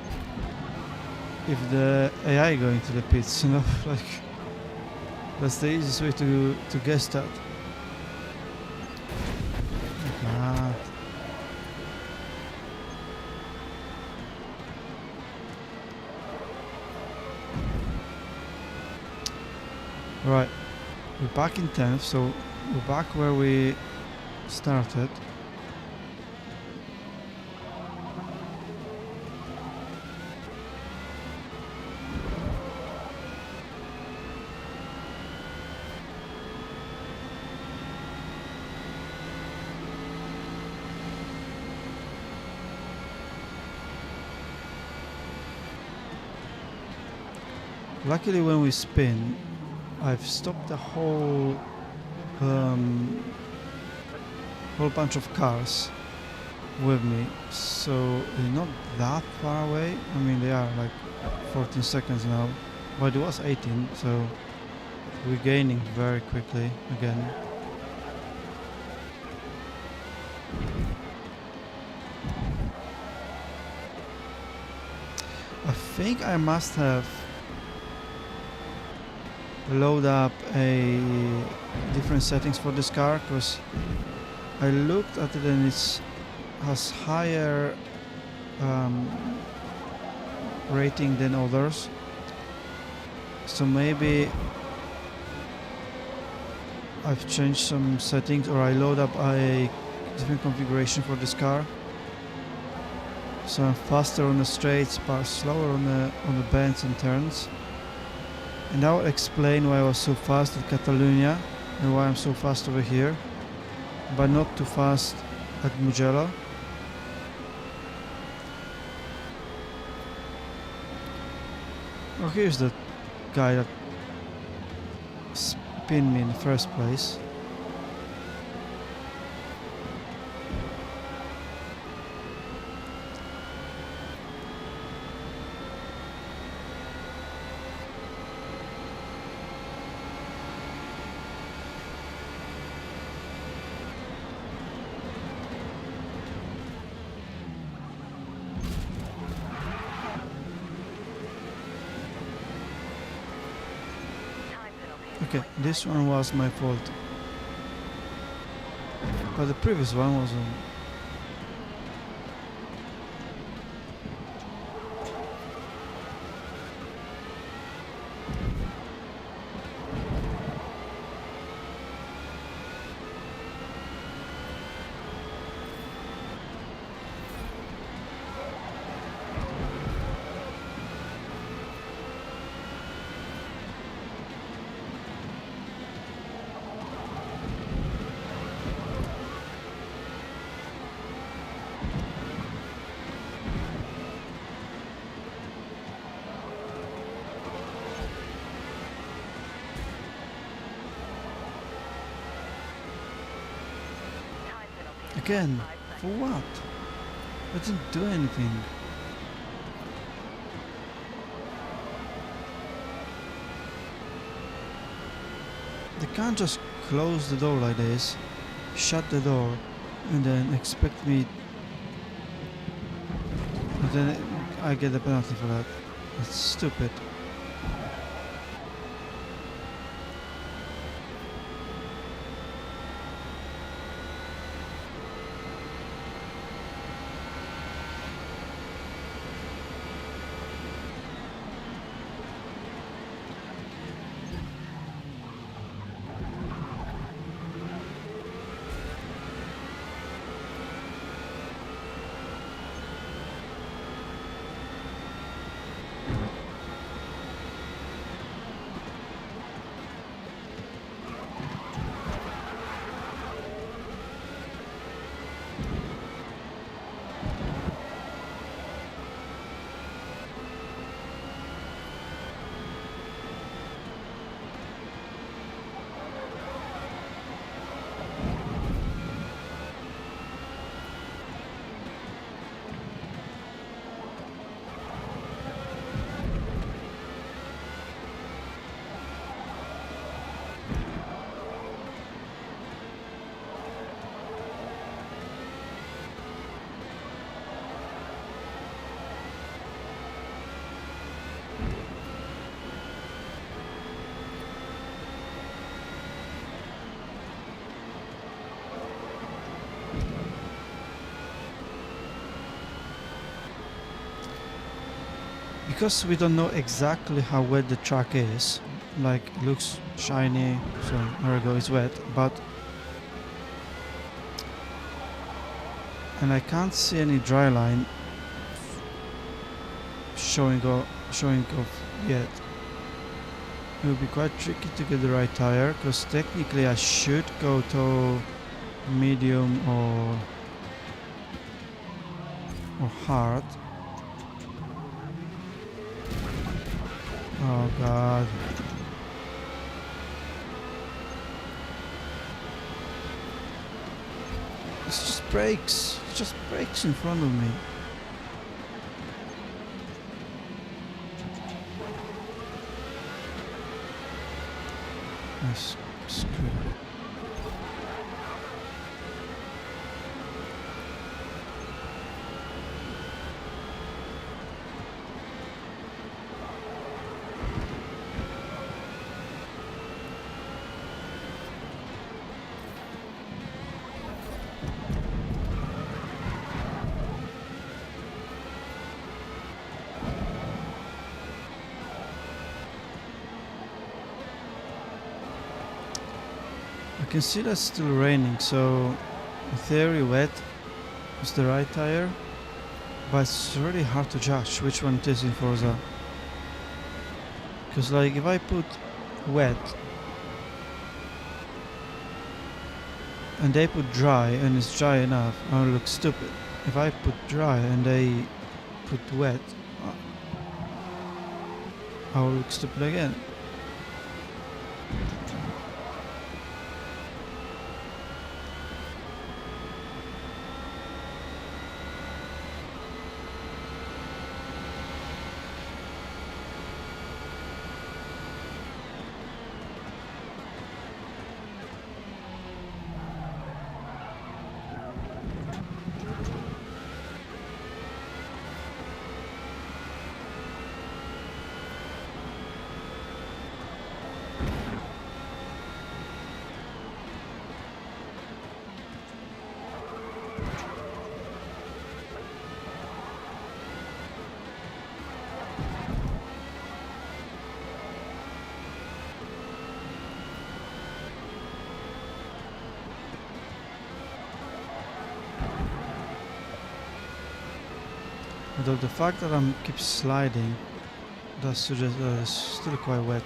if the AI going to the pits, you know, like that's the easiest way to guess that. Ah. Right, we're back in 10th, so we're back where we started. Luckily when we spin, I've stopped the whole bunch of cars with me, so they're not that far away. I mean they are like 14 seconds now, but it was 18, so we're gaining very quickly again. I think I must have load up a different settings for this car, because I looked at it and it has higher um, rating than others. So maybe I've changed some settings, or I load up a different configuration for this car. So I'm faster on the straights but slower on the bends and turns. And that will explain why I was so fast at Catalonia and why I'm so fast over here, but not too fast at Mugello. Oh, here's the guy that spin me in the first place. Okay, this one was my fault, but the previous one wasn't. Again, for what? I didn't do anything. They can't just close the door like this, shut the door, and then expect me. And then I get a penalty for that. That's stupid. Because we don't know exactly how wet the track is, like it looks shiny, so there we go, it's wet, but and I can't see any dry line showing off yet. It will be quite tricky to get the right tire, because technically I should go to medium or hard. Oh god. It just breaks. It just breaks in front of me. Nice. Screw it. can see that's still raining, so in theory wet is the right tire, but it's really hard to judge which one it is in Forza. Because like if I put wet and they put dry and it's dry enough, I'll look stupid. If I put dry and they put wet, I'll look stupid again. Although the fact that I keep sliding does suggest that it's still quite wet.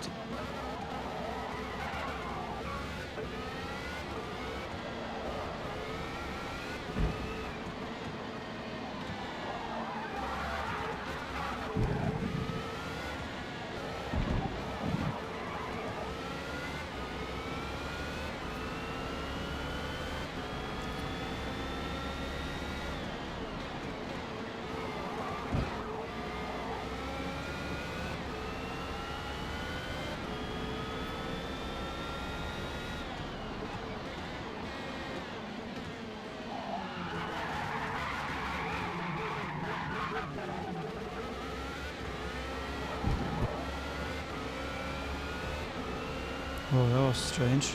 Oh, that was strange.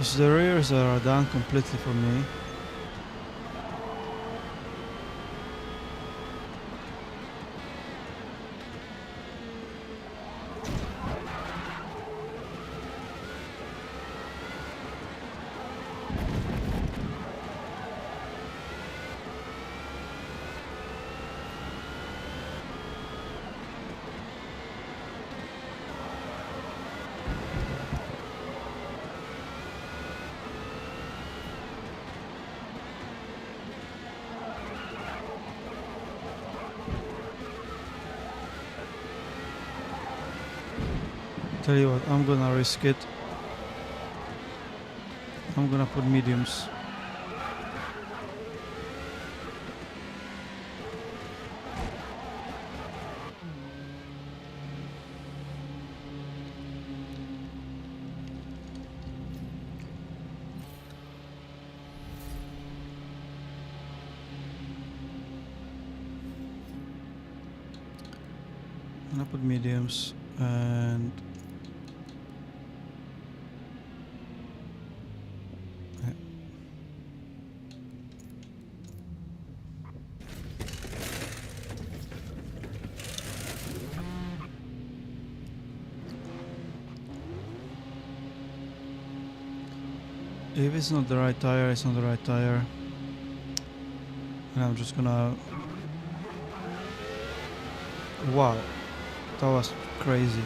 So the rears are done completely for me. Tell you what, I'm gonna risk it. I'm gonna put mediums. I'm gonna put mediums and if it's not the right tire, it's not the right tire. And I'm just gonna... Wow, that was crazy.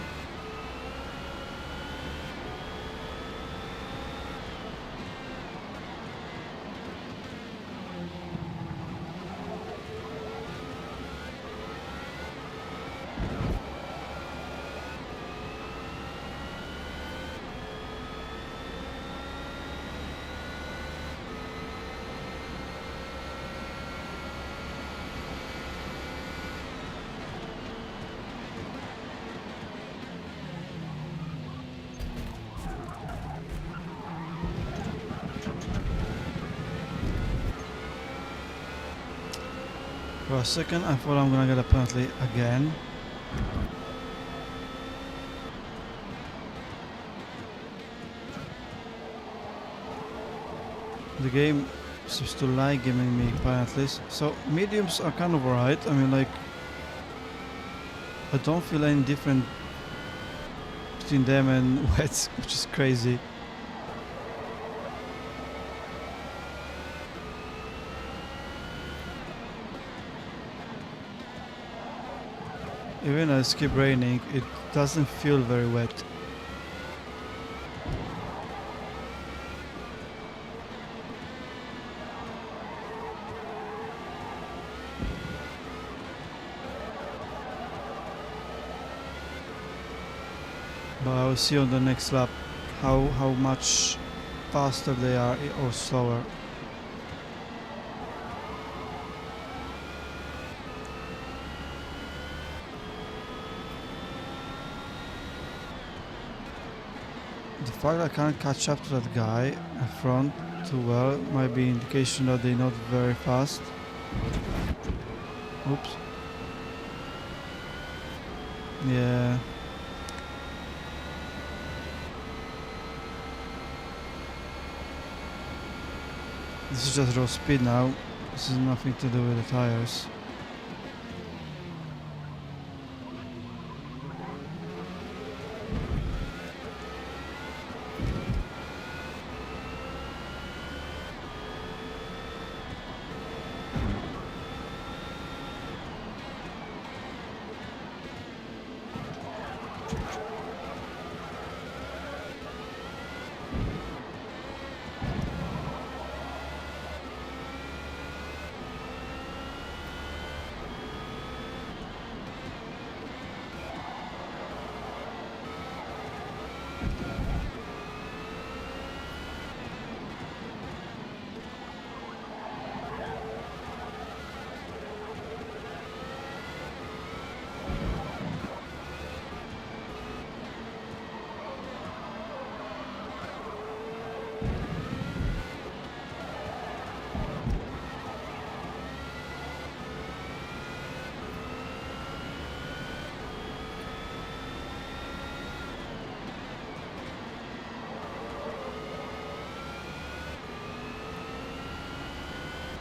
For a second I thought I'm gonna get a penalty again, The game seems to like giving me apparently. So mediums are kind of alright. I mean, like, I don't feel any different between them and wets, which is crazy. Even as it's keep raining, it doesn't feel very wet. But I will see on the next lap how much faster they are or slower. The fact that I can't catch up to that guy in front too well might be indication that they're not very fast. Oops. Yeah. This is just raw speed now. This has nothing to do with the tires.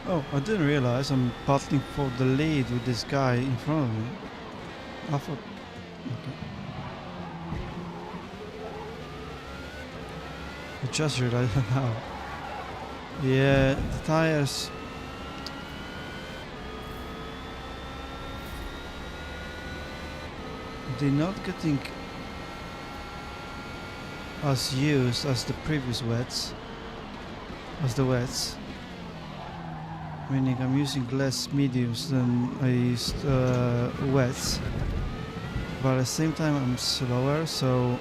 Oh, I didn't realize I'm battling for the lead with this guy in front of me. I thought... Okay. I just realized now. Yeah, the tires... They're not getting as used as the previous wets. As the wets. Meaning I'm using less mediums than I used wets, but at the same time I'm slower, so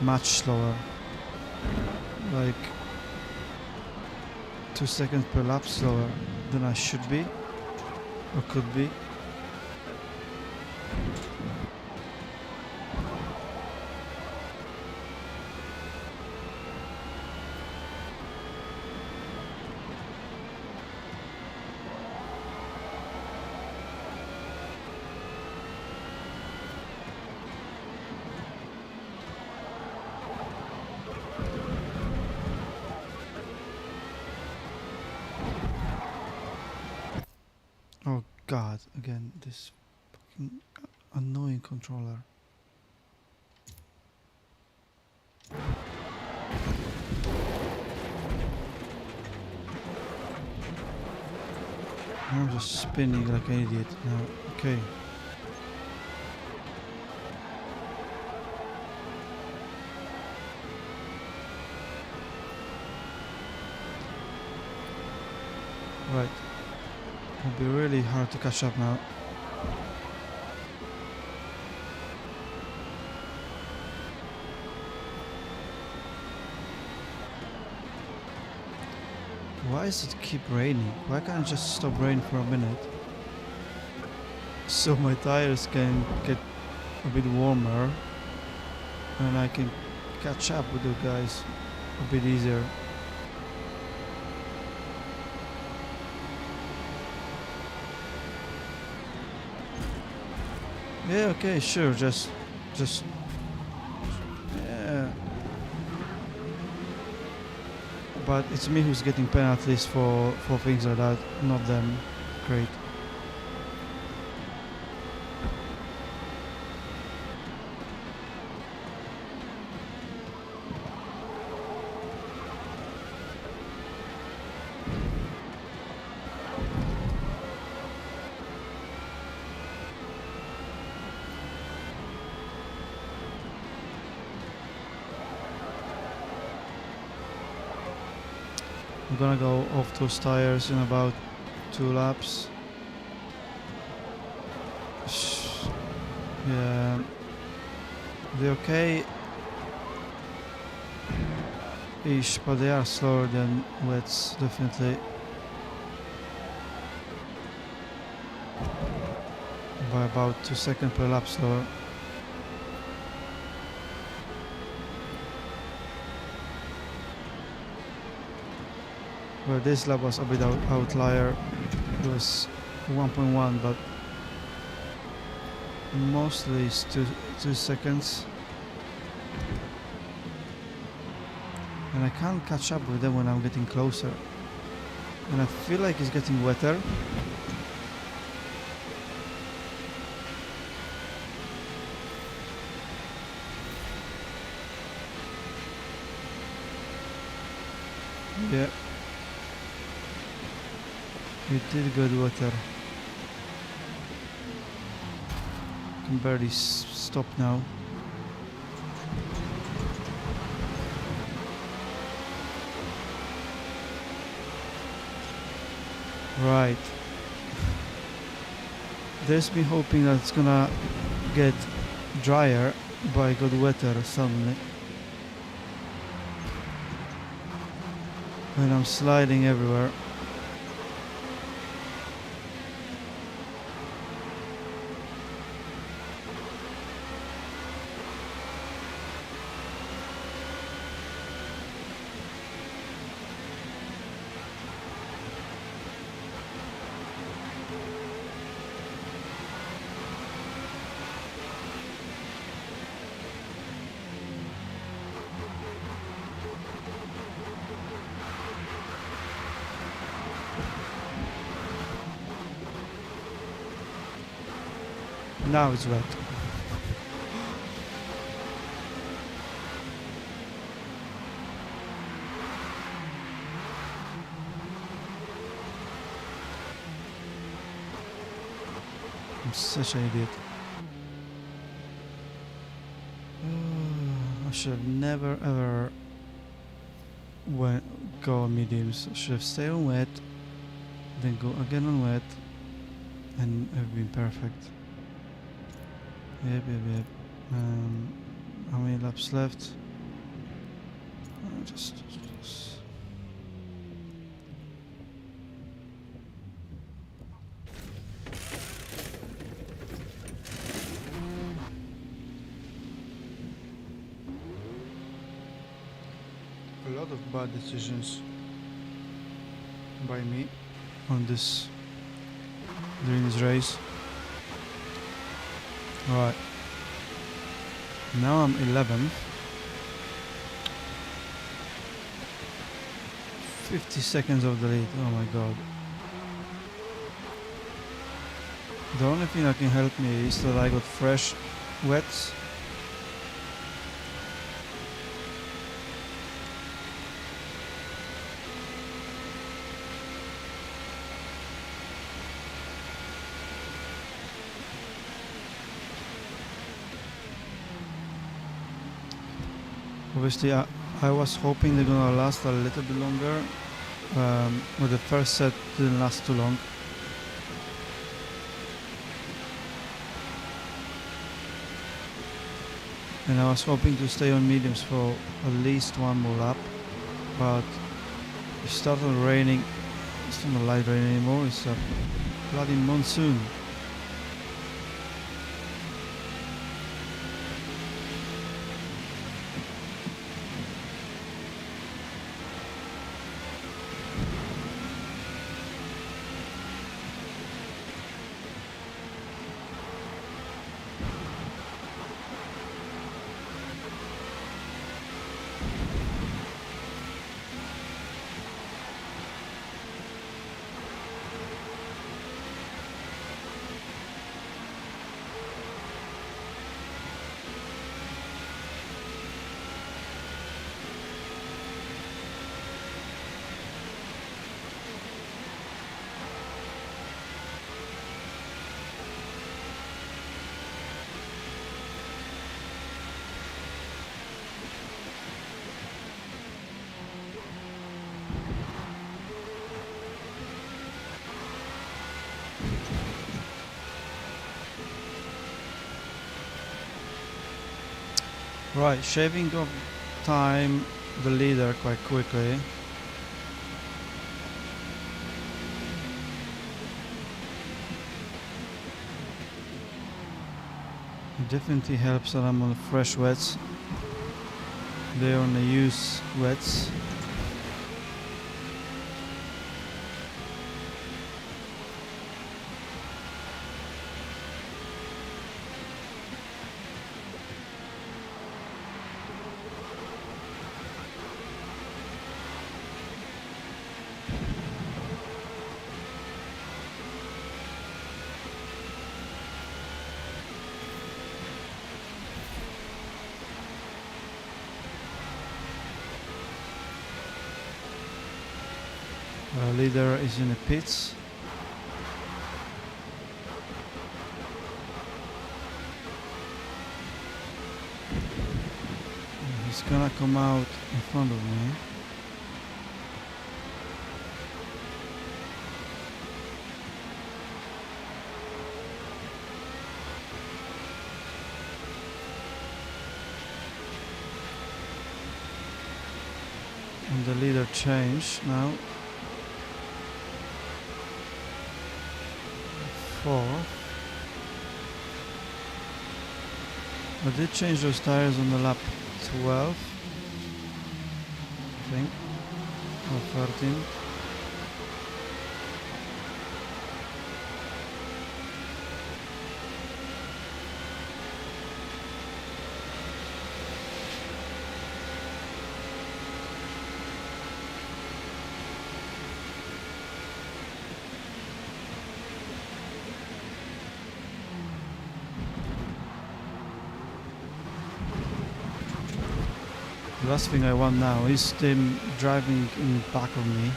much slower, like 2 seconds per lap slower than I should be or could be. Oh god, again, this fucking annoying controller. I'm just spinning like an idiot now. Okay. Right. It'll be really hard to catch up now. Why does it keep raining? Why can't it just stop raining for a minute? So my tires can get a bit warmer and I can catch up with the guys a bit easier. Yeah, okay, sure, just, yeah. But it's me who's getting penalties for things like that, not them. Great. I'm gonna go off those tires in about 2 laps. Yeah, they're okay ish, but they are slower than wets, definitely. By about 2 seconds per lap slower. Well, this lap was a bit outlier. It was 1.1, but mostly it's 2 seconds. And I can't catch up with them when I'm getting closer. And I feel like it's getting wetter. Yeah. It did good wetter. Can barely stop now. Right. There's me hoping that it's gonna get drier, but it got wetter suddenly. And I'm sliding everywhere. Now it's wet. I'm such an idiot. I should have never ever go on mediums. I should have stayed on wet, then go again on wet, and have been perfect. Yep. How many laps left? Just. A lot of bad decisions by me on this during this race. Right. Now I'm 11th. 50 seconds of the lead. Oh my god. The only thing that can help me is that I got fresh wets. Obviously, I was hoping they're gonna last a little bit longer. But the first set didn't last too long. And I was hoping to stay on mediums for at least one more lap. But it started raining. It's not a light rain anymore, it's a bloody monsoon. Right, shaving off time the leader quite quickly. It definitely helps that I'm on fresh wets. They're on the used wets. Leader is in the pits. He's gonna come out in front of me. And the leader changed now. 4. I did change those tires on the lap 12, I think, or 13. The last thing I want now is them driving in the back of me.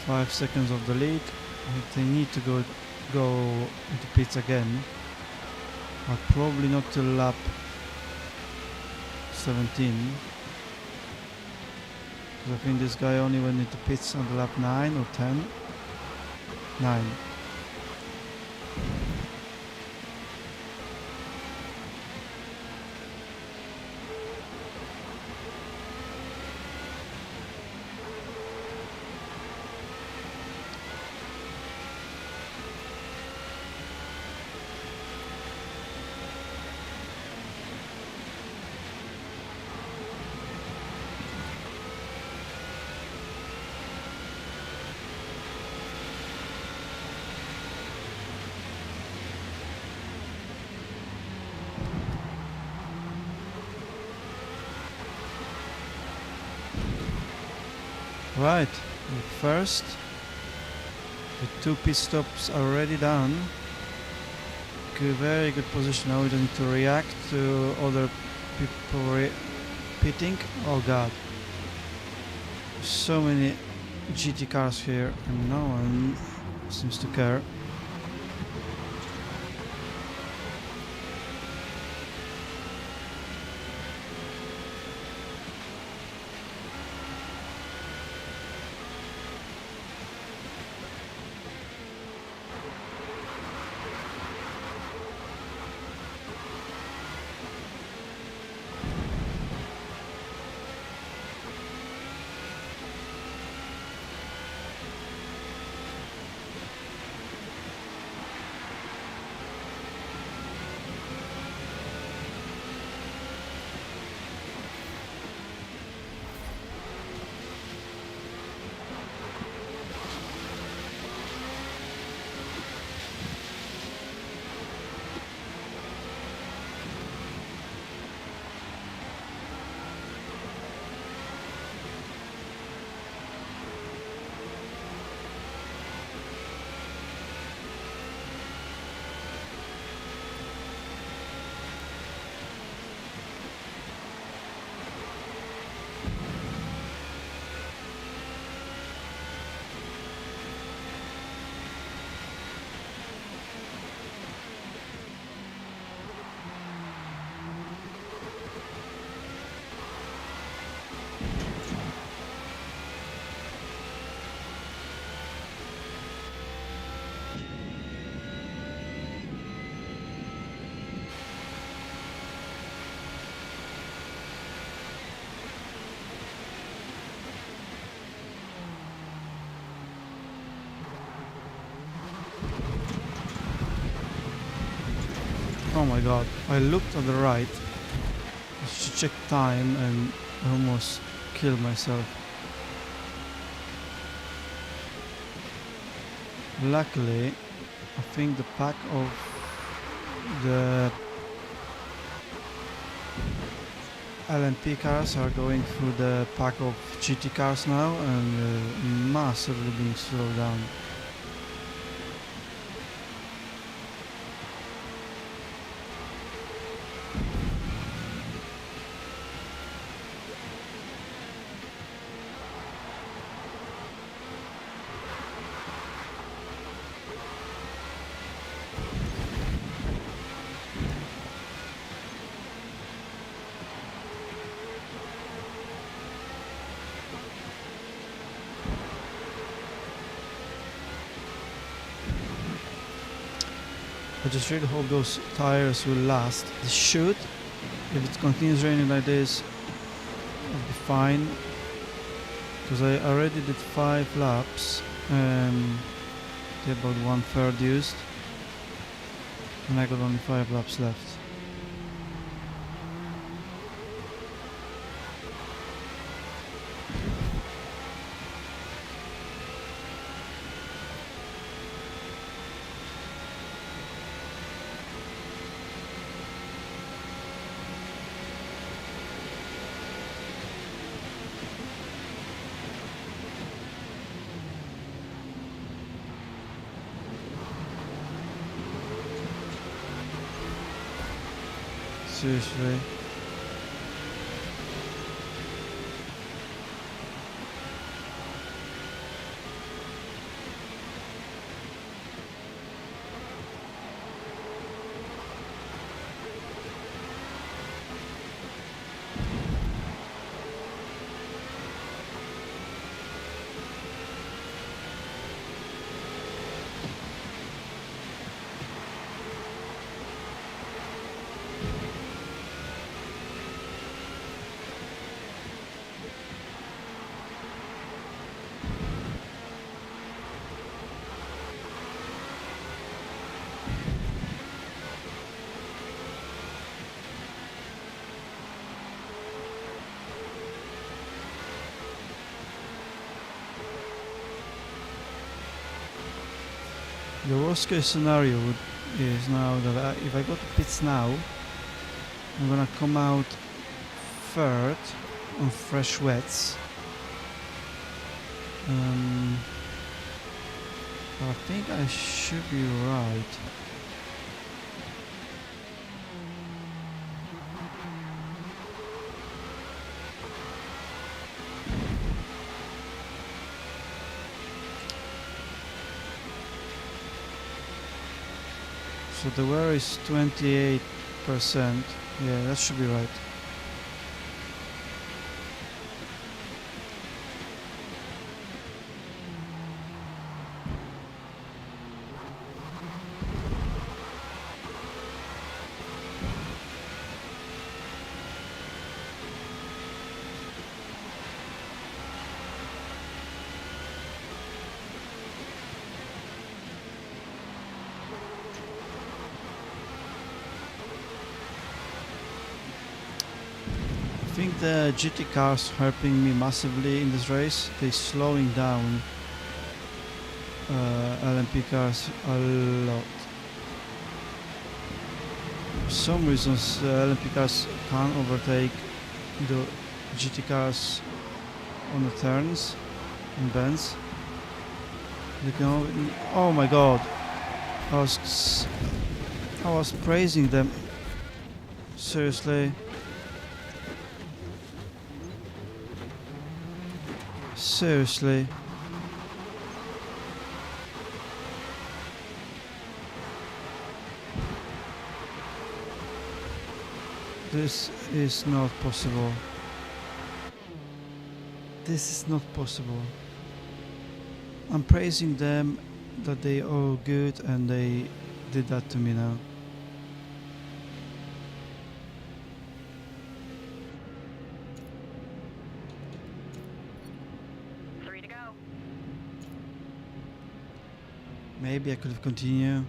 Five seconds of the lead. If they need to go into pits again, but probably not till lap 17. Because I think this guy only went into pits on the lap 9 or 10. 9. Right, first, the 2 pit stops are already done. Very good position. Now we don't need to react to other people pitting. Oh god, so many GT cars here and no one seems to care. Oh my god, I looked on the right to check time and almost killed myself. Luckily, I think the pack of the LMP cars are going through the pack of GT cars now and massively being slowed down. I just really hope those tires will last. They should. If it continues raining like this, it'll be fine. Because I already did 5 laps and about 1/3 used. And I got only 5 laps left. Seriously. The worst case scenario is now that if I go to pits now, I'm gonna come out third on fresh wets. I think I should be right. So the wear is 28%. Yeah, that should be right. I think the GT cars helping me massively in this race. They're slowing down LMP cars a lot. For some reasons LMP cars can't overtake the GT cars on the turns and bends. They can oh my god, I was praising them, seriously. Seriously. This is not possible. This is not possible. I'm praising them that they are good and they did that to me now. Maybe I could have continued.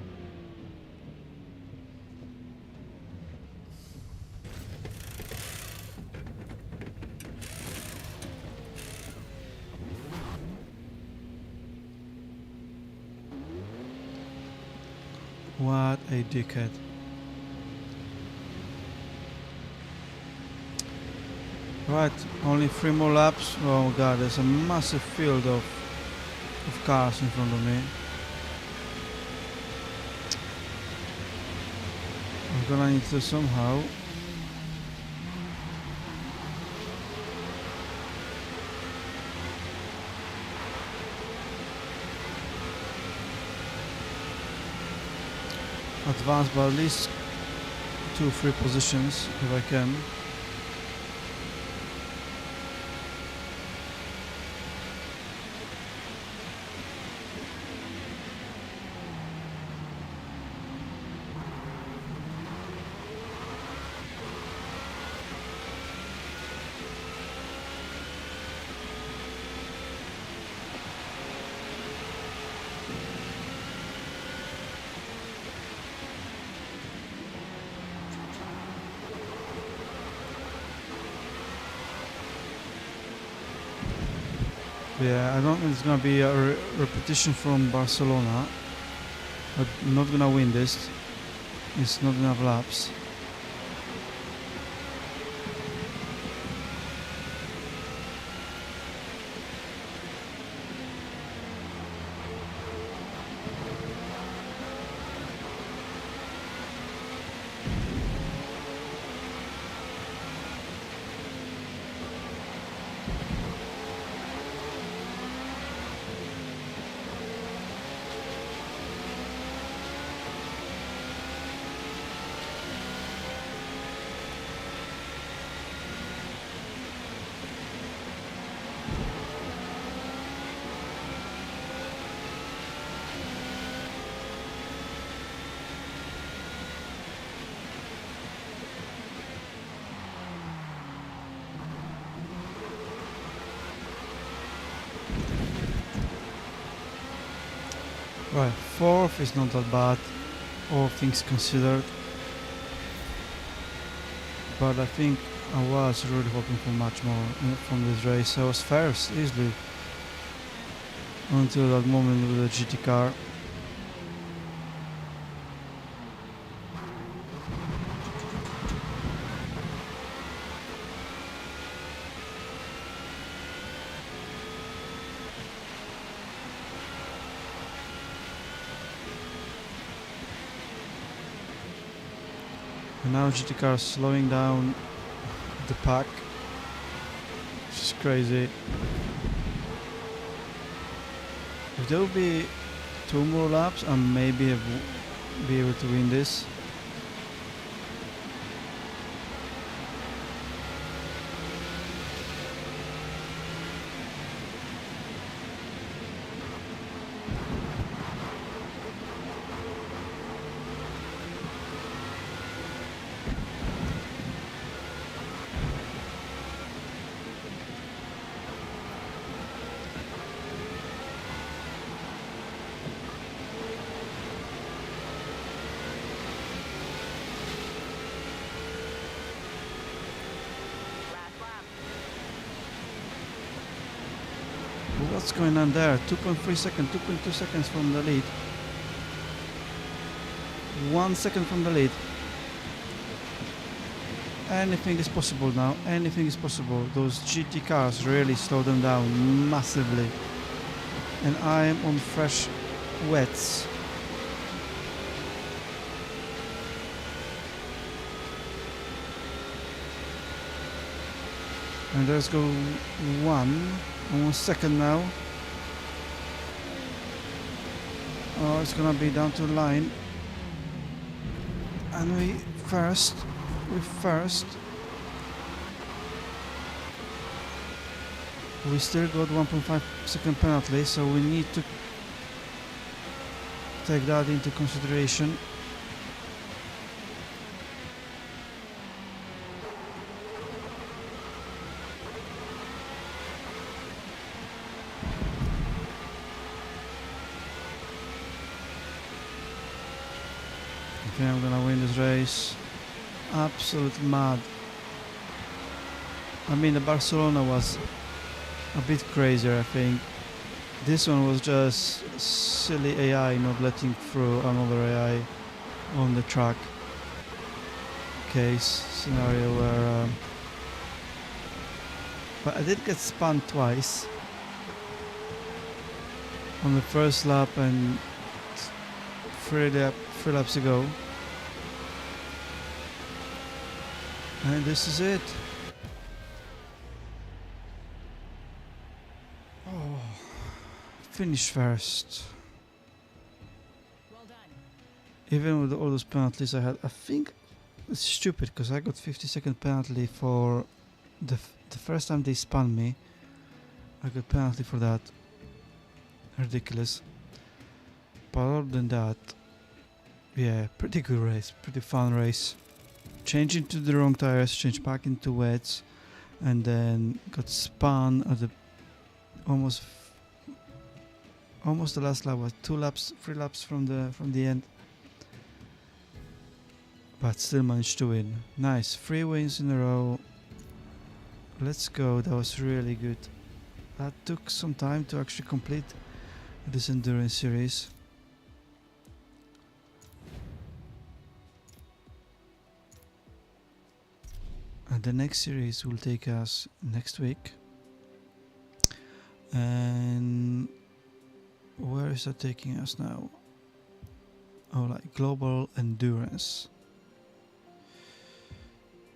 What a dickhead. Right, only 3 more laps. Oh god, there's a massive field of cars in front of me. I'm gonna need to somehow advance by at least 2-3 positions if I can. Yeah, I don't think it's gonna be a repetition from Barcelona. I'm not gonna win this. It's not enough laps. Right, 4th is not that bad, all things considered. But I think I was really hoping for much more from this race. I was first easily until that moment with the GT car. And now GT car is slowing down the pack, which is crazy. If there will be 2 more laps, I may be able to win this. What's going on there? 2.3 seconds, 2.2 seconds from the lead. 1 second from the lead. Anything is possible now, anything is possible. Those GT cars really slow them down massively. And I am on fresh wets. And let's go 1 second now. Oh, it's gonna be down to the line. And we first. We still got 1.5 second penalty, so we need to take that into consideration. Okay, I'm gonna win this race. Absolute mad. I mean, the Barcelona was a bit crazier, I think. This one was just silly AI not letting through another AI. on the track case scenario where but I did get spun twice on the first lap and three laps ago, and this is it. Oh, finish first. Well done. Even with all those penalties I had, I think it's stupid because I got 50-second penalty for the first time they spun me. I got penalty for that. Ridiculous. But other than that, yeah, pretty good race, pretty fun race. Changed into the wrong tires, changed back into wets, and then got spun at the almost the last lap. Was 3 laps from the end. But still managed to win. Nice, 3 wins in a row. Let's go, that was really good. That took some time to actually complete this endurance series. And the next series will take us next week. And where is that taking us now? Oh, like global endurance.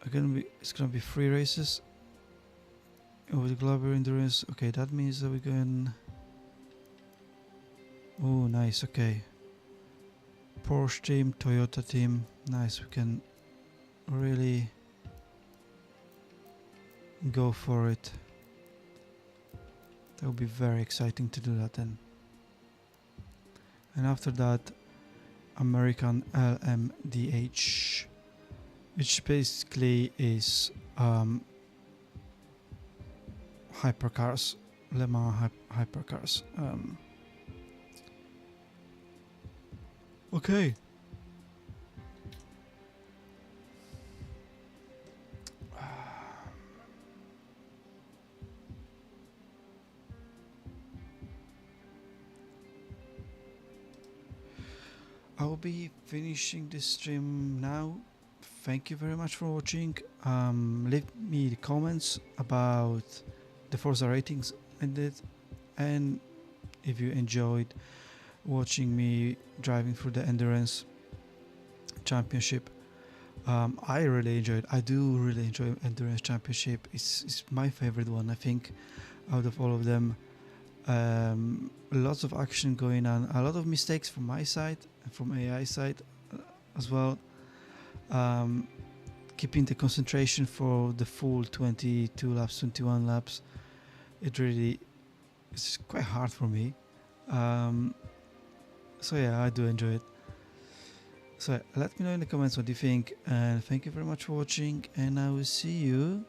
It's gonna be 3 races with global endurance. Okay, that means that we're going. Oh, nice. Okay, Porsche team, Toyota team. Nice. We can really go for it. That would be very exciting to do that then. And after that, American LMDH, which basically is hypercars, Le Mans hypercars. Okay. I will be finishing this stream now. Thank you very much for watching. Leave me the comments about the Forza ratings I did, and if you enjoyed watching me driving through the Endurance Championship. I really enjoyed. I do really enjoy Endurance Championship. It's my favorite one, I think, out of all of them. Lots of action going on, a lot of mistakes from my side and from AI side as well. Keeping the concentration for the full 22 laps, 21 laps, it's quite hard for me. So yeah, I do enjoy it. So let me know in the comments what you think, and thank you very much for watching, and I will see you